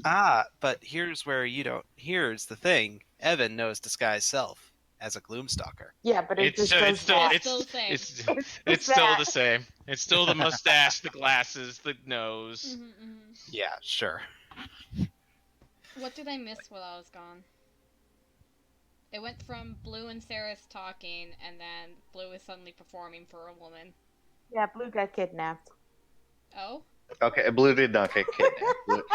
But here's where you don't. Here's the thing. Evan knows disguise self as a Gloomstalker. Yeah, but it just it's does that. Still the same. It's still that. the same. It's still the mustache, the glasses, the nose. Yeah, sure. What did I miss while I was gone? It went from Blue and Saris talking, and then Blue is suddenly performing for a woman. Yeah, Blue got kidnapped. Oh? Okay, Blue did not get kidnapped.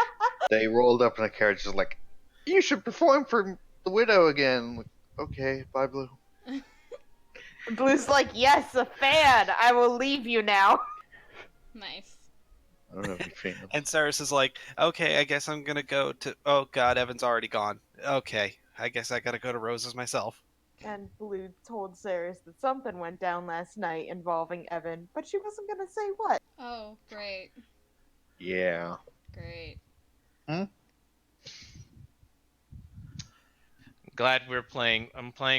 They rolled up in a carriage, just like, you should perform for the widow again. Like, okay, bye, Blue. Blue's like, yes, a fan. I will leave you now. Nice. I don't know if you feel. And Cyrus is like, okay, I guess I'm gonna go to. Oh God, Evan's already gone. Okay, I guess I gotta go to Rose's myself. And Blue told Ceres that something went down last night involving Evan, but she wasn't gonna say what. Oh, great. Yeah. Great. Glad we're playing.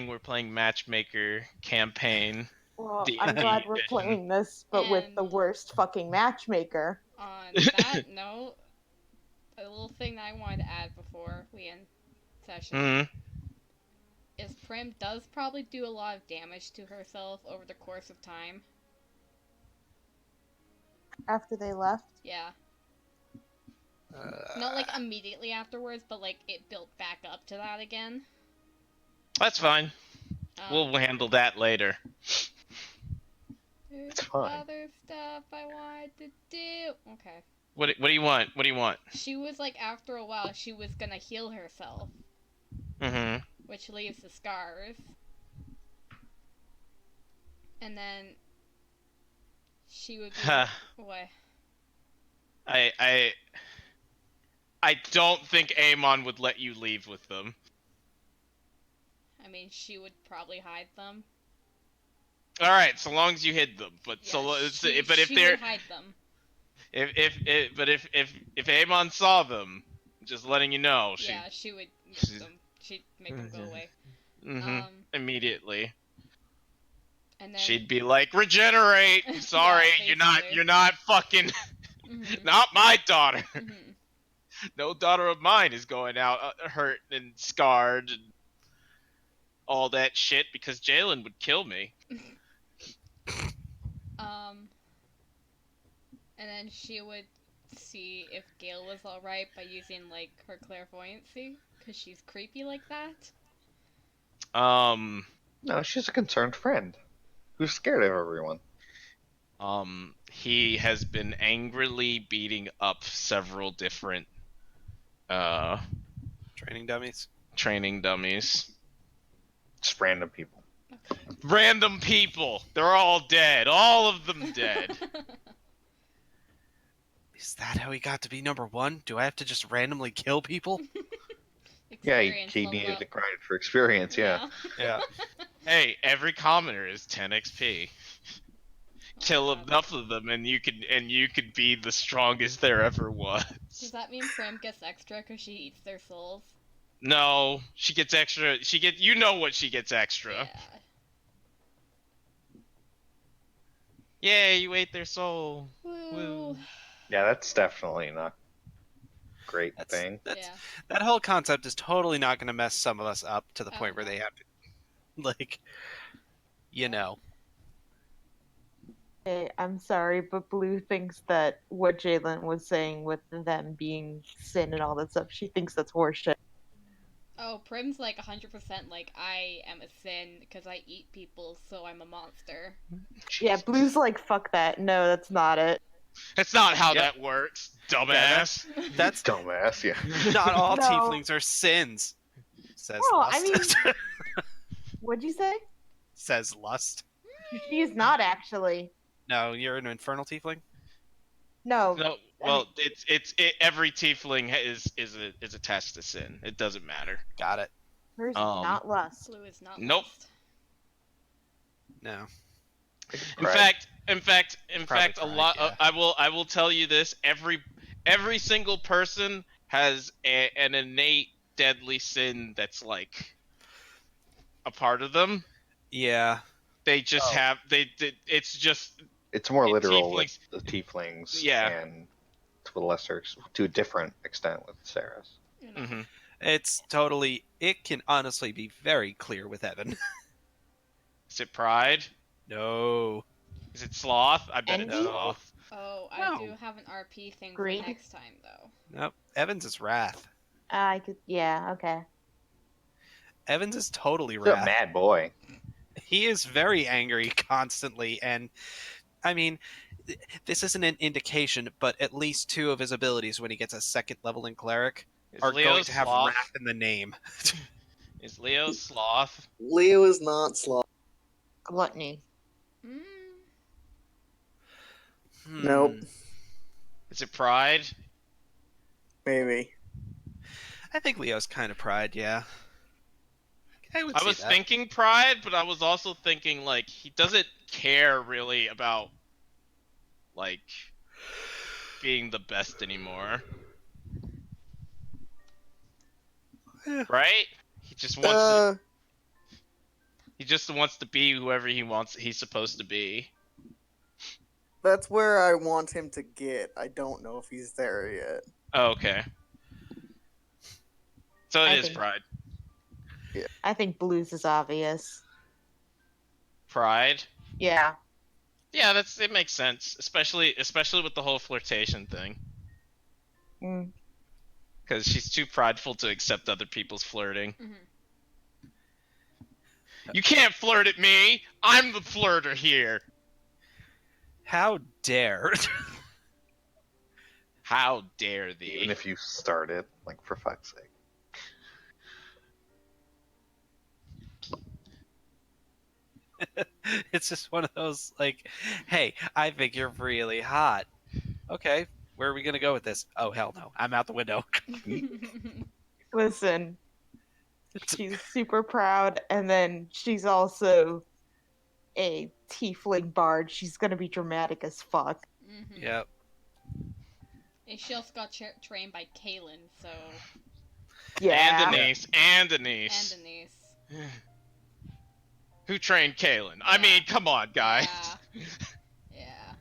We're playing matchmaker campaign. Well, D&D I'm glad we're edition. playing this, but with the And- worst fucking matchmaker. On that note, a little thing that I wanted to add before we end session Mhm. is Prim does probably do a lot of damage to herself over the course of time. After they left, Yeah. Not like immediately afterwards, but like it built back up to that again. That's fine. We'll Um, handle that later. There's It's fine. other stuff I wanted to do. Okay. What do you want? What do you want? She was like, after a while, she was gonna heal herself, Mm-hmm. which leaves the scars. And then she would be like, what? I don't think Amon would let you leave with them. I mean, she would probably hide them. All right, so long as you hid them. But Yeah, but if she they're would hide them. if Amon saw them, just letting you know, Yeah, she would make she- them. She'd make them go away. Mhm, immediately And then she'd be like, "Regenerate." Yeah, Sorry, basically. you're not fucking Mhm, not my daughter. mhm. No daughter of mine is going out hurt and scarred and all that shit because Jalen would kill me. And then she would see if Gale was alright by using like her clairvoyancy, because she's creepy like that. No, she's a concerned friend who's scared of everyone. He has been angrily beating up several different Training dummies. training dummies. Just random people. Random people. They're all dead. All of them dead. Is that how he got to be number one? Do I have to just randomly kill people? Yeah, Experience he level needed up. to grind for experience. Yeah. Yeah. Hey, every commoner is 10 XP. Kill God. enough of them and you could be the strongest there ever was. Does that mean Prim gets extra because she eats their souls? No, she gets extra. You know what she gets extra. Yeah. Yay, you ate their soul. Woo. Yeah, that's definitely not a great That's, thing. that's Yeah. that whole concept is totally not going to mess some of us up to the Oh, point where no. they have to, like, you know. hey, I'm sorry, but Blue thinks that what Jalen was saying with them being sin and all that stuff, she thinks that's horseshit. Oh, Prim's like 100% like, I am a sin because I eat people, so I'm a monster. Yeah, Blue's like, fuck that. No, that's not it. That's not how Yep. that works, dumbass. That's Dumbass. Yeah. not all No. tieflings are sins. Says No, Lust. I mean- What'd you say? Says Lust. She's not actually. No, you're an infernal tiefling. No. No, well, every tiefling is attached to sin. It doesn't matter. Got it. Hers is Um, not lust. Blue is not Nope. lust. No. In fact, Probably a lot. pride, I will tell you this: every single person has an innate deadly sin that's like a part of them. Yeah. They just Oh. have it's just It's more It- literal with tieflings- the tieflings. Yeah. And to a lesser, to a different extent with Ceres. You know. mhm. It's totally. It can honestly be very clear with Evan. Is it pride? No. Is it sloth? I bet it's Envy? sloth. Oh, I No. do have an RP thing Greed? for next time, though. Nope. Evans is wrath. I could. Yeah. Okay. Evans is totally He's a wrath. mad boy. He is very angry constantly, and I mean, this isn't an indication, but at least two of his abilities when he gets a second level in cleric Is are Leo going to have sloth? wrath in the name. Is Leo sloth? Leo is not sloth. Gluttony. Mm. Nope. Is it Pride? Maybe. I think Leo's kind of Pride, yeah. I would I see was that. thinking Pride, but I was also thinking like he doesn't care really about like being the best anymore, Eh, right? He just wants to. Uh, He just wants to be whoever he wants. He's supposed to be. that's where I want him to get. I don't know if he's there yet. Oh, okay. So it I is think- Pride. I think blues is obvious. Pride. Yeah. Yeah, it makes sense, especially with the whole flirtation thing. Mm. Because she's too prideful to accept other people's flirting. Mhm. You can't flirt at me. I'm the flirter here. How dare? How dare Even thee? if you started, like, for fuck's sake. It's just one of those like, hey, I think you're really hot. Okay, where are we gonna go with this? Oh hell no, I'm out the window. Listen, she's super proud, and then she's also a tiefling bard. She's gonna be dramatic as fuck. Mhm. Yep. And she also got trained by Kaylin, so Yeah. And Denise. And and Denise. Denise. Who trained Kaylin? I Yeah. mean, come on, guys. Yeah.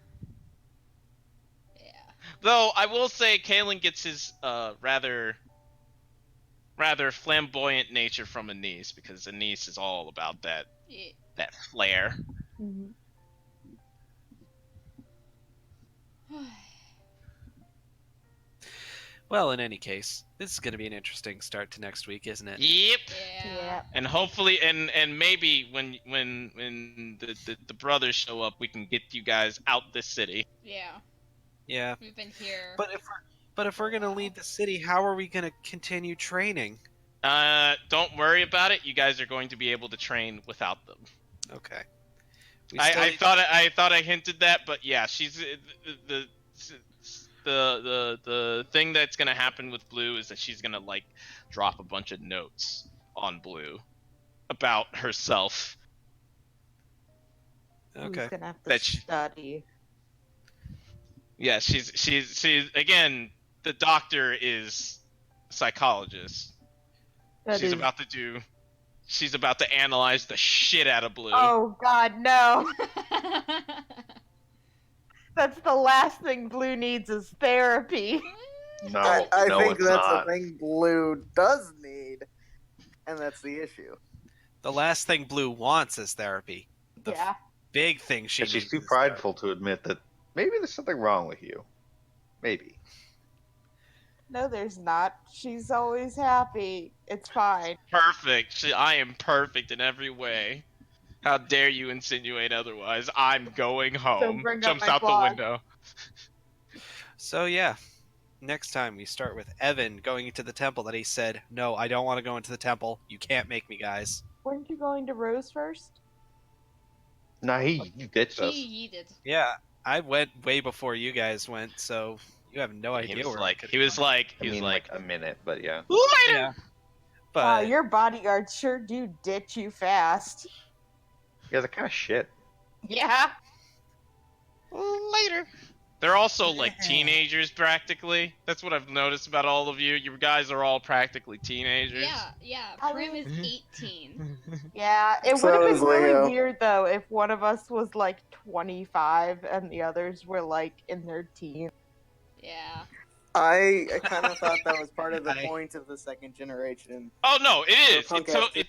Yeah. Though I will say, Kaylin gets his rather flamboyant nature from Anise, because Anise is all about that Yeah. flair. Mhm. Well, in any case, this is gonna be an interesting start to next week, isn't it? Yep. Yeah. And hopefully, and maybe when the brothers show up, we can get you guys out this city. Yeah. Yeah. We've been here. But if we're gonna leave the city, how are we gonna continue training? Don't worry about it. You guys are going to be able to train without them. Okay. We still I need- thought I hinted that, but yeah, she's the thing that's gonna happen with Blue is that she's gonna like drop a bunch of notes on Blue about herself. Okay. Who's gonna have to That she- study? Yeah, she's again, the doctor is a psychologist. That She's is- about to analyze the shit out of Blue. Oh God, no! That's the last thing Blue needs is therapy. No, I no, think it's that's not. the thing Blue does need, and that's the issue. The last thing Blue wants is therapy. The Yeah. big thing she And she's needs too is prideful to admit that maybe there's something wrong with you. Maybe. No, there's not. She's always happy. It's fine. Perfect. I am perfect in every way. How dare you insinuate otherwise? I'm going home. bring up Jumps my out blog. the window. So yeah, next time we start with Evan going into the temple that he said, "No, I don't want to go into the temple. You can't make me, guys." Weren't you going to Rose first? Nah, he ditched us. She yeeted. Yeah, I went way before you guys went, so you have no idea He was where like, I could he was find- like, I he was mean, like, like a minute, but yeah. later. Yeah. But Wow, your bodyguards sure do ditch you fast. Yeah, they're kind of shit. Yeah. Later. They're also like teenagers practically. That's what I've noticed about all of you. You guys are all practically teenagers. Yeah, yeah. I Prim mean- is 18. Yeah, it So would have is been really Leo. weird though if one of us was like 25 and the others were like in their teens. Yeah. I kind of thought that was part of the I- point of the second generation. Oh no, it is. punk It,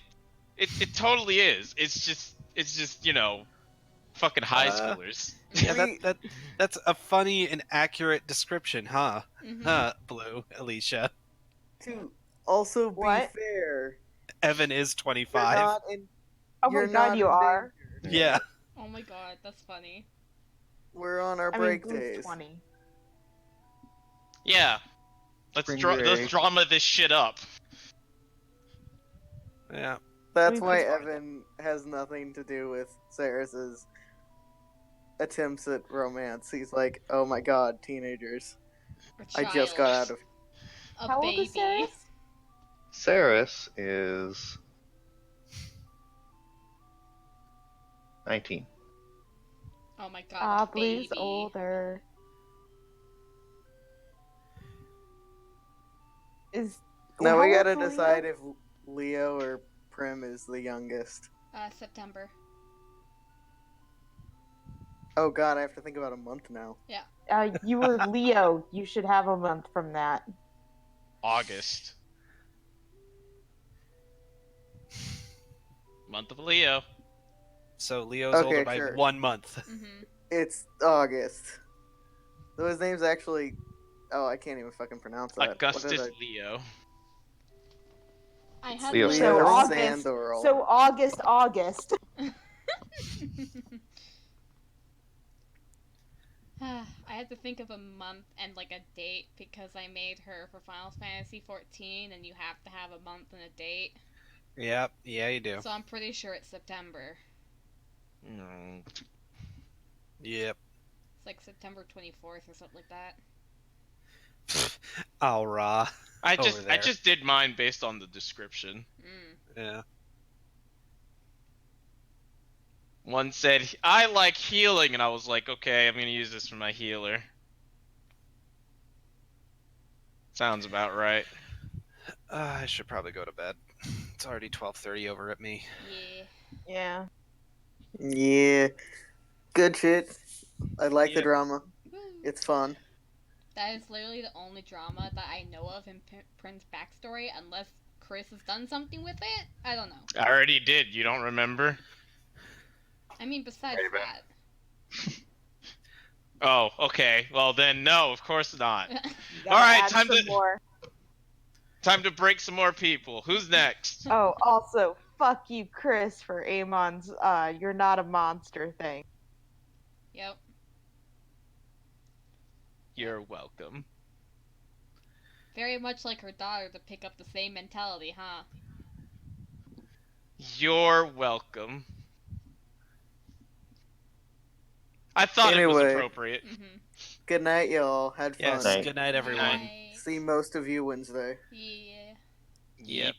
ass it totally is. It's just fucking high Uh, schoolers. yeah, We- that's a funny and accurate description, huh? Mhm. Huh, Blue, Alicia. To also be What? fair, Evan is you're 25. not in. Oh you're my god, not you in are. danger. Yeah. Oh my god, that's funny. We're on our I mean, break Blue's days. 20. Yeah. Let's Spring let's break. drama this shit up. Yeah. That's We why just- Evan has nothing to do with Saras's attempts at romance. He's like, "Oh my god, teenagers! A I just got out of." a How baby. old is Saris? Saris is 19. Oh my god, a Blue's baby. older. Is Now how we gotta old's Leo? decide if Leo or Prim is the youngest. September. Oh god, I have to think about a month now. You were Leo. You should have a month from that. August. Month of Leo. So Leo's Okay, older by sure. 1 month. Mm-hmm. It's August. Though his name's actually. Oh, I can't even fucking pronounce that. What Augustus did I... Leo. I had Leo like- So Leo August. Sandoral. So August. I had to think of a month and like a date because I made her for Final Fantasy 14 and you have to have a month and a date. Yep, yeah, you do. So I'm pretty sure it's September. Mm. Yep. It's like September 24th or something like that. Alra. I Over there. just did mine based on the description. Yeah. One said, I like healing, and I was like, okay, I'm gonna use this for my healer. Sounds about right. I should probably go to bed. It's already 12:30 over at me. Yeah. Yeah. Yeah. Good shit. I like the Yep. drama. Woo. It's fun. That is literally the only drama that I know of in Prince's backstory, unless Chris has done something with it. I don't know. I already did. You don't remember? I mean, besides Maybe. that. Oh, okay. Well then, no, of course not. You gotta Alright, add time some to- more. Time to break some more people. Who's next? Oh, also, fuck you, Chris, for Amon's "you're not a monster" thing. Yep. You're welcome. Very much like her daughter to pick up the same mentality, huh? You're welcome. I thought it was Anyway. appropriate. Mm-hmm. Good night, y'all. Had fun. Yes, Night. good night, everyone. See most of you Wednesday. Yeah. Yep.